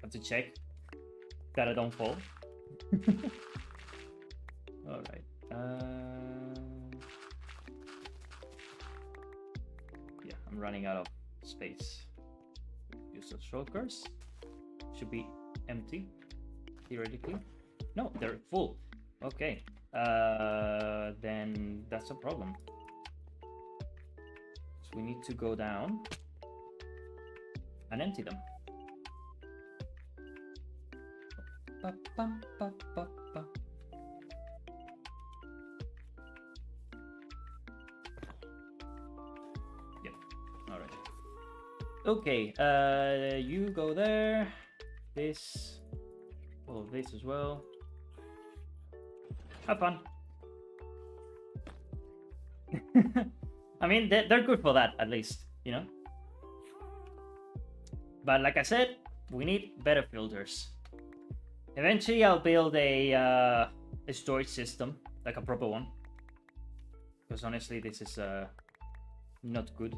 Have to check that I don't fall. All right. Yeah, I'm running out of space. Use the shulkers. Should be empty, theoretically. No, they're full. Okay. Then that's a problem. we need to go down and empty them. Yep. All right. Okay. You go there. This. All of this as well. Have fun. I mean, they're good for that, at least, you know? But like I said, we need better filters. Eventually, I'll build a storage system, like a proper one. Because honestly, this is not good.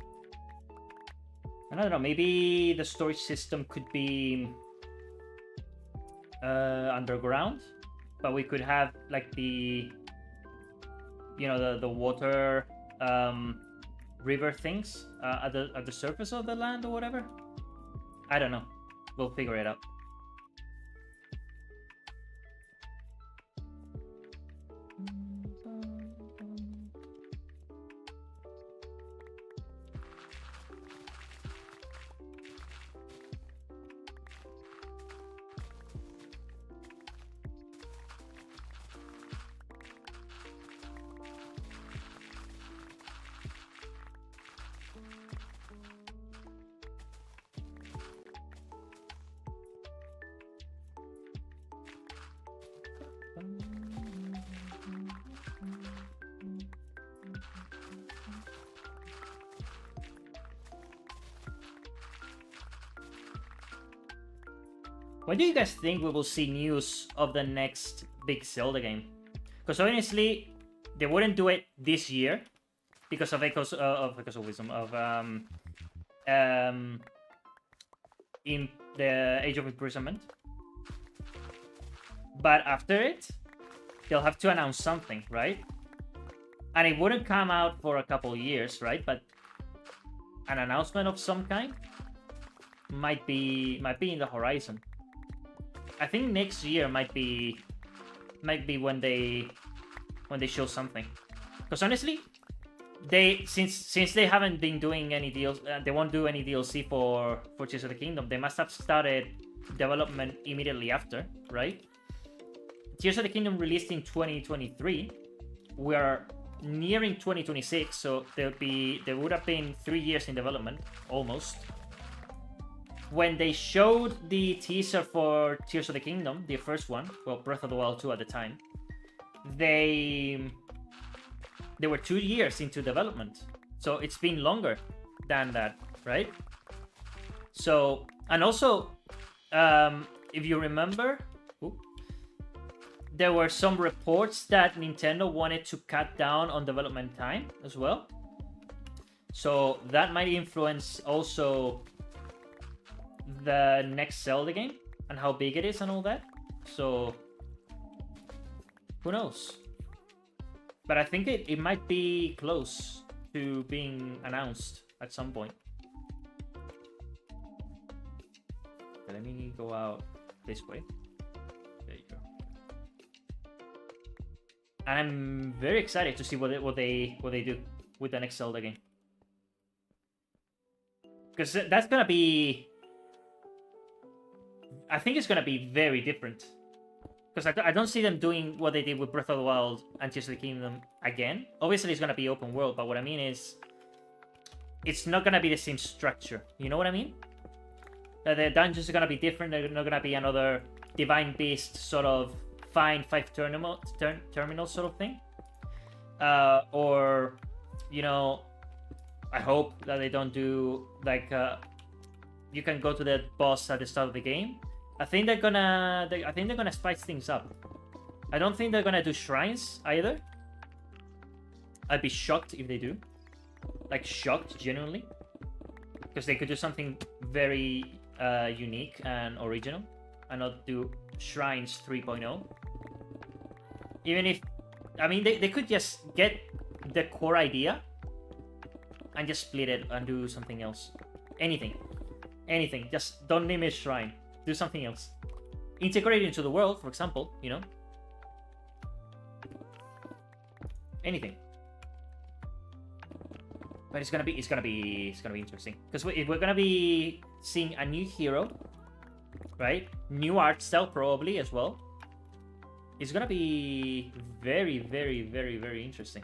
And I don't know, maybe the storage system could be underground, but we could have like the, you know, the water river things at the surface of the land or whatever. I don't know. We'll figure it out. When do you guys think we will see news of the next big Zelda game? Because honestly, they wouldn't do it this year because of Echoes of Wisdom, in the Age of Imprisonment. But after it, they'll have to announce something, right? And it wouldn't come out for a couple years, right? But an announcement of some kind might be in the horizon. I think next year might be when they show something. Because honestly, since they haven't been doing any deals, they won't do any DLC for Tears of the Kingdom. They must have started development immediately after, right? Tears of the Kingdom released in 2023. We are nearing 2026, so there would have been 3 years in development almost. When they showed the teaser for Tears of the Kingdom, the first one, well, Breath of the Wild 2 at the time, they were 2 years into development. So it's been longer than that, right? So, and also, if you remember, there were some reports that Nintendo wanted to cut down on development time as well. So that might influence also the next Zelda game and how big it is and all that. So who knows? But I think it might be close to being announced at some point. Okay, let me go out this way. There you go. And I'm very excited to see what they do with the next Zelda game. Because that's gonna be, I think it's gonna be very different. Because I don't see them doing what they did with Breath of the Wild and Tears of the Kingdom again. Obviously, it's gonna be open world, but what I mean is, it's not gonna be the same structure. You know what I mean? The dungeons are gonna be different. They're not gonna be another Divine Beast sort of find 5 terminals sort of thing. Or, you know, I hope that they don't do like you can go to the boss at the start of the game. I think they're gonna spice things up. I don't think they're gonna do shrines either. I'd be shocked if they do. Like shocked, genuinely, because they could do something very unique and original, and not do shrines 3.0. Even if, I mean, they could just get the core idea and just split it and do something else. Anything. Just don't name it shrine. Do something else. Integrate it into the world, for example, you know? Anything. But it's gonna be interesting because we're gonna be seeing a new hero, right? New art style probably as well. It's gonna be very, very, very, very interesting.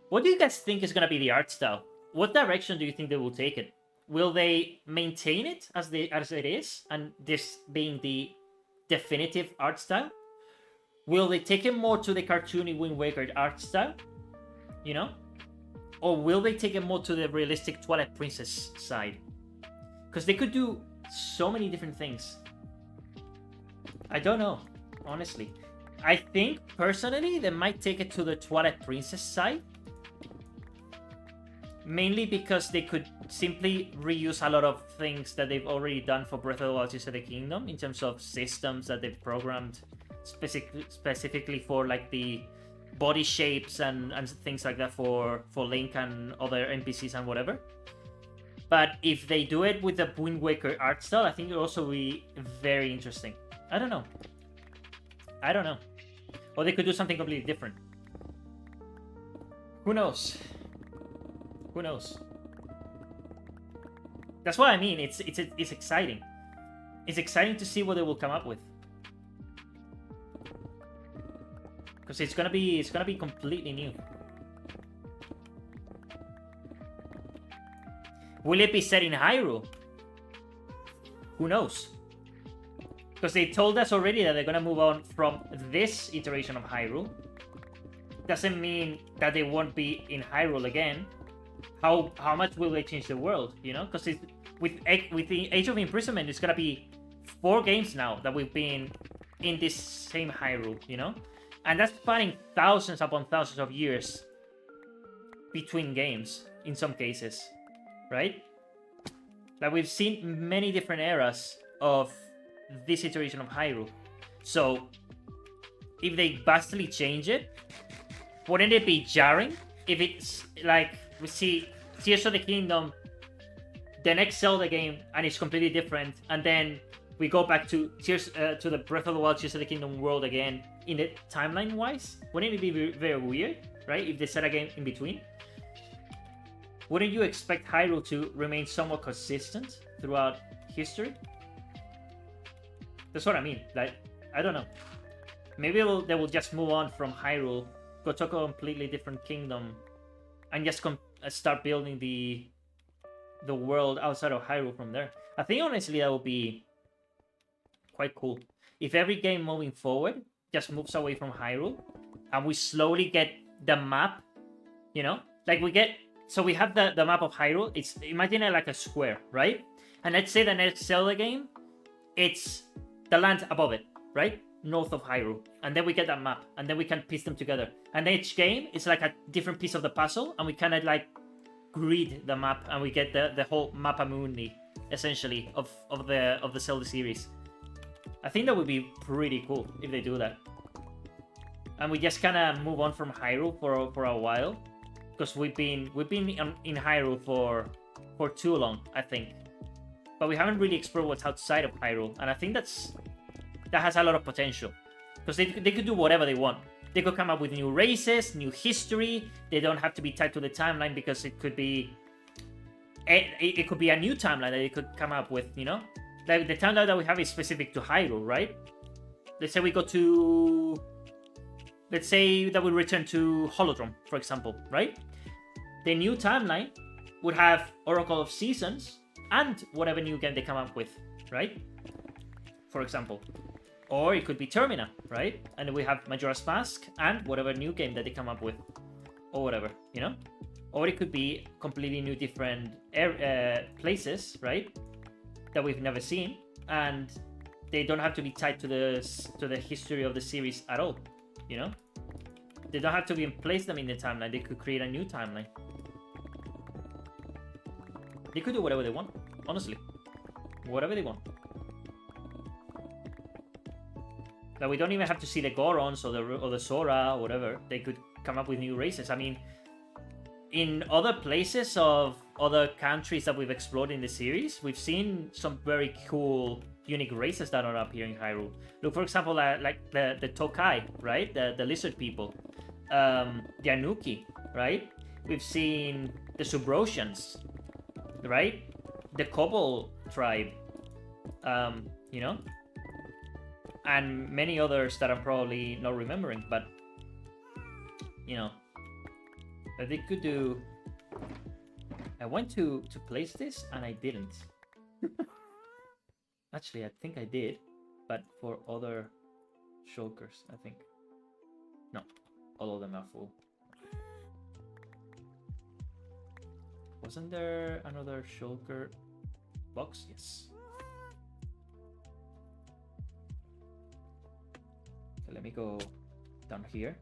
What do you guys think is gonna be the art style? What direction do you think they will take it? Will they maintain it as it is, and this being the definitive art style? Will they take it more to the cartoony Wind Waker art style? You know? Or will they take it more to the realistic Twilight Princess side? Because they could do so many different things. I don't know, honestly. I think, personally, they might take it to the Twilight Princess side. Mainly because they could simply reuse a lot of things that they've already done for Breath of the Wild Tears of the Kingdom in terms of systems that they've programmed specifically for like the body shapes and things like that for Link and other NPCs and whatever. But if they do it with the Wind Waker art style, I think it'll also be very interesting. I don't know. Or they could do something completely different. Who knows? That's what I mean. It's exciting. It's exciting to see what they will come up with. Because it's gonna be completely new. Will it be set in Hyrule? Who knows? Because they told us already that they're gonna move on from this iteration of Hyrule. Doesn't mean that they won't be in Hyrule again. How much will they change the world? You know, because with the Age of Imprisonment, it's gonna be 4 games now that we've been in this same Hyrule. You know, and that's spanning thousands upon thousands of years between games in some cases, right? Like we've seen many different eras of this iteration of Hyrule. So if they vastly change it, wouldn't it be jarring if it's like we see Tears of the Kingdom, the next Zelda game, and it's completely different, and then we go back to to the Breath of the Wild Tears of the Kingdom world again in the timeline wise? Wouldn't it be very weird, right? If they set a game in between, wouldn't you expect Hyrule to remain somewhat consistent throughout history? That's what I mean. Like, I don't know. Maybe they will just move on from Hyrule, go to a completely different kingdom, and just start building the world outside of Hyrule from there. I think honestly that would be quite cool. If every game moving forward just moves away from Hyrule, and we slowly get the map, you know? Like we have the map of Hyrule. Imagine it like a square, right? And let's say the next Zelda game, it's the land above it, right? North of Hyrule. And then we get that map, and then we can piece them together. And each game is like a different piece of the puzzle, and we kind of like grid the map, and we get the whole mappa mundi, essentially, of the Zelda series. I think that would be pretty cool if they do that. And we just kind of move on from Hyrule for a while, because we've been in Hyrule for too long, I think. But we haven't really explored what's outside of Hyrule, and I think that has a lot of potential, because they could do whatever they want. They could come up with new races, new history. They don't have to be tied to the timeline, because it could be a new timeline that they could come up with, you know? Like the timeline that we have is specific to Hyrule, right? Let's say let's say that we return to Holodrum, for example, right? The new timeline would have Oracle of Seasons and whatever new game they come up with, right? For example. Or it could be Termina, right? And we have Majora's Mask and whatever new game that they come up with. Or whatever, you know? Or it could be completely new different places, right? That we've never seen. And they don't have to be tied to the history of the series at all, you know? They don't have to place them in the timeline. They could create a new timeline. They could do whatever they want, honestly. Whatever they want. Like, we don't even have to see the Gorons or the Sora or whatever. They could come up with new races. I mean, in other places of other countries that we've explored in the series, we've seen some very cool, unique races that are up here in Hyrule. Look, for example, like the Tokai, right? The lizard people. The Anuki, right? We've seen the Subrosians, right? The Kobold tribe, you know, and many others that I'm probably not remembering, but you know, that they could do. I went to place this and I didn't. Actually, I think I did, but for other shulkers, I think. No, all of them are full. Wasn't there another shulker box? Yes. Okay, let me go down here.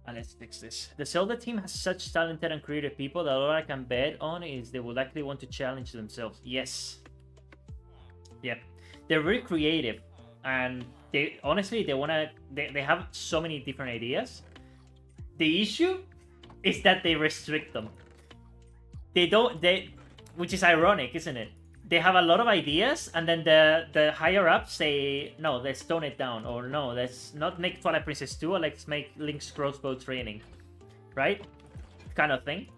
And let's fix this. The Zelda team has such talented and creative people that all I can bet on is they will likely want to challenge themselves. Yes. Yep. They're very creative. And they honestly, they have so many different ideas. The issue is that they restrict them. Which is ironic, isn't it? They have a lot of ideas, and then the higher ups say, no, let's tone it down, or no, let's not make Twilight Princess 2, or let's make Link's Crossbow Training, right? Kind of thing.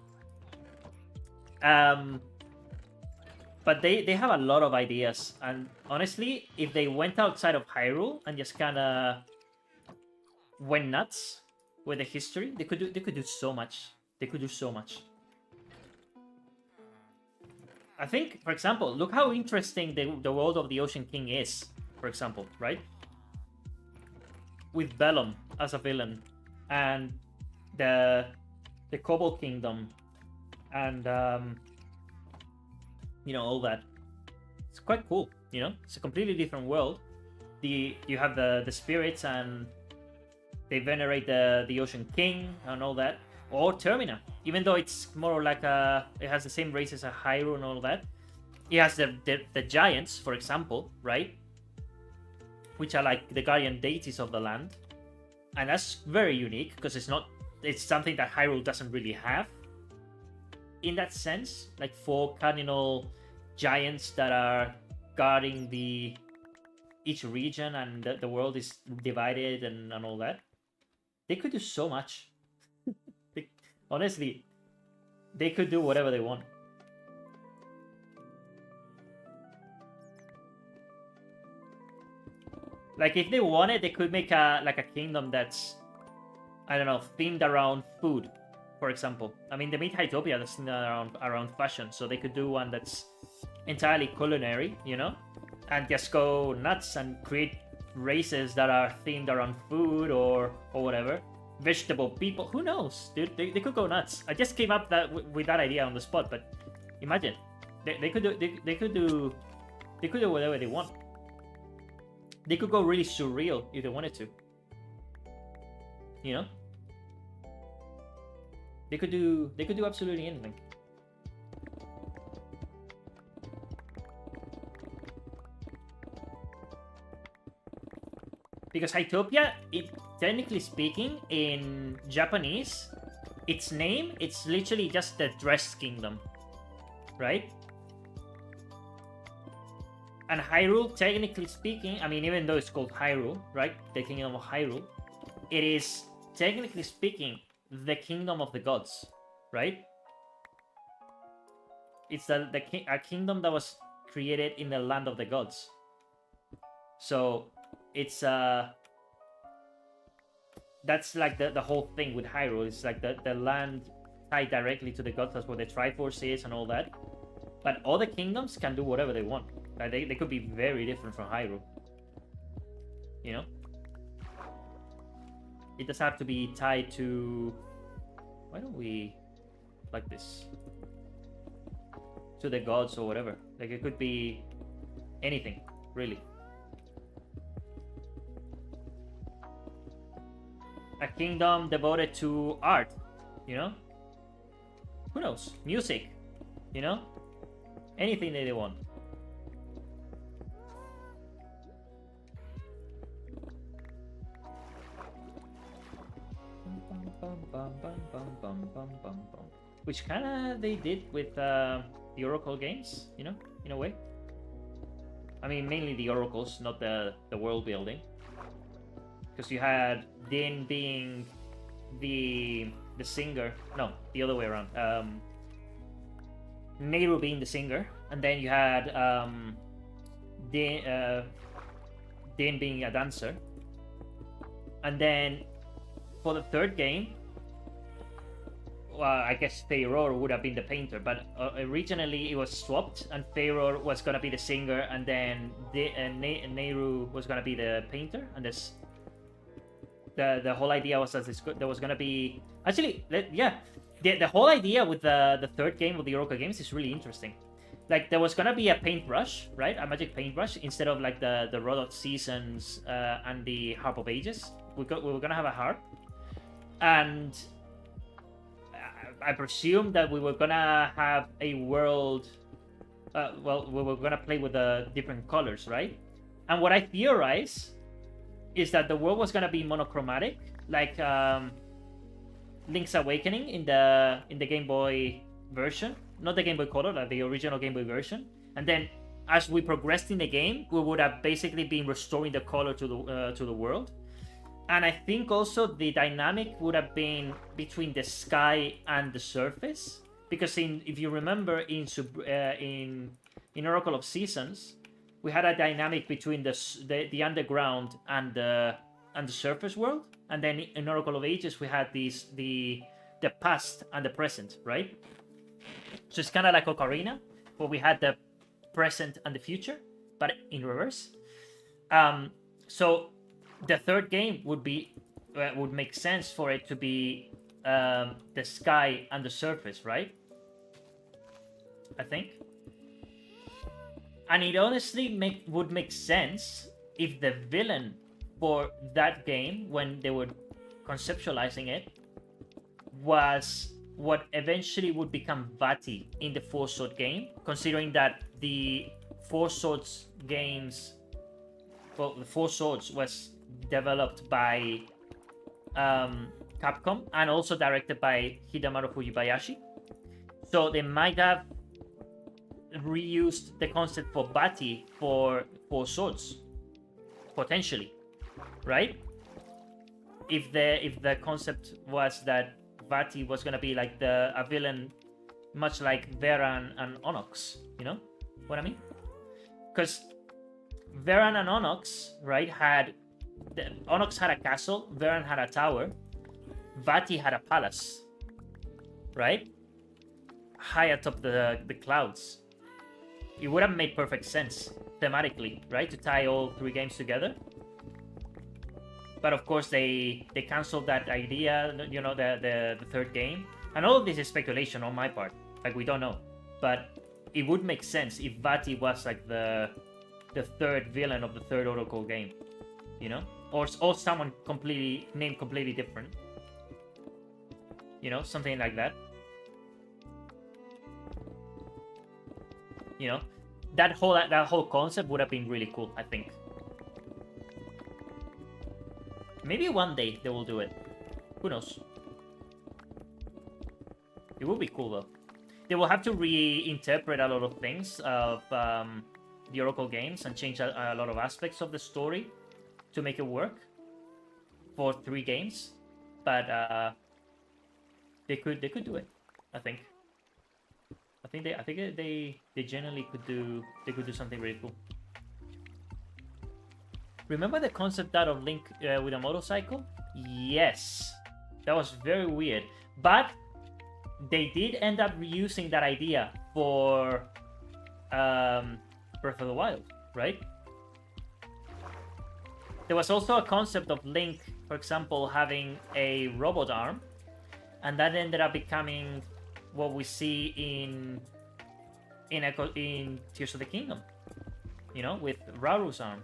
But they have a lot of ideas, and honestly, if they went outside of Hyrule and just kind of went nuts with the history, they could do so much. They could do so much. I think, for example, look how interesting the world of the Ocean King is, for example, right? With Bellum as a villain, and the Kobold Kingdom, and you know, all that. It's quite cool, you know? It's a completely different world. You have the spirits, and they venerate the Ocean King and all that. Or Termina, even though it's more like it has the same race as a Hyrule and all that. It has the giants, for example, right? Which are like the guardian deities of the land, and that's very unique because it's something that Hyrule doesn't really have. In that sense, like 4 cardinal giants that are guarding each region, and the world is divided and all that. They could do so much. Honestly, they could do whatever they want. Like, if they wanted, they could make a kingdom that's, I don't know, themed around food, for example. I mean, they made Hytopia that's themed around fashion, so they could do one that's entirely culinary, you know? And just go nuts and create races that are themed around food or whatever. Vegetable people, who knows, dude? They could go nuts. I just came up with that idea on the spot, but imagine they could do whatever they want. They could go really surreal if they wanted to. You know, they could do absolutely anything. Because Hytopia, technically speaking, in Japanese, its name, it's literally just the Dressed Kingdom, right? And Hyrule, technically speaking, I mean, even though it's called Hyrule, right? The Kingdom of Hyrule, it is, technically speaking, the Kingdom of the Gods, right? It's a kingdom that was created in the land of the gods. So it's that's like the whole thing with Hyrule. It's like the land tied directly to the gods. That's where the Triforce is and all that. But all the kingdoms can do whatever they want. Like they could be very different from Hyrule. You know? It doesn't have to be tied to... Why don't we... like this? To the gods or whatever. Like it could be anything, really. A kingdom devoted to art, you know? Who knows? Music, you know? Anything that they want. Which kinda they did with the Oracle games, you know, in a way. I mean, mainly the Oracles, not the world building. Because you had Din being the singer. No, the other way around. Nehru being the singer, and then you had Din being a dancer, and then for the third game, well, I guess Feyror would have been the painter, but originally it was swapped, and Feyror was gonna be the singer, and then Nehru was gonna be the painter, and this the whole idea was that there was gonna be the whole idea with the third game of the Oroka games is really interesting. Like, there was gonna be a paintbrush, right? A magic paintbrush instead of like the Rod of Seasons and the Harp of Ages. We were gonna have a harp, and I presume that we were gonna have a world. Well, we were gonna play with the different colors, right? And what I theorize is that the world was gonna be monochromatic, like Link's Awakening in the Game Boy version, not the Game Boy Color, like the original Game Boy version. And then, as we progressed in the game, we would have basically been restoring the color to the world. And I think also the dynamic would have been between the sky and the surface, because if you remember in Oracle of Seasons, we had a dynamic between the underground and the surface world, and then in Oracle of Ages we had the past and the present, right? So it's kind of like Ocarina, where we had the present and the future, but in reverse. So the third game would make sense for it to be the sky and the surface, right? I think. And it honestly would make sense if the villain for that game, when they were conceptualizing it, was what eventually would become Vati in the Four Sword game, considering that the Four Swords games, well, the Four Swords was developed by Capcom and also directed by Hidemaru Fujibayashi. So they might have reused the concept for Vati for Four Swords, potentially, right? If the concept was that Vati was gonna be like a villain, much like Veran and Onyx, you know what I mean? Because Veran and Onyx, right, Onyx had a castle, Veran had a tower, Vati had a palace, right, high atop the clouds. It would have made perfect sense thematically, right, to tie all three games together. But of course they canceled that idea, you know, the third game. And all of this is speculation on my part, like we don't know. But it would make sense if Vati was like the third villain of the third Oracle game, you know, or someone completely different, you know, something like that. You know, that whole concept would have been really cool, I think. Maybe one day they will do it. Who knows? It would be cool though. They will have to reinterpret a lot of things of the Oracle games and change a lot of aspects of the story to make it work for 3 games. But they could do it, I think. I think they generally could do something really cool. Remember the concept art of Link with a motorcycle? Yes, that was very weird. But they did end up reusing that idea for Breath of the Wild, right? There was also a concept of Link, for example, having a robot arm, and that ended up becoming what we see in Tears of the Kingdom, you know, with Rauru's arm.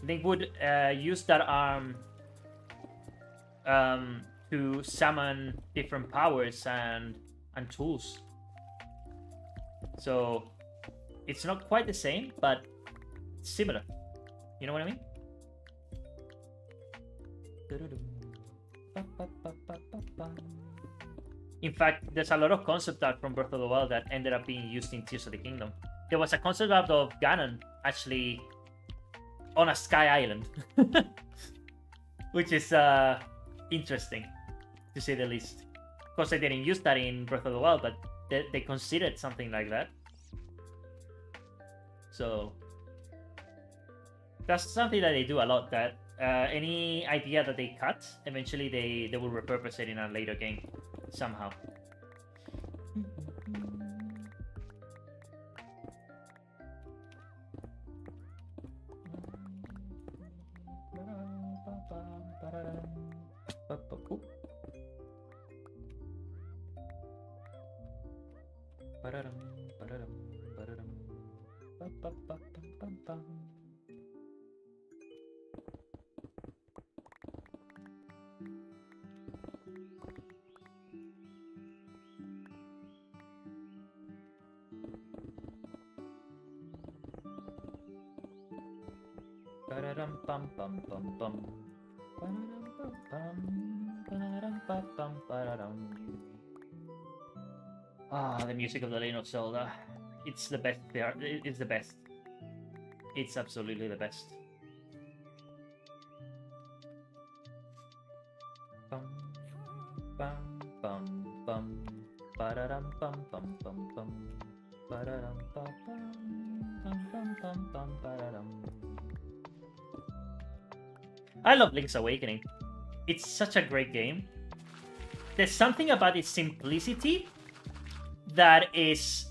Link would use that arm to summon different powers and tools. So it's not quite the same, but similar. You know what I mean? In fact, there's a lot of concept art from Breath of the Wild that ended up being used in Tears of the Kingdom. There was a concept art of Ganon actually on a sky island, which is interesting. to say the least. Of course, they didn't use that in Breath of the Wild, but they considered something like that. So that's something that they do a lot. That any idea that they cut, eventually they will repurpose it in a later game somehow. Ah, the music of the Legend of Zelda. It's the best. It's the best. It's absolutely the best. Bum, bum, bum, bum, ba-da-dum, bum, bum, bum, bum, ba-da-dum, bum, bum, bum, bum, bum, ba-da-dum. I love Link's Awakening. It's such a great game. There's something about its simplicity that is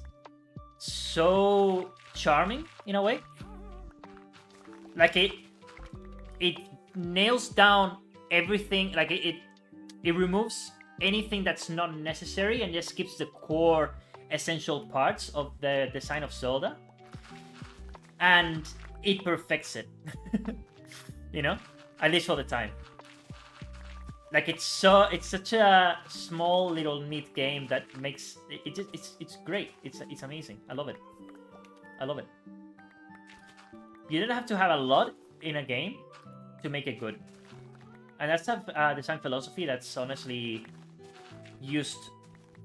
so charming in a way. Like it nails down everything. Like it removes anything that's not necessary and just keeps the core essential parts of the design of Zelda, and it perfects it. You know, at least for the time. Like it's such a small little neat game that makes it's great. It's amazing. I love it. I love it. You don't have to have a lot in a game to make it good, and that's a design philosophy that's honestly used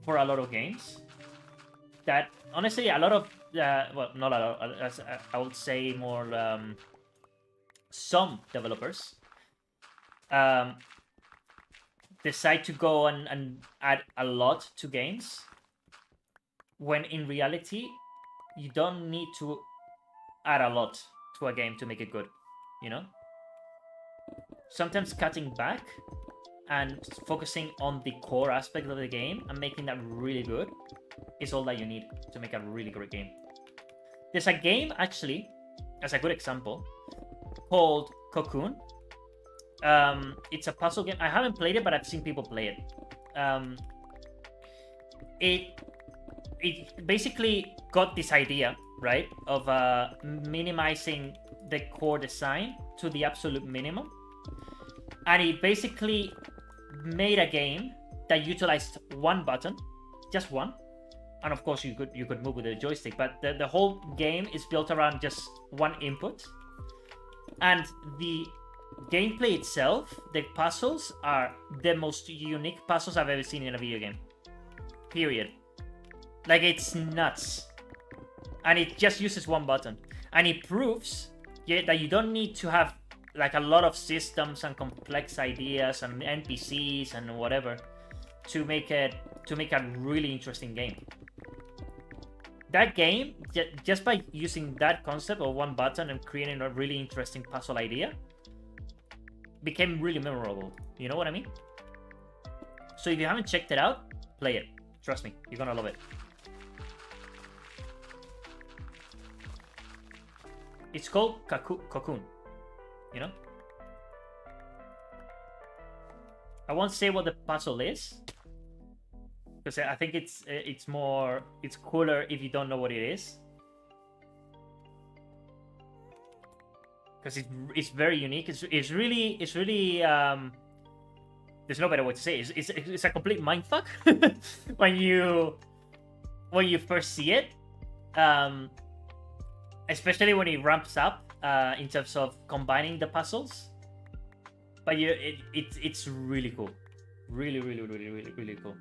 for a lot of games. That honestly, a lot of well, not a lot. I would say more some developers decide to go and add a lot to games, when in reality you don't need to add a lot to a game to make it good, you know? Sometimes cutting back and focusing on the core aspect of the game and making that really good is all that you need to make a really great game. There's a game, actually, as a good example, called Cocoon. It's a puzzle game. I haven't played it, but I've seen people play it. It basically got this idea, right, of minimizing the core design to the absolute minimum, and it basically made a game that utilized one button, just one, and of course you could move with the joystick, but the whole game is built around just one input, and the gameplay itself, the puzzles are the most unique puzzles I've ever seen in a video game. Period. Like, it's nuts. And it just uses one button. And it proves that you don't need to have like a lot of systems and complex ideas and NPCs and whatever to make a really interesting game. That game, just by using that concept of one button and creating a really interesting puzzle idea, became really memorable. You know what I mean? So if you haven't checked it out, play it. Trust me, you're gonna love it. It's called Cocoon. You know? I won't say what the puzzle is, because I think it's cooler if you don't know what it is. Because it's very unique. It's really there's no better way to say it. It's a complete mindfuck when you first see it, especially when it ramps up in terms of combining the puzzles. But it's really cool, really cool.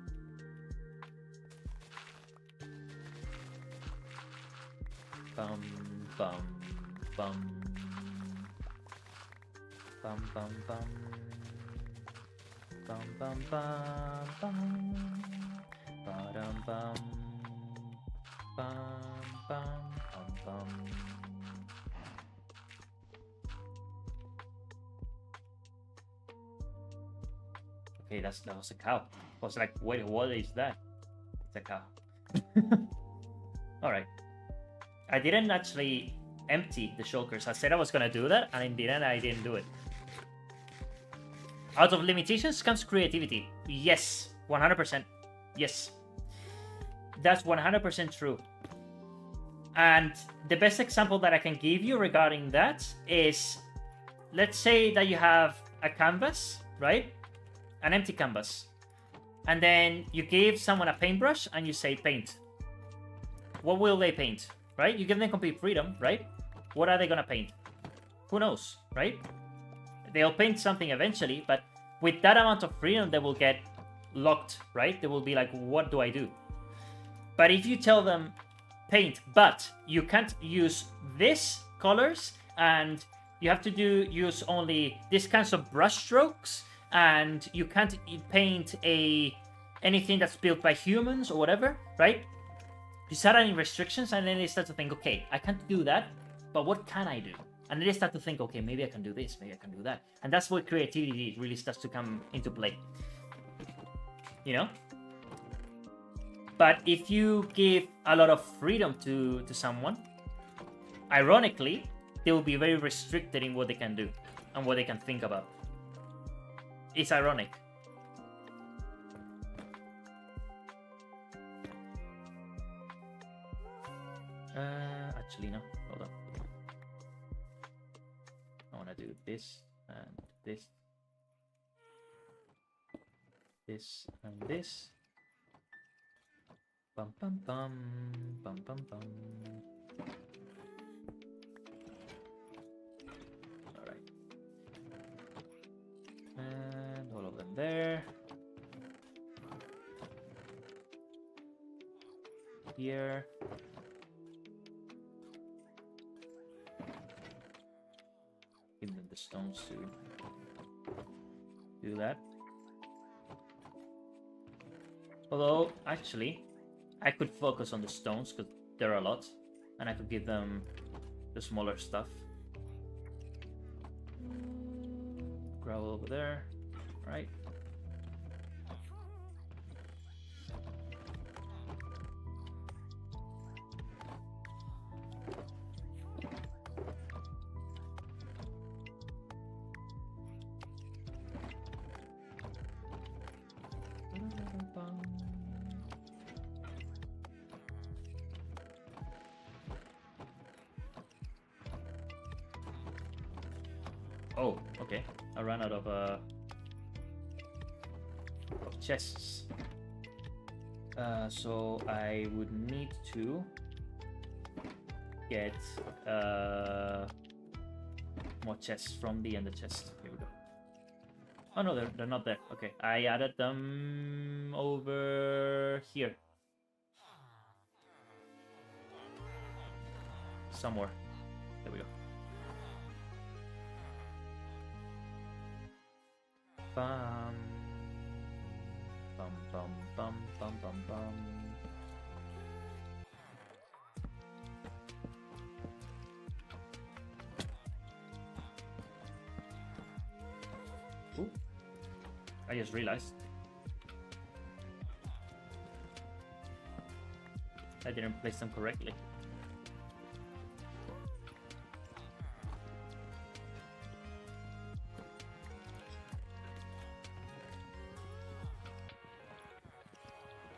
Bum bum bum. Bum bum bum. Bum bum bum bum. Ba-dum bum. Bum bum bum bum. Okay, that was a cow. I was like, wait, what is that? It's a cow. All right. I didn't actually empty the shulkers. I said I was gonna do that, and in the end, I didn't do it. Out of limitations comes creativity. Yes, 100%. Yes, that's 100% true. And the best example that I can give you regarding that is, let's say that you have a canvas, right? An empty canvas. And then you give someone a paintbrush and you say paint. What will they paint, right? You give them complete freedom, right? What are they gonna paint? Who knows, right? They'll paint something eventually, but with that amount of freedom, they will get locked, right? They will be like, what do I do? But if you tell them paint, but you can't use this colors, and you have to use only these kinds of brush strokes, and you can't paint anything that's built by humans or whatever, right? You start any restrictions, and then they start to think, okay, I can't do that, but what can I do? And then they start to think, okay, maybe I can do this, maybe I can do that. And that's where creativity really starts to come into play. You know? But if you give a lot of freedom to someone, ironically, they will be very restricted in what they can do and what they can think about. It's ironic. Actually, no. Hold on. I want to do this and this. This and this. Bum bum bum. Bum bum bum. Alright. And all of them there. Here. Give them the stones to do that. Although, actually, I could focus on the stones because there are a lot, and I could give them the smaller stuff. Gravel over there, right? Oh, okay. I ran out of chests. So I would need to get more chests from the ender chest. Here we go. Oh no, they're not there. Okay, I added them over here. Somewhere. There we go. Bum bum bum bum bum bum bum. Ooh. I just realized I didn't place them correctly.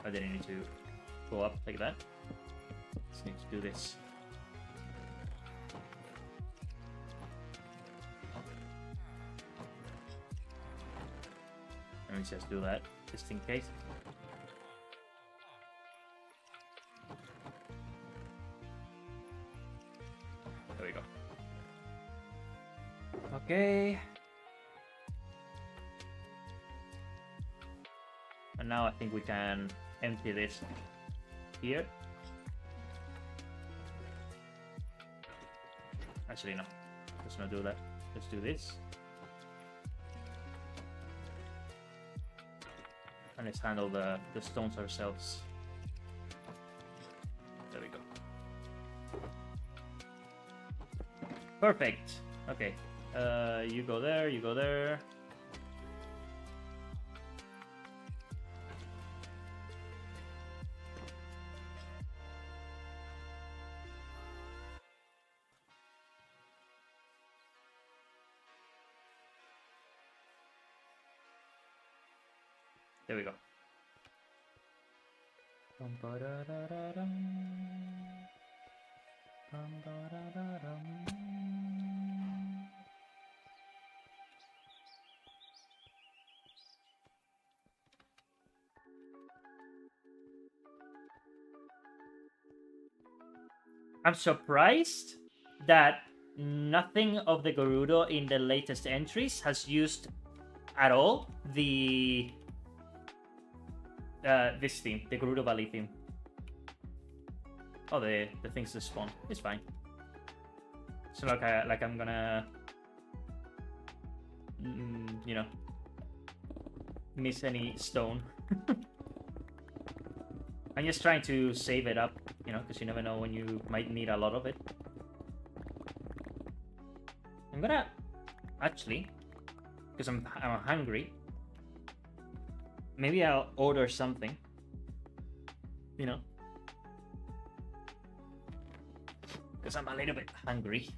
I didn't need to go up like that. Just need to do this. Let me just do that, just in case. There we go. Okay. And now I think we can empty this here. Actually, no. Let's not do that. Let's do this. And let's handle the stones ourselves. There we go. Perfect. Okay. You go there, you go there. There we go. I'm surprised that nothing of the Gerudo in the latest entries has used at all the this theme, the Gerudo Valley theme. Oh, the things that spawn. It's fine. So like I'm gonna, you know, miss any stone. I'm just trying to save it up, you know, because you never know when you might need a lot of it. I'm gonna actually, because I'm hungry. Maybe I'll order something, you know, because I'm a little bit hungry.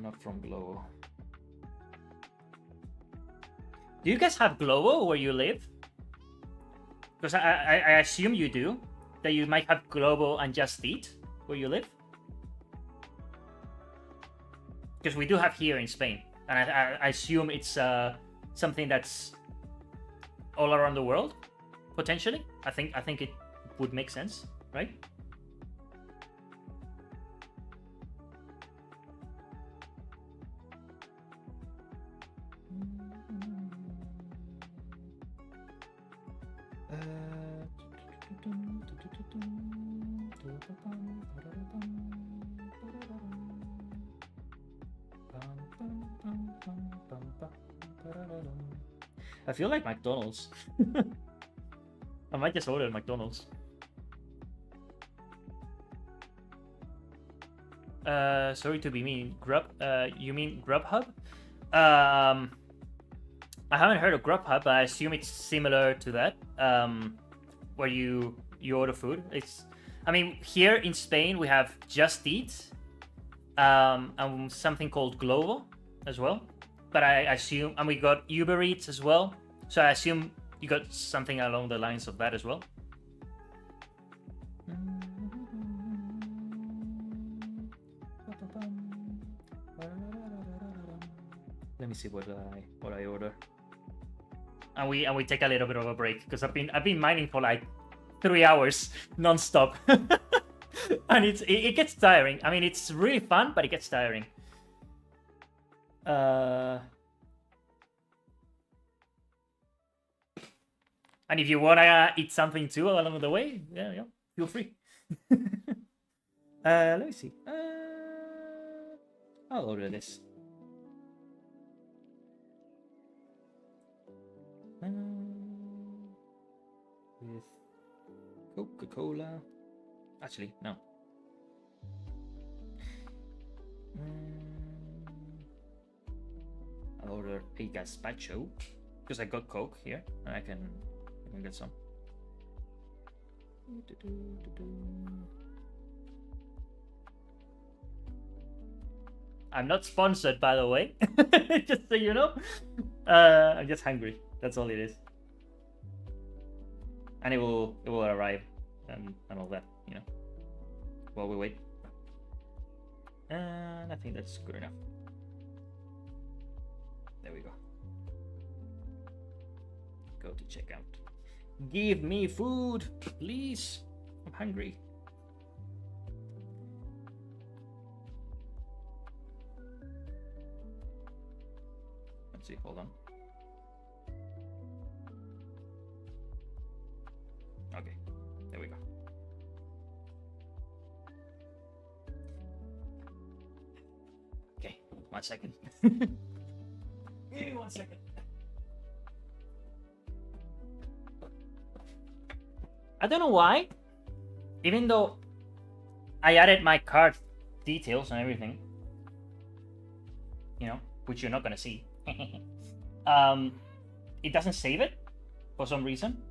Not from Globo. Do you guys have Globo where you live? Because I assume you do. That you might have Globo and Just Eat where you live. Because we do have here in Spain. And I assume it's something that's all around the world, potentially. I think it would make sense, right? I feel like McDonald's. I might just order McDonald's. Sorry to be mean. You mean Grubhub? I haven't heard of Grubhub, but I assume it's similar to that. Where you order food. I mean, here in Spain we have Just Eat, and something called Glovo as well. But I assume, and we got Uber Eats as well. So I assume you got something along the lines of that as well. Let me see what I order. And we take a little bit of a break because I've been mining for like 3 hours non-stop. And it gets tiring. I mean, it's really fun, but it gets tiring. And if you wanna eat something too along the way, yeah, feel free. Let me see. I'll order this. With Coca-Cola. Actually, no. I'll order a gazpacho because I got Coke here and I can get some. I'm not sponsored, by the way. Just so you know. I'm just hungry. That's all it is. And it will arrive and all that, you know, while we wait. And I think that's good enough. There we go. Go to checkout. Give me food, please. I'm hungry. Let's see, hold on. Okay, there we go. Okay, 1 second. Give me 1 second. I don't know why, even though I added my card details and everything, you know, which you're not gonna see. It doesn't save it for some reason.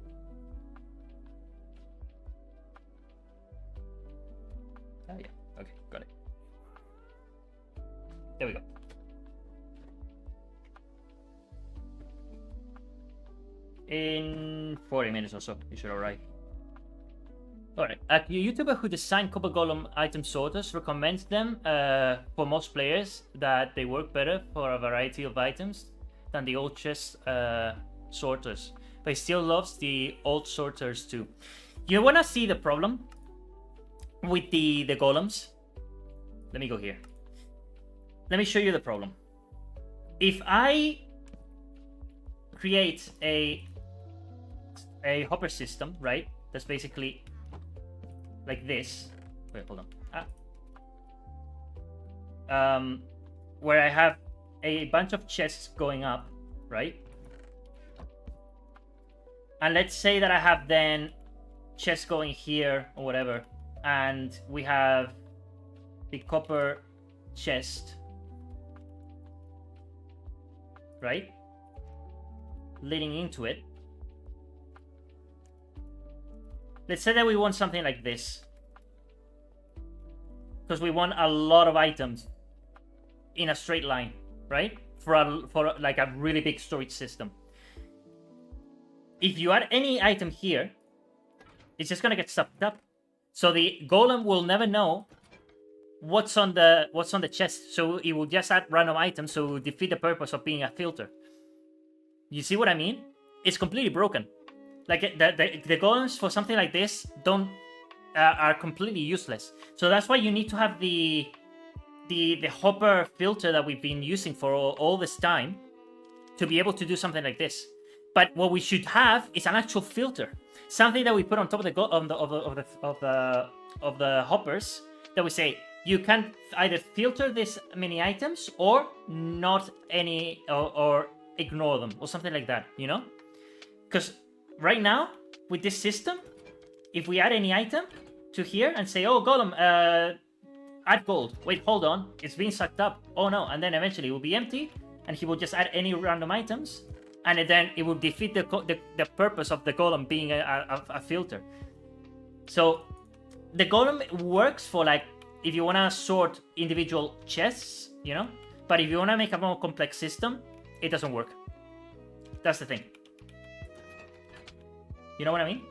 Oh yeah, okay, got it. There we go. In 40 minutes or so, you should arrive. Alright, a YouTuber who designed Copper Golem item sorters recommends them for most players that they work better for a variety of items than the old chest sorters, but he still loves the old sorters too. You wanna see the problem with the golems? Let me go here. Let me show you the problem. If I create a hopper system, right? That's basically like this. Wait, hold on. Where I have a bunch of chests going up, right? And let's say that I have then chests going here or whatever, and we have the copper chest, right? Leading into it. Let's say that we want something like this, because we want a lot of items in a straight line, right? For like a really big storage system. If you add any item here, it's just gonna get sucked up. So the golem will never know what's on the chest. So it will just add random items, so it will defeat the purpose of being a filter. You see what I mean? It's completely broken. Like the golems for something like this are completely useless. So that's why you need to have the hopper filter that we've been using for all this time to be able to do something like this. But what we should have is an actual filter, something that we put on top of the hoppers that we say you can either filter this many items or not any or ignore them or something like that, you know? Because right now with this system, if we add any item to here and say, oh golem, add gold, wait, hold on, it's being sucked up, oh no, and then eventually it will be empty and he will just add any random items, and then it will defeat the purpose of the golem being a filter. So the golem works for, like, if you want to sort individual chests, you know, but if you want to make a more complex system, it doesn't work. That's the thing. You know what I mean?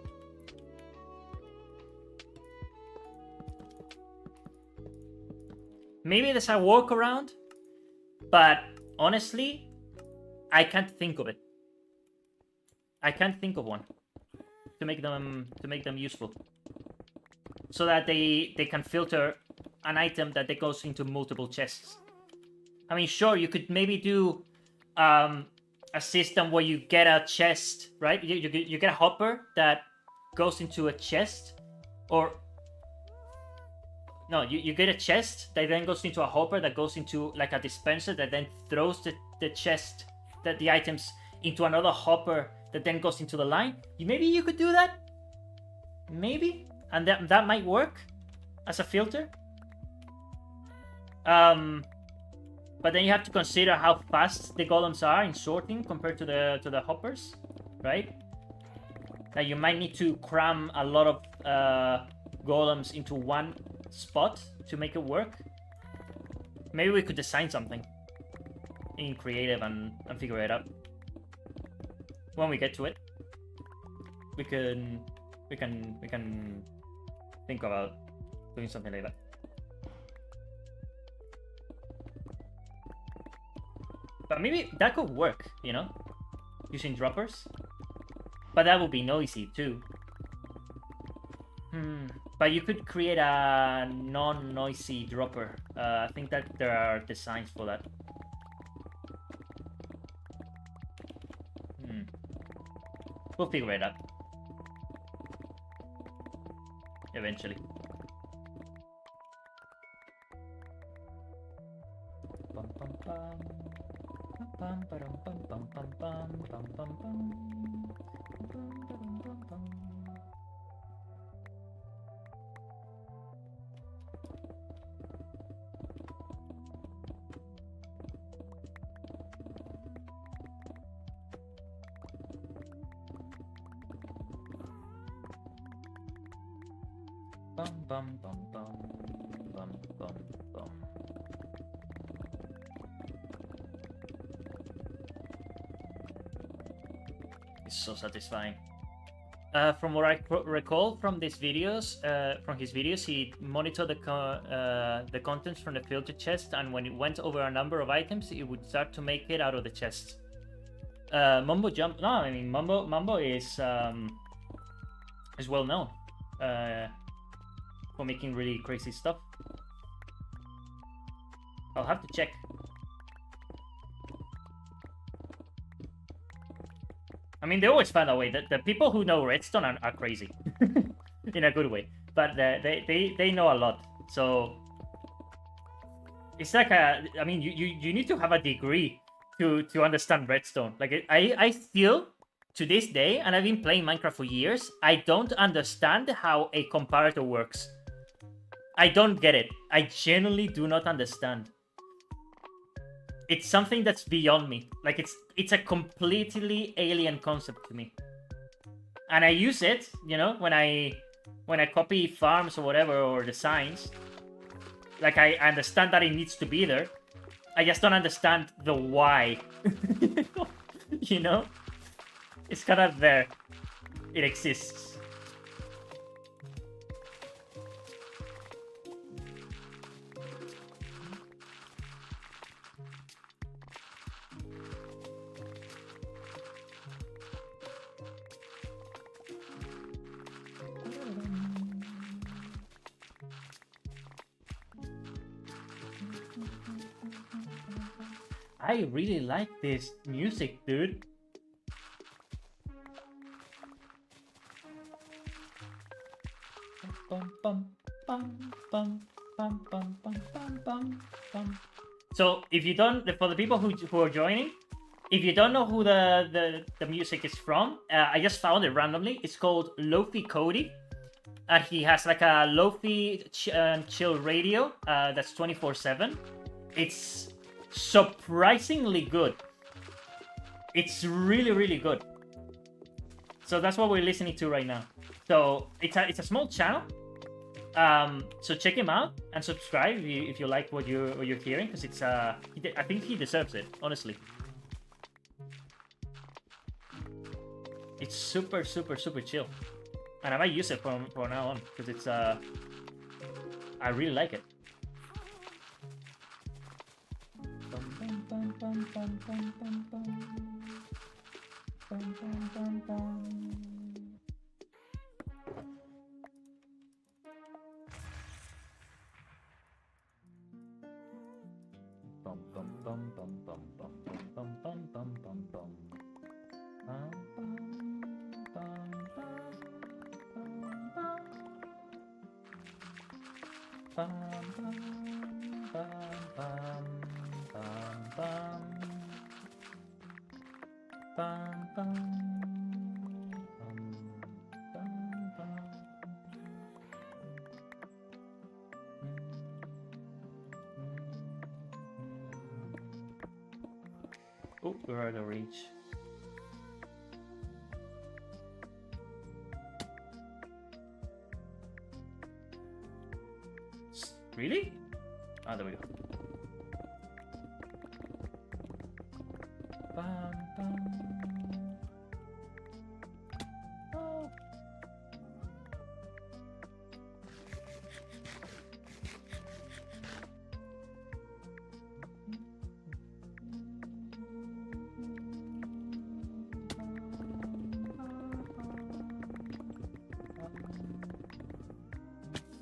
Maybe there's a workaround, but honestly, I can't think of it. I can't think of one to make them useful, so that they can filter an item that goes into multiple chests. I mean, sure, you could maybe do a system where you get a chest, right? You get a hopper that goes into a chest, or no, you get a chest that then goes into a hopper that goes into like a dispenser that then throws the chest, the items, into another hopper that then goes into the line. Maybe you could do that, maybe, and that might work as a filter. But then you have to consider how fast the golems are in sorting compared to the hoppers, right? Now you might need to cram a lot of golems into one spot to make it work. Maybe we could design something in creative and figure it out. When we get to it, we can think about doing something like that. But maybe that could work, you know, using droppers. But that would be noisy too. But you could create a non-noisy dropper. I think that there are designs for that. We'll figure it out. eventually. It's so satisfying. From what I recall from these videos, he monitored the contents from the filter chest, and when it went over a number of items, it would start to make it out of the chest. Mumbo jump? No, I mean Mumbo is well known for making really crazy stuff. I'll have to check. I mean, they always find a way. The people who know Redstone are crazy, in a good way. But they know a lot. So it's like I mean, you need to have a degree to understand Redstone. Like I still, to this day, and I've been playing Minecraft for years, I don't understand how a comparator works. I don't get it. I genuinely do not understand. It's something that's beyond me. Like it's a completely alien concept to me. And I use it, you know, when I copy farms or whatever, or designs. Like I understand that it needs to be there. I just don't understand the why. You know? It's kind of there. It exists. I really like this music, dude. So if you don't, for the people who are joining, if you don't know who the music is from, I just found it randomly. It's called Lofi Cody, and he has like a Lofi chill radio that's 24/7. It's surprisingly good. It's really, really good. So that's what we're listening to right now. So it's a small channel. So check him out and subscribe if you like what you're hearing, because it's I think he deserves it, honestly. It's super, super, super chill, and I might use it from now on, because it's I really like it. Oh, we're out of reach. Really? Ah, there we go. Bam, bam. Oh.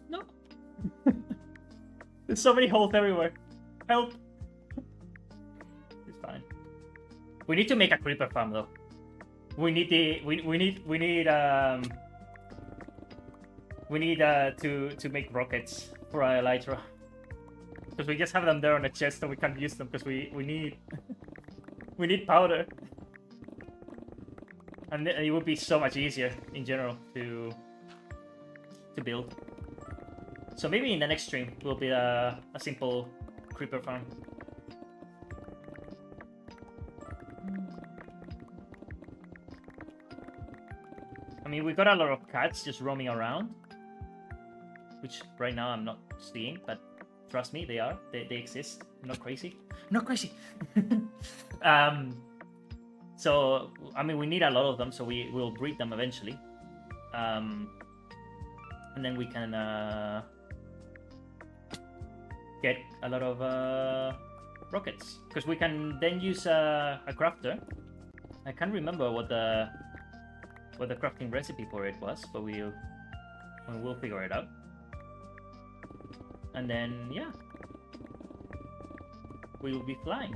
No. There's so many holes everywhere. Help. It's fine. We need to make a creeper farm though. We need We need to make rockets for our elytra. Because we just have them there on the chest and we can't use them because we need we need powder. And it would be so much easier in general to build. So maybe in the next stream will be a simple creeper farm. I mean, we got a lot of cats just roaming around, which right now I'm not seeing, but trust me, they are. They exist. I'm not crazy. I'm not crazy. So, I mean, we need a lot of them, so we will breed them eventually. And then we can get a lot of rockets. Because we can then use a crafter. I can't remember what the crafting recipe for it was, but we'll figure it out. And then, yeah, we will be flying.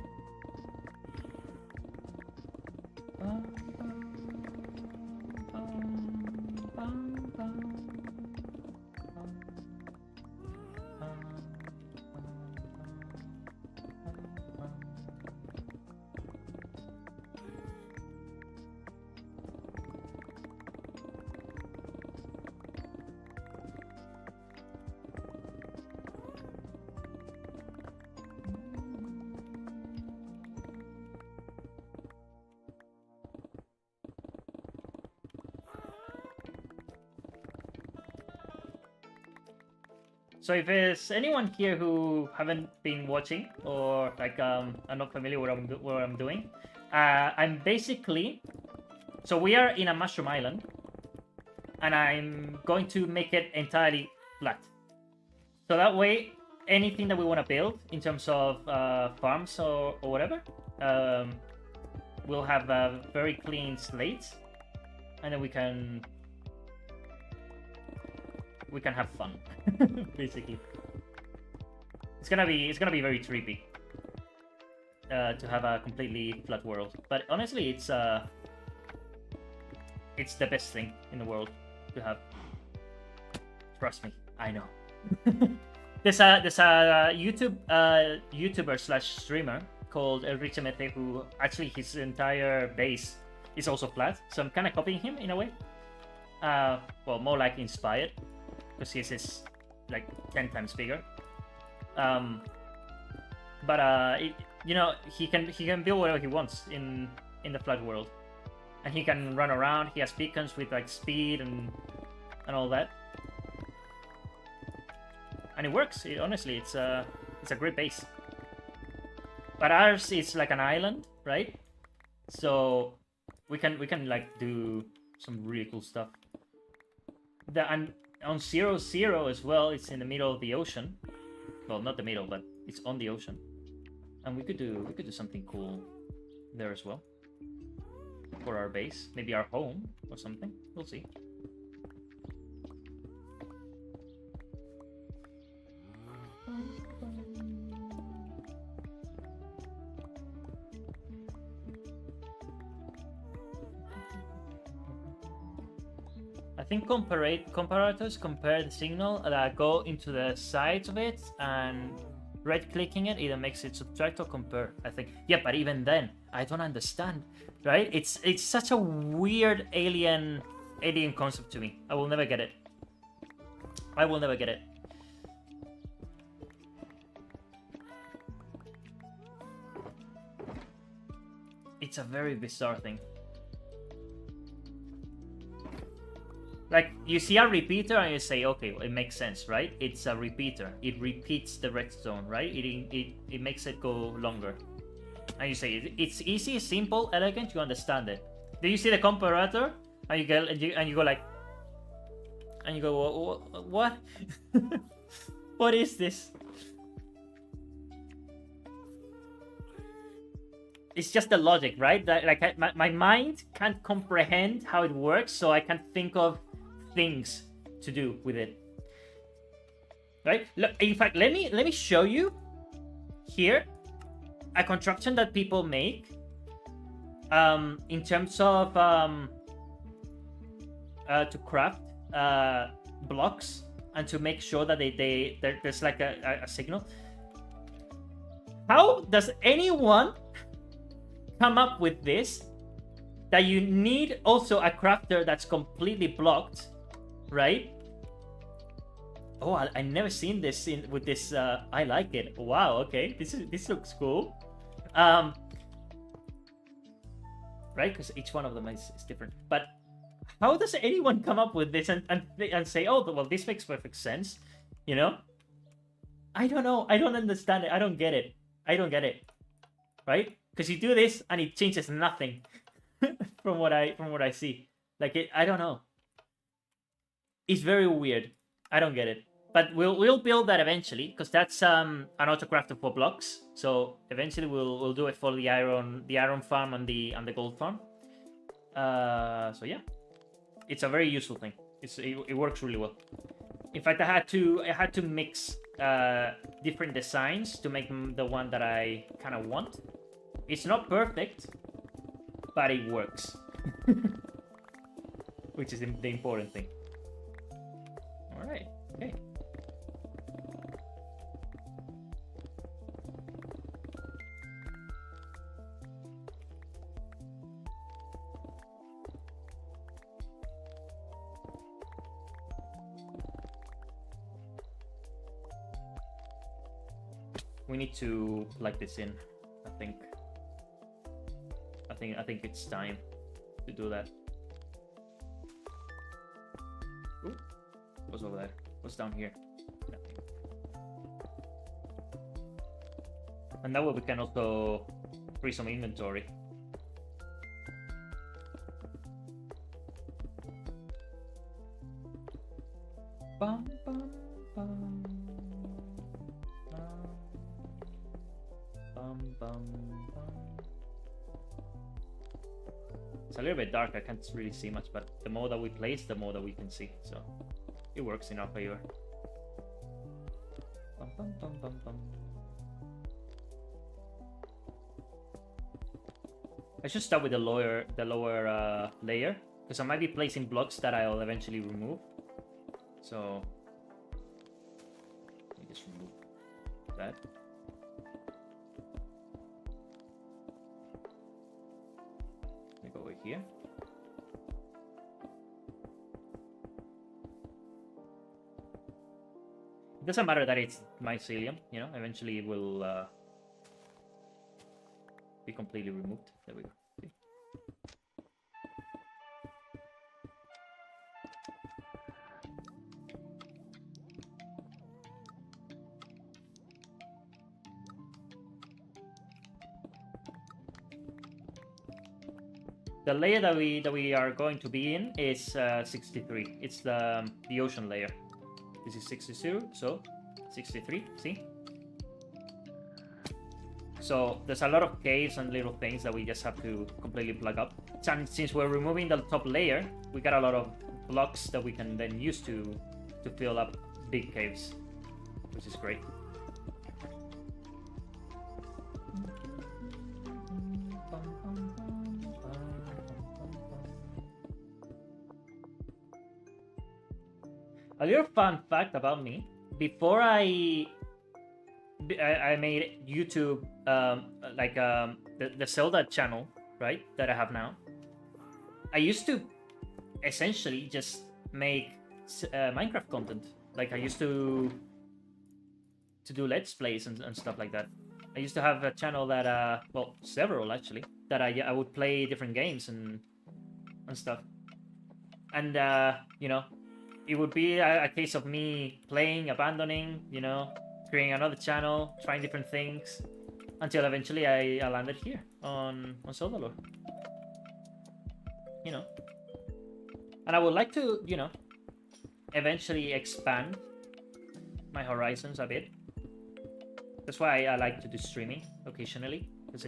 So if there's anyone here who haven't been watching or like are not familiar with what I'm doing, I'm basically, so we are in a mushroom island, and I'm going to make it entirely flat. So that way, anything that we want to build in terms of farms or whatever, we'll have a very clean slate, and then we can have fun. Basically, it's gonna be very trippy to have a completely flat world. But honestly, it's the best thing in the world to have. Trust me, I know. There's a YouTuber slash streamer called Elrichemete who actually his entire base is also flat. So I'm kind of copying him in a way. Well, more like inspired, because his is like 10 times bigger. You know, he can build whatever he wants in the flat world, and he can run around. He has beacons with like speed and all that, and it works. Honestly, it's a great base. But ours is like an island, right? So we can like do some really cool stuff. And on 0-0 as well, it's in the middle of the ocean. Well, not the middle, but it's on the ocean, and we could do something cool there as well for our base, maybe our home or something. We'll see. I think comparators compare the signal that go into the sides of it, and right-clicking it either makes it subtract or compare, I think. Yeah, but even then, I don't understand, right? It's such a weird alien concept to me. I will never get it. I will never get it. It's a very bizarre thing. Like, you see a repeater and you say, okay, well, it makes sense, right? It's a repeater. It repeats the redstone, right? It makes it go longer. And you say, it's easy, simple, elegant, you understand it. Then you see the comparator, and you go like... And you go, what? What is this? It's just the logic, right? That, like, my mind can't comprehend how it works, so I can't think of things to do with it, right? Look, in fact, let me show you here a contraption that people make in terms of to craft blocks and to make sure that there's like a signal. How does anyone come up with this? That you need also a crafter that's completely blocked, right? Oh, I never seen this with this. I like it. Wow. Okay, this looks cool. Right, because each one of them is different. But how does anyone come up with this and say, oh, well, this makes perfect sense? You know? I don't know. I don't understand it. I don't get it. I don't get it. Right? Because you do this and it changes nothing from what I see. Like I don't know. It's very weird. I don't get it. But we'll build that eventually, because that's an autocrafter for blocks. So eventually we'll do it for the iron farm and the gold farm. So yeah, it's a very useful thing. It works really well. In fact, I had to mix different designs to make the one that I kind of want. It's not perfect, but it works, which is the important thing. All right. Okay. We need to plug this in, I think. I think it's time to do that. Ooh, what's over there? What's down here? Nothing. And that way we can also free some inventory. Bum, bum, bum. Bum, bum, bum. It's a little bit dark, I can't really see much, but the more that we place, the more that we can see, so it works in our favor. Bum, bum, bum, bum, bum. I should start with the lower layer, because I might be placing blocks that I'll eventually remove. So let me just remove that. Let me go over here. It doesn't matter that it's mycelium, you know, eventually it will be completely removed. There we go. See? The layer that we are going to be in is 63. It's the ocean layer. This is 62, so 63. See? So there's a lot of caves and little things that we just have to completely plug up. And since we're removing the top layer, we got a lot of blocks that we can then use to fill up big caves, which is great. A little fun fact about me: before I made YouTube, the Zelda channel, right, that I have now, I used to essentially just make Minecraft content. Like I used to do Let's Plays and stuff like that. I used to have a channel that, well, several actually, that I would play different games and stuff. And you know, it would be a case of me playing, abandoning, you know, creating another channel, trying different things, until eventually I landed here on Zelda. You know, and I would like to, you know, eventually expand my horizons a bit. That's why I like to do streaming occasionally, because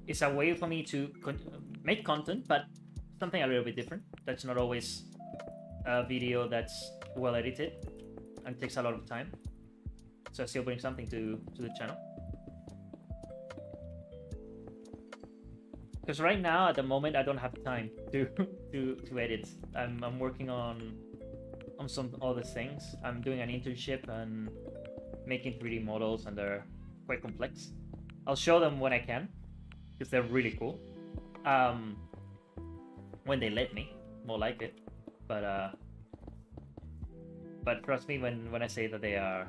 it's a way for me to make content, but something a little bit different. That's not always a video that's well edited and takes a lot of time. So I still bring something to the channel. Because right now, at the moment, I don't have time to edit. I'm working on on some other things. I'm doing an internship and making 3D models, and they're quite complex. I'll show them when I can, because they're really cool. When they let me, more like it. But trust me when I say that they're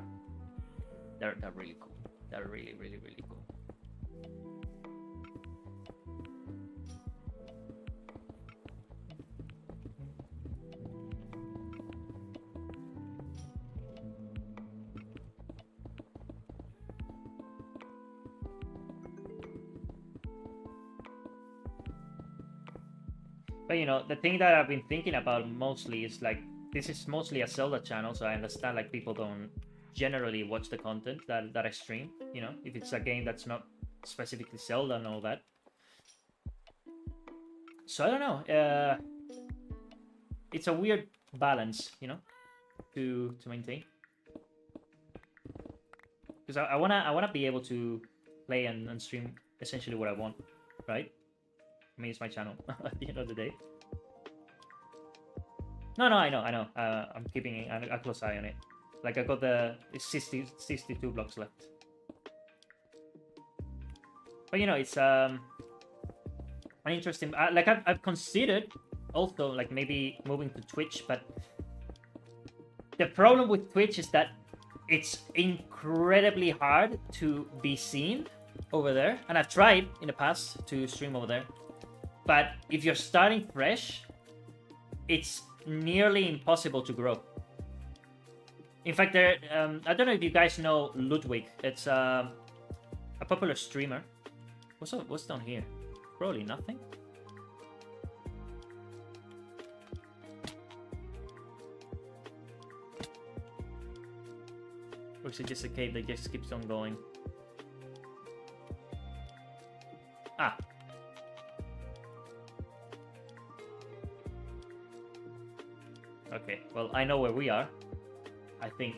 really cool. They're really, really, really cool. But you know, the thing that I've been thinking about mostly is like, this is mostly a Zelda channel, so I understand like people don't generally watch the content that I stream, you know, if it's a game that's not specifically Zelda and all that. So I don't know, it's a weird balance, you know, to maintain. Because I wanna be able to play and stream essentially what I want, right? I mean, it's my channel at the end of the day. No, I know. I'm keeping a close eye on it. Like, I got the 62 blocks left. But you know, it's an interesting. Like, I've considered also like maybe moving to Twitch, but the problem with Twitch is that it's incredibly hard to be seen over there. And I've tried in the past to stream over there. But if you're starting fresh, it's nearly impossible to grow. In fact, I don't know if you guys know Ludwig. It's a popular streamer. What's down here? Probably nothing. Or is it just a cave that just keeps on going? Ah. Okay, well, I know where we are. I think.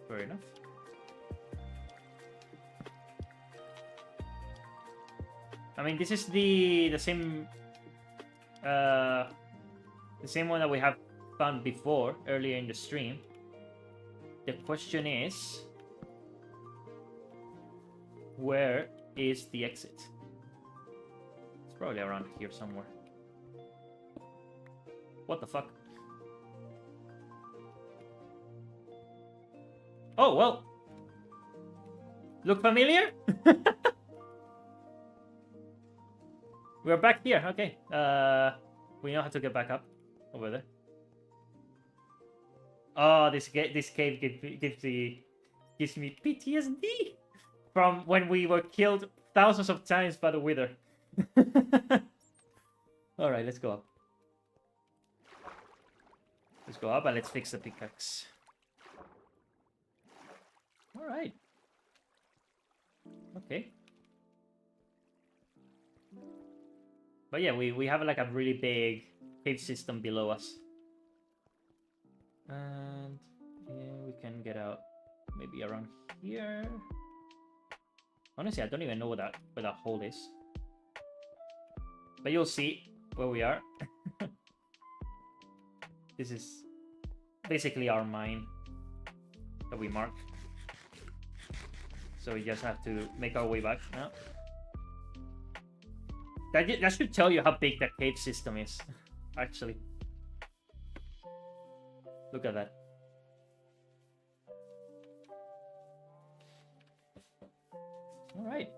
Fair enough. I mean, this is the same one that we have found before earlier in the stream. The question is, where is the exit? It's probably around here somewhere. What the fuck? Oh, well. Look familiar? We're back here. Okay. We know how to get back up over there. Oh, this cave gives me PTSD from when we were killed thousands of times by the Wither. All right, let's go up. Let's go up and let's fix the pickaxe. All right. Okay. But yeah, we have like a really big cave system below us. And yeah, we can get out maybe around here. Honestly, I don't even know where that hole is. But you'll see where we are. This is basically our mine that we marked. So we just have to make our way back now. That should tell you how big that cave system is, actually. Look at that. All right.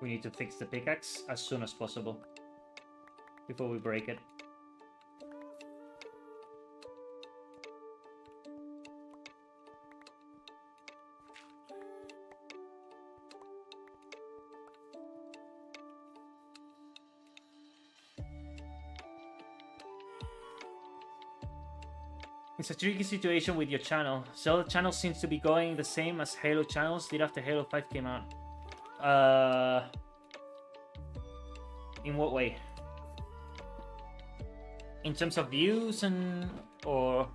We need to fix the pickaxe as soon as possible before we break it. It's a tricky situation with your channel. Zelda channel seems to be going the same as Halo channels did after Halo 5 came out. In what way? In terms of views and... or...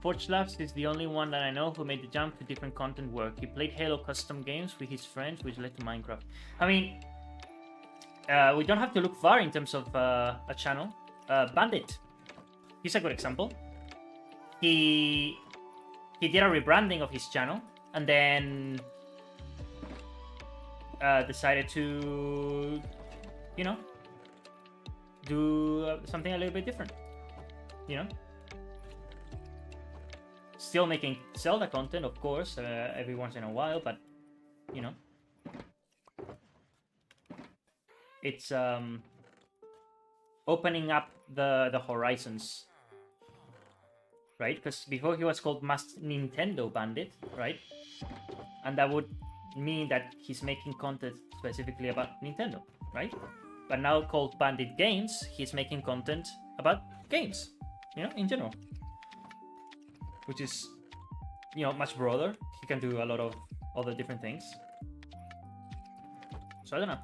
Forge Labs is the only one that I know who made the jump to different content work. He played Halo custom games with his friends, which led to Minecraft. I mean, we don't have to look far in terms of a channel. Bandit, he's a good example. He did a rebranding of his channel and then decided to, you know, do something a little bit different, you know. Still making Zelda content, of course, every once in a while, but, you know. It's opening up the horizons, right? Because before he was called Nintendo Bandit, right? And that would mean that he's making content specifically about Nintendo, right? But now called Bandit Games, he's making content about games, you know, in general. Which is, you know, much broader. He can do a lot of other different things. So I don't know.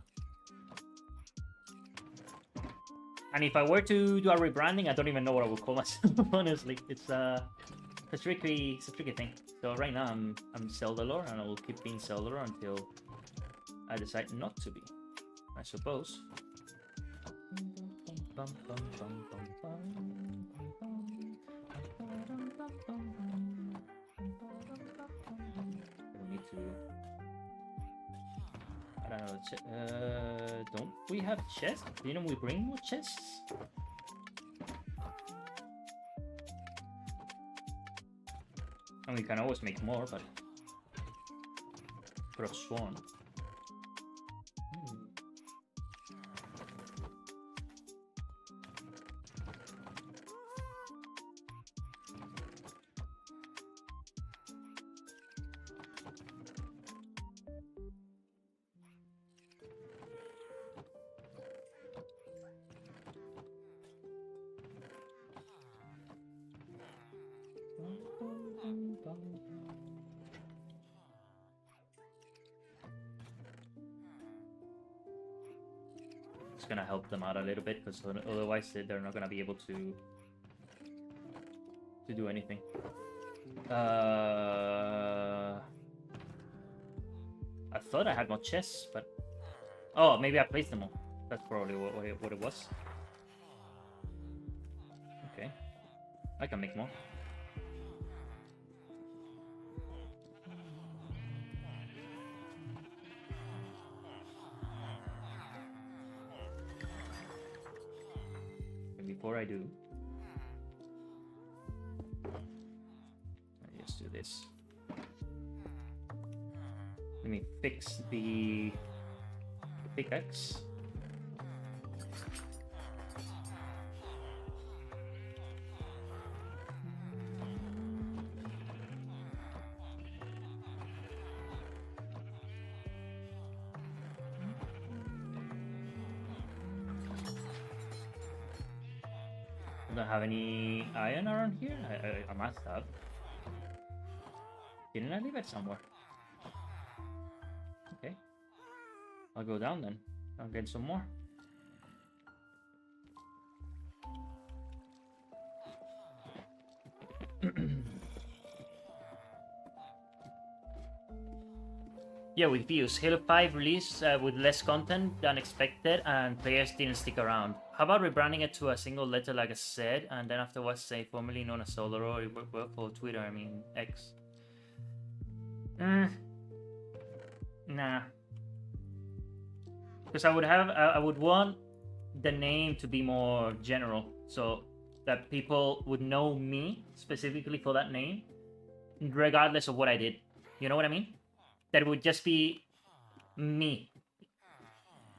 And if I were to do a rebranding, I don't even know what I would call myself. Honestly, it's a tricky thing. So right now I'm Zelda lore, and I will keep being Zelda lore until I decide not to be, I suppose. We need to... I don't know. Don't we have chests? Didn't we bring more chests? And we can always make more, but could have sworn. It's gonna help them out a little bit, because otherwise they're not gonna be able to do anything. I thought I had more chests, but oh, maybe I placed them all. That's probably what it was. Okay, I can make more. Before I do, let's just do this. Let me fix the pickaxe. Don't have any iron around here? I must have. Didn't I leave it somewhere? Okay. I'll go down then. I'll get some more. Yeah, with views. Halo 5 released with less content than expected, and players didn't stick around. How about rebranding it to a single letter, like I said, and then afterwards say formerly known as Solar, or it would work for Twitter, I mean, X? Nah. Because I would want the name to be more general, so that people would know me specifically for that name, regardless of what I did. You know what I mean? That would just be me.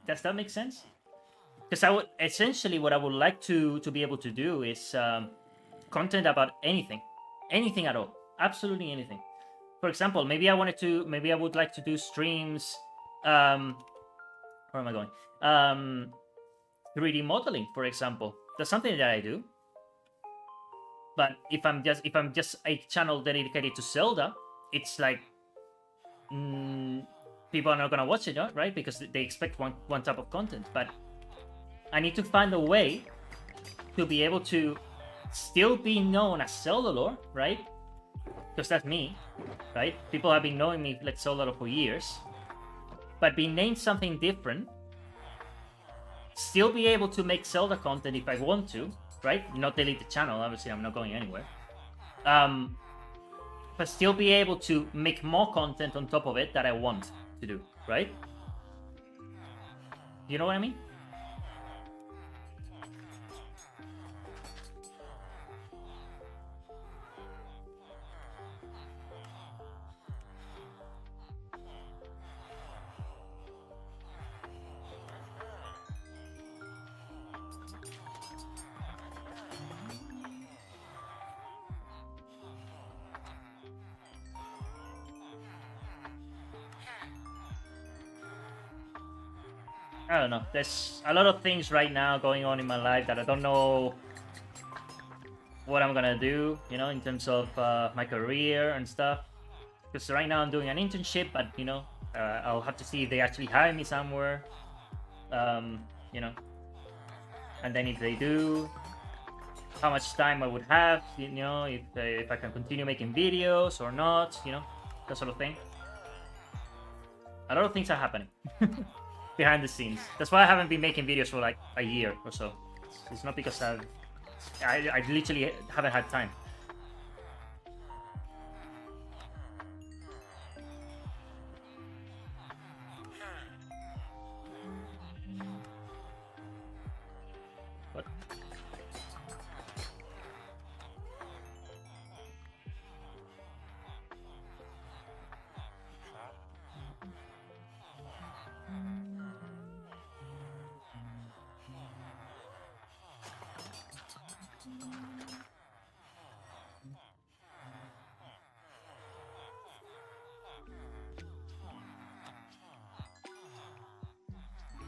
Does that make sense? Because I would essentially what I would like to be able to do is content about anything at all, absolutely anything. For example, maybe I would like to do streams. Where am I going? 3D modeling, for example. That's something that I do. But if I'm just a channel dedicated to Zelda, it's like people are not gonna watch it, right? Because they expect one type of content. But I need to find a way to be able to still be known as Zelda lore, right? Because that's me, right? People have been knowing me like Zelda lore for years, but be named something different. Still be able to make Zelda content if I want to, right? Not delete the channel, obviously I'm not going anywhere. But still be able to make more content on top of it that I want to do, right? You know what I mean? I don't know. There's a lot of things right now going on in my life that I don't know what I'm gonna do, you know, in terms of my career and stuff. Because right now I'm doing an internship, but, you know, I'll have to see if they actually hire me somewhere, you know. And then if they do, how much time I would have, you know, if I can continue making videos or not, you know, that sort of thing. A lot of things are happening. Behind the scenes. That's why I haven't been making videos for like a year or so. It's not because I literally haven't had time. What?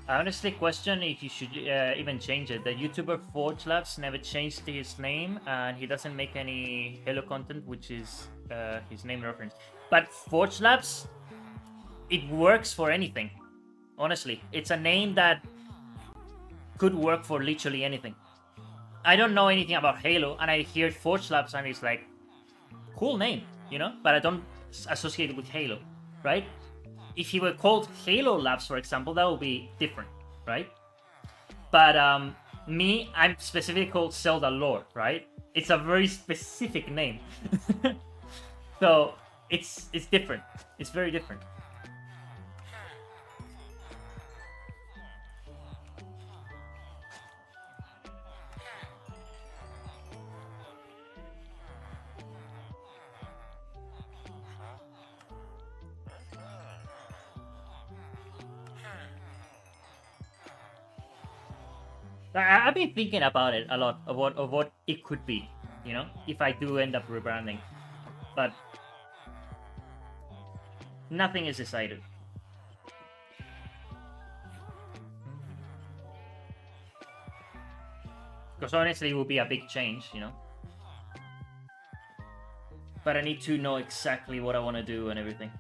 I honestly question if you should even change it. The YouTuber Forge Labs never changed his name, and he doesn't make any Halo content, which is his name reference. But Forge Labs, it works for anything. Honestly, it's a name that could work for literally anything. I don't know anything about Halo, and I hear Forge Labs, and it's like, cool name, you know? But I don't associate it with Halo, right? If he were called Halo Labs, for example, that would be different, right? But me, I'm specifically called Zelda Lore, right? It's a very specific name. So it's different. It's very different. I've been thinking about it a lot of what it could be, you know, if I do end up rebranding, but nothing is decided. Because honestly, it will be a big change, you know. But I need to know exactly what I want to do and everything.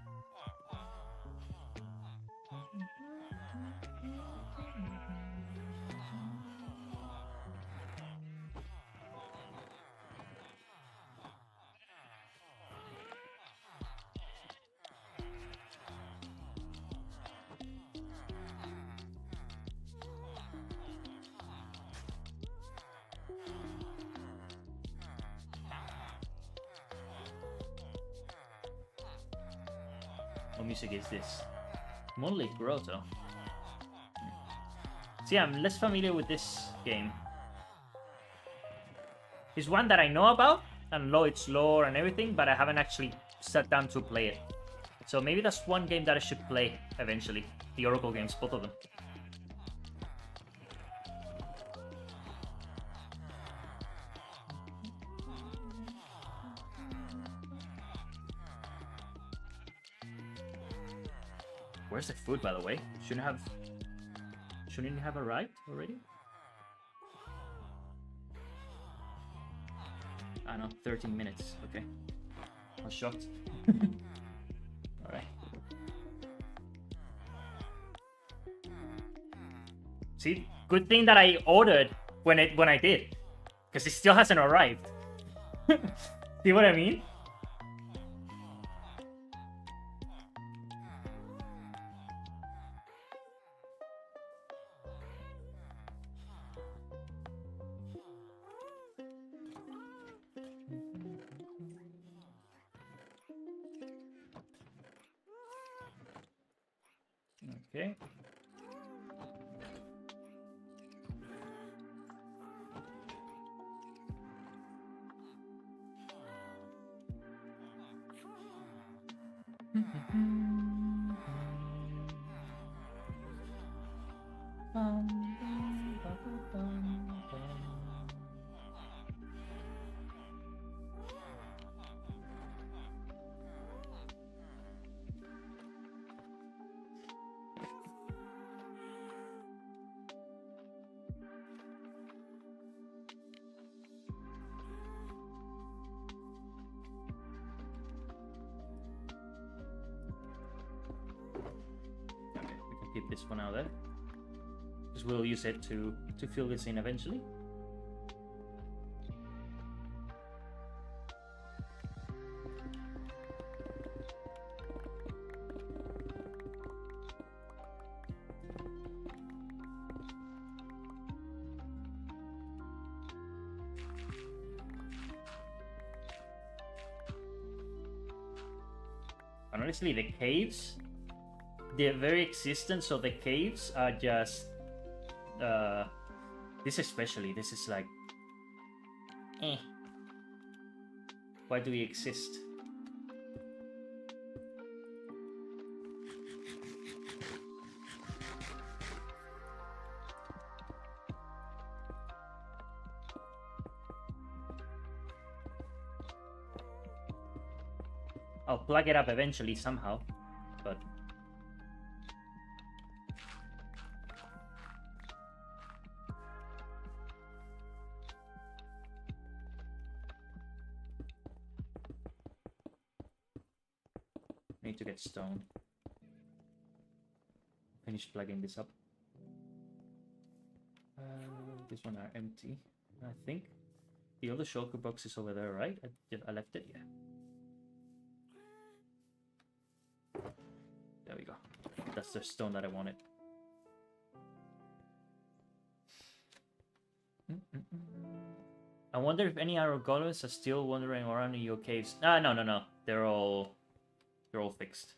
What music is this? Monolith Grotto. See, I'm less familiar with this game. It's one that I know about, and know its lore and everything, but I haven't actually sat down to play it. So maybe that's one game that I should play eventually. The Oracle games, both of them. Where's the food, by the way? Shouldn't it have arrived already? I know, 13 minutes. Okay. I was shocked. Alright. See, good thing that I ordered when I did. Because it still hasn't arrived. See what I mean? Okay. Keep this one out there, because we'll use it to fill this in eventually. And honestly, the caves, the very existence of the caves are just this especially, this is like why do we exist? I'll plug it up eventually somehow, but need to get stone. Finish plugging this up. This one are empty, I think. The other shulker box is over there, right? I left it, yeah. There we go. That's the stone that I wanted. I wonder if any arrow golems are still wandering around in your caves. Ah, no. They're all fixed.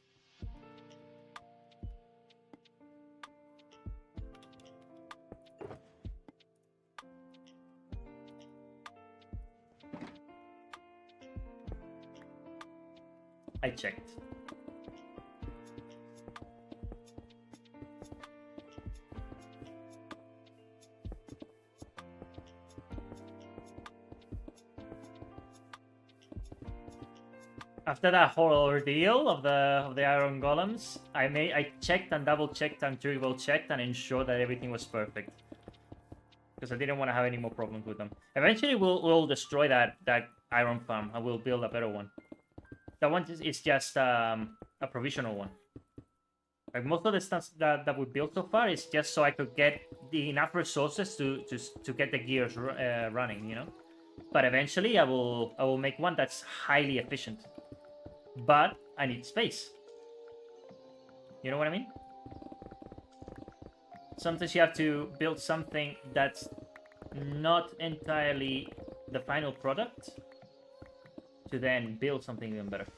I checked. After that whole ordeal of the iron golems, I checked and double checked and triple checked and ensured that everything was perfect, because I didn't want to have any more problems with them. Eventually, we'll destroy that iron farm and we'll build a better one. That one is just a provisional one. Like most of the stuff that we built so far is just so I could get enough resources to get the gears running, you know. But eventually, I will make one that's highly efficient. But I need space. You know what I mean? Sometimes you have to build something that's not entirely the final product to then build something even better.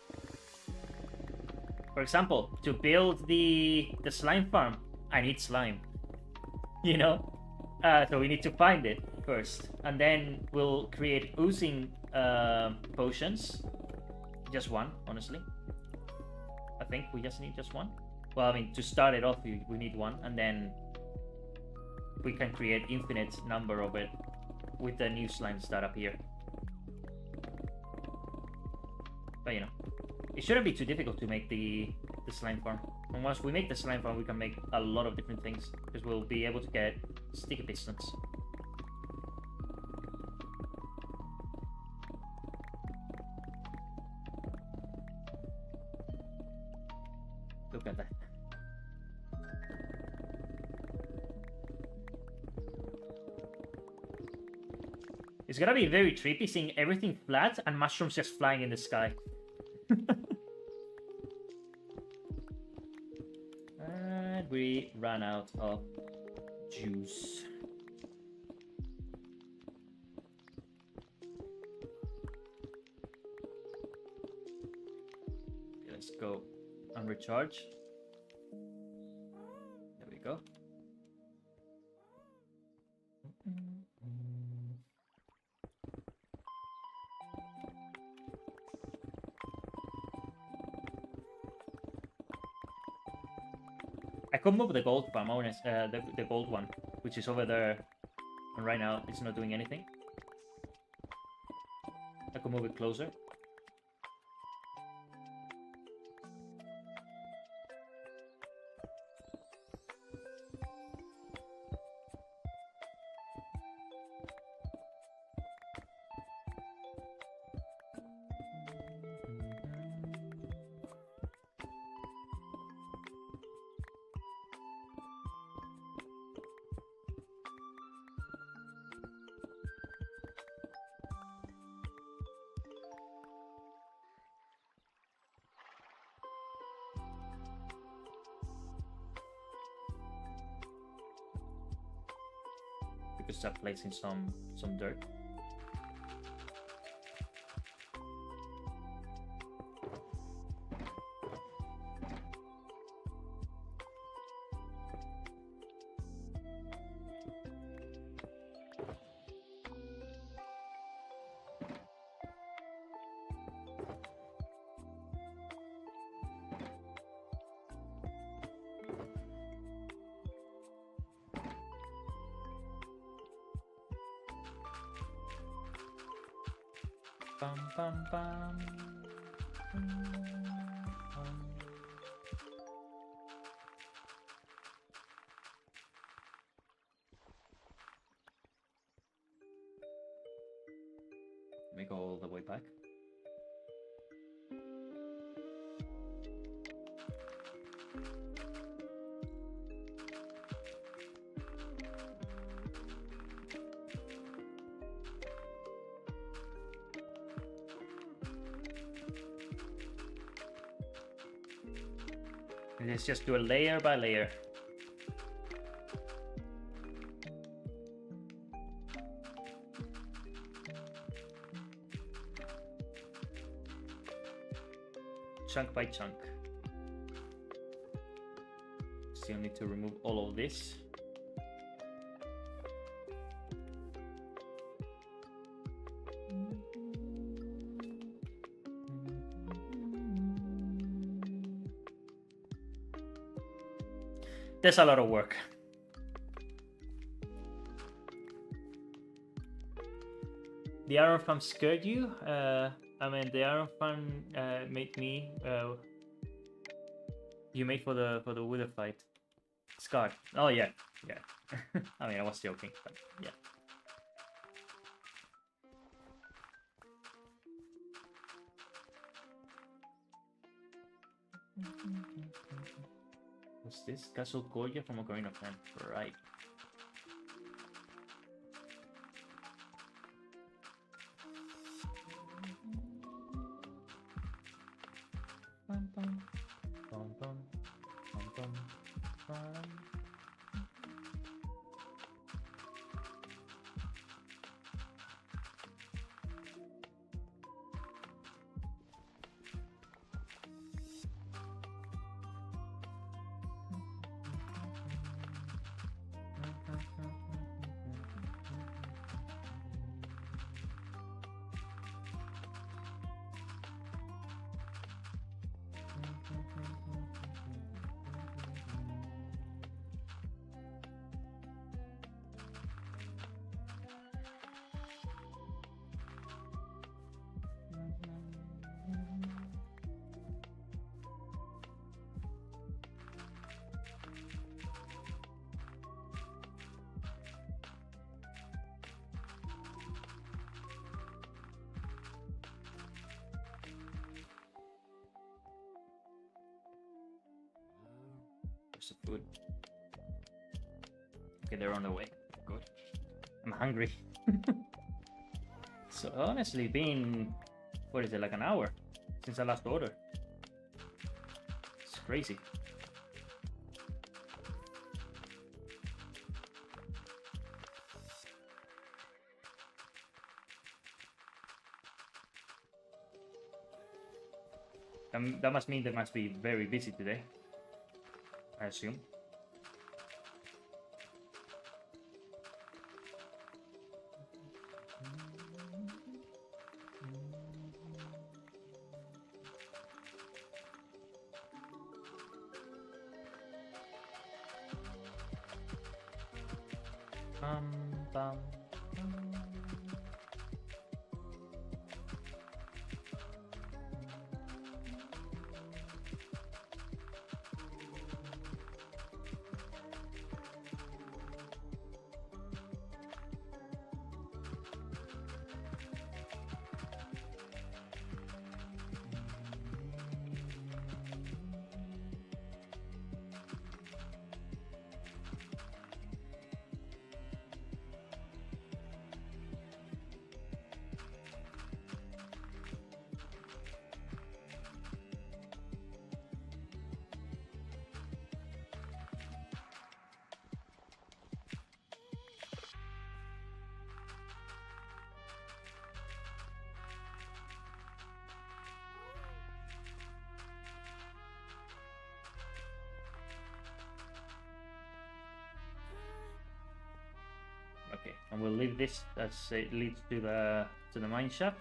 For example, to build the slime farm, I need slime. You know? So we need to find it first. And then we'll create oozing potions. Just one, honestly. I think we just need just one. Well, I mean, to start it off, we need one. And then we can create infinite number of it with the new slimes that appear. But you know, it shouldn't be too difficult to make the slime farm. And once we make the slime farm, we can make a lot of different things, because we'll be able to get sticky pistons. Look at that. It's gonna be very trippy seeing everything flat and mushrooms just flying in the sky. And we ran out of juice. Let's go and recharge. There we go. I could move the gold farm, honest, the gold one, which is over there, and right now it's not doing anything. I could move it closer. We could start placing some dirt. Bum, bum, bum. Let me go all the way back. Let's just do it layer by layer. Chunk by chunk. Still need to remove all of this. There's a lot of work. The iron farm scared you? I mean, the iron farm made me. You made for the wither fight. Scarred. Oh yeah, yeah. I mean, I was joking, but yeah. What's this? Castle Goya from Ocarina of Time. Right. Bum, bum, bum, bum, bum, bum, bum. scraps of food. Okay, they're on their way. Good. I'm hungry. So honestly, been, what is it, like an hour since I last ordered. It's crazy. That must mean they must be very busy today, I assume. Bum, bum. Okay, and we'll leave this as it leads to the mine shaft.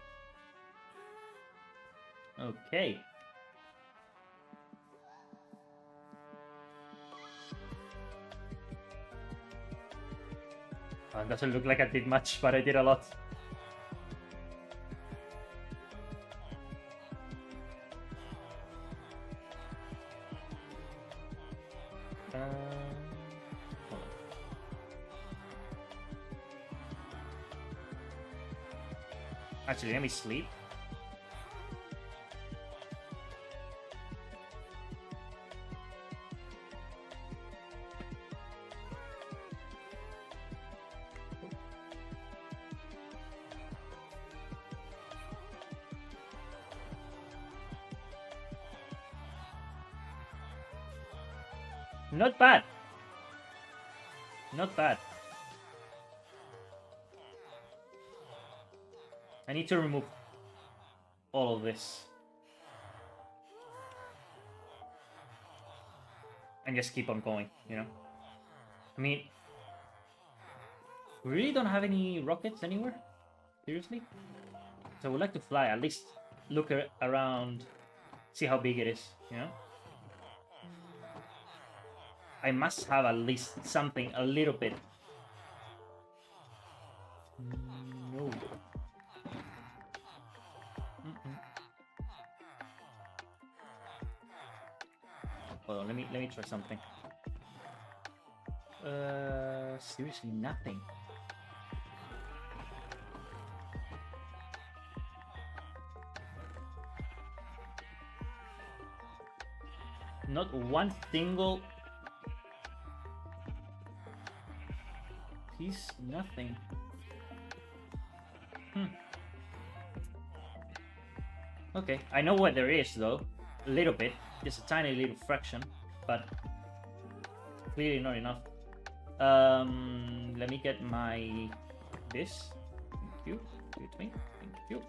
Okay. It doesn't look like I did much, but I did a lot. Actually, let me sleep. Not bad. Not bad. I need to remove all of this. And just keep on going, you know? I mean, we really don't have any rockets anywhere? Seriously? So I would like to fly, at least look around, see how big it is, you know? I must have at least something a little bit. No. Hold on, let me try something. Seriously, nothing. Not one single piece, nothing. Okay, I know what there is though. A little bit, just a tiny little fraction, but clearly not enough. Let me get my this. Thank you. Give it to me. Thank you.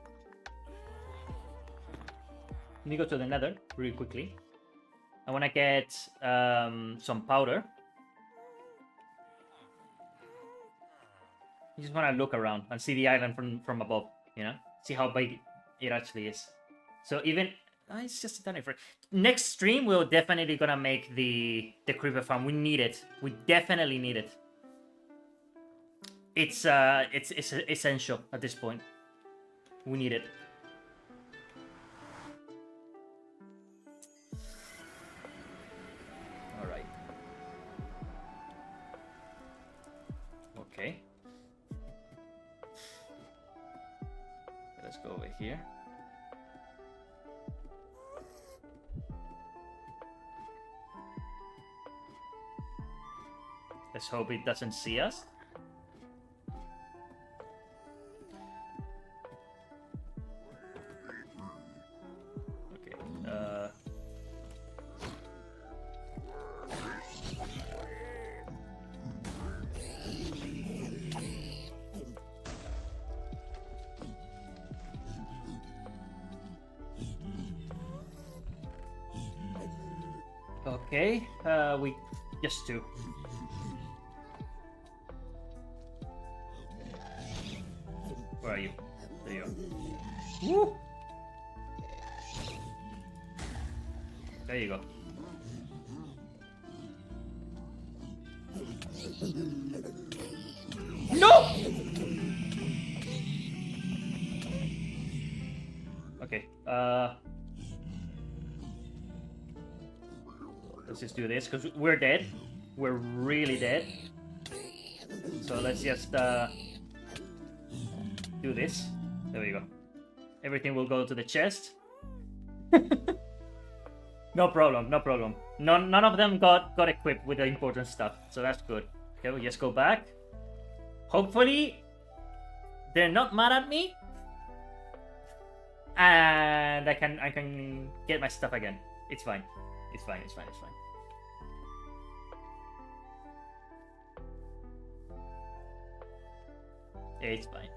Let me go to the nether really quickly. I want to get some powder. I just want to look around and see the island from above, you know? See how big it actually is. So even... it's just a tiny fraction. Next stream, we're definitely gonna make the creeper farm. We need it. We definitely need it. It's essential at this point. We need it. All right. Okay. Let's go over here. Let's hope it doesn't see us. Okay. Okay. We just two. Where are you? There you are. Woo! There you go. No! Okay, let's just do this, because we're dead. We're really dead. So let's just, do this. There we go. Everything will go to the chest. No problem, no problem. None of them got equipped with the important stuff, so that's good. Okay, we just go back. Hopefully, they're not mad at me, and I can get my stuff again. It's fine. It's fine. It's fine. It's fine. It's fine.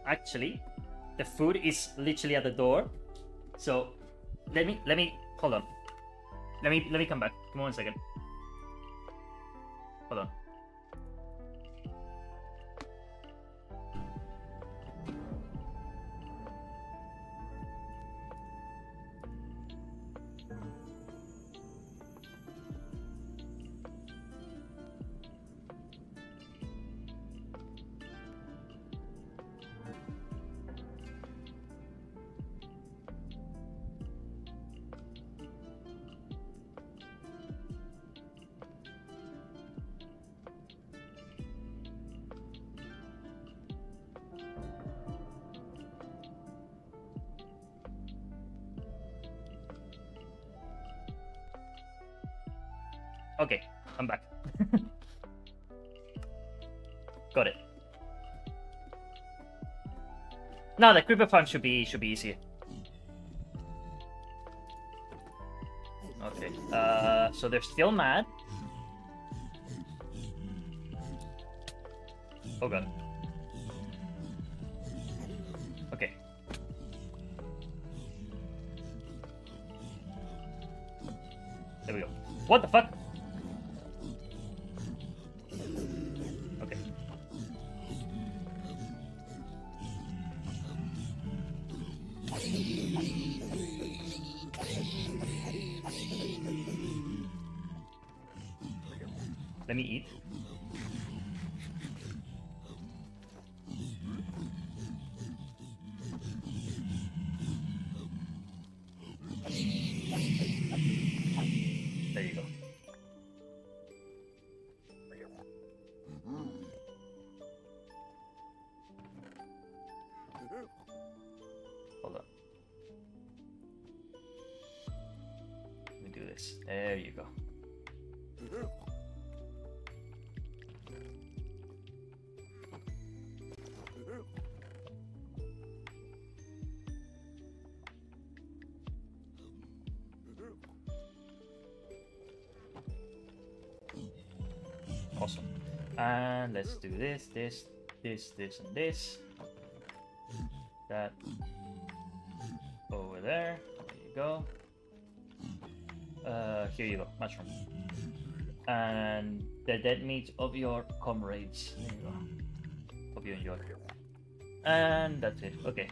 Actually, the food is literally at the door. So let me hold on. Let me come back. Come on 1 second. Hold on. Okay, I'm back. Got it. No, the creeper farm should be easier. Okay. So they're still mad. Oh god. Okay. There we go. What the fuck? Okay. Let me eat. There you go. Hold on. Let me do this. There you go. Awesome. And let's do this, and this. That over there. There you go. Here you go, mushroom. And the dead meat of your comrades. There you go. Hope you enjoy. And that's it. Okay.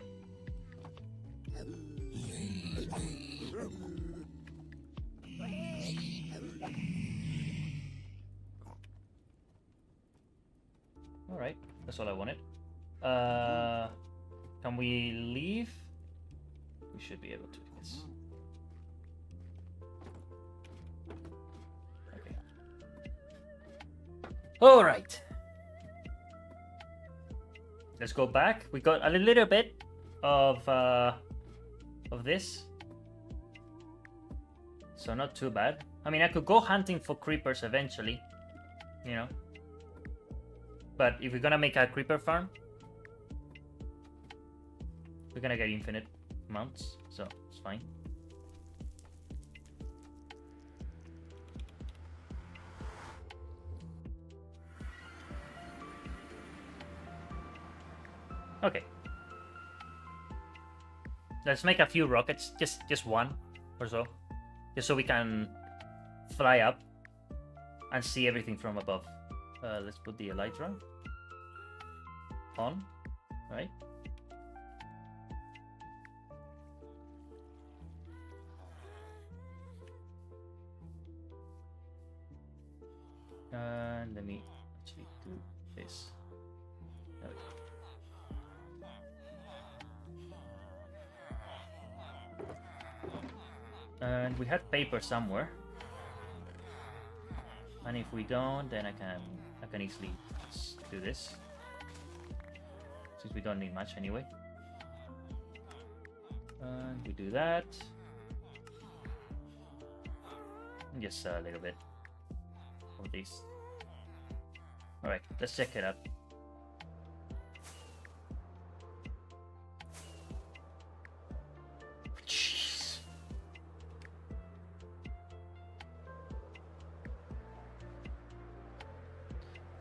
Alright, that's all I wanted. Can we leave? We should be able to, yes. Okay. All right. Let's go back. We got a little bit of this, so not too bad. I mean, I could go hunting for creepers eventually, you know. But if we're gonna make a creeper farm, we're gonna get infinite amounts, so it's fine. Okay. Let's make a few rockets, just one or so. Just so we can fly up and see everything from above. Let's put the elytra on, right? And let me actually do this. There we go. And we had paper somewhere, and if we don't, then I can easily do this, since we don't need much anyway. And we do that, and just a little bit of this. All right, let's check it out.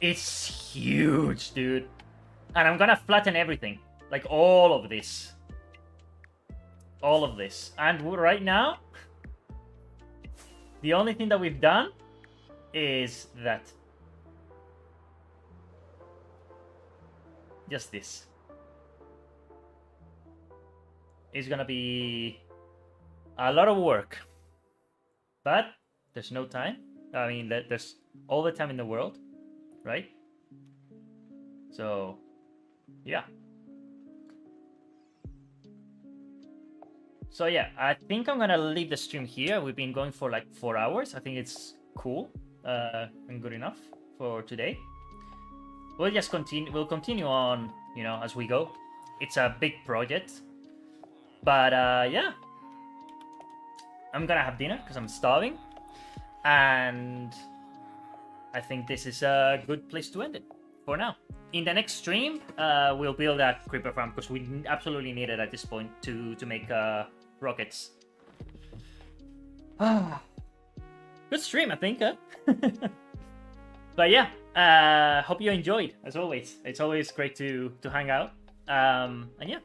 It's huge, dude. And I'm gonna flatten everything. Like all of this. All of this. And right now, the only thing that we've done is that. Just this. It's gonna be a lot of work. But there's no time. I mean, there's all the time in the world. Right? So, yeah. So yeah, I think I'm gonna leave the stream here. We've been going for like 4 hours. I think it's cool and good enough for today. We'll just continue. We'll continue on, you know, as we go. It's a big project, but yeah. I'm gonna have dinner because I'm starving, and I think this is a good place to end it for now. In the next stream, we'll build a creeper farm because we absolutely need it at this point to make rockets. Good stream, I think, huh? But yeah, hope you enjoyed, as always. It's always great to hang out. And yeah,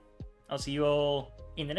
I'll see you all in the next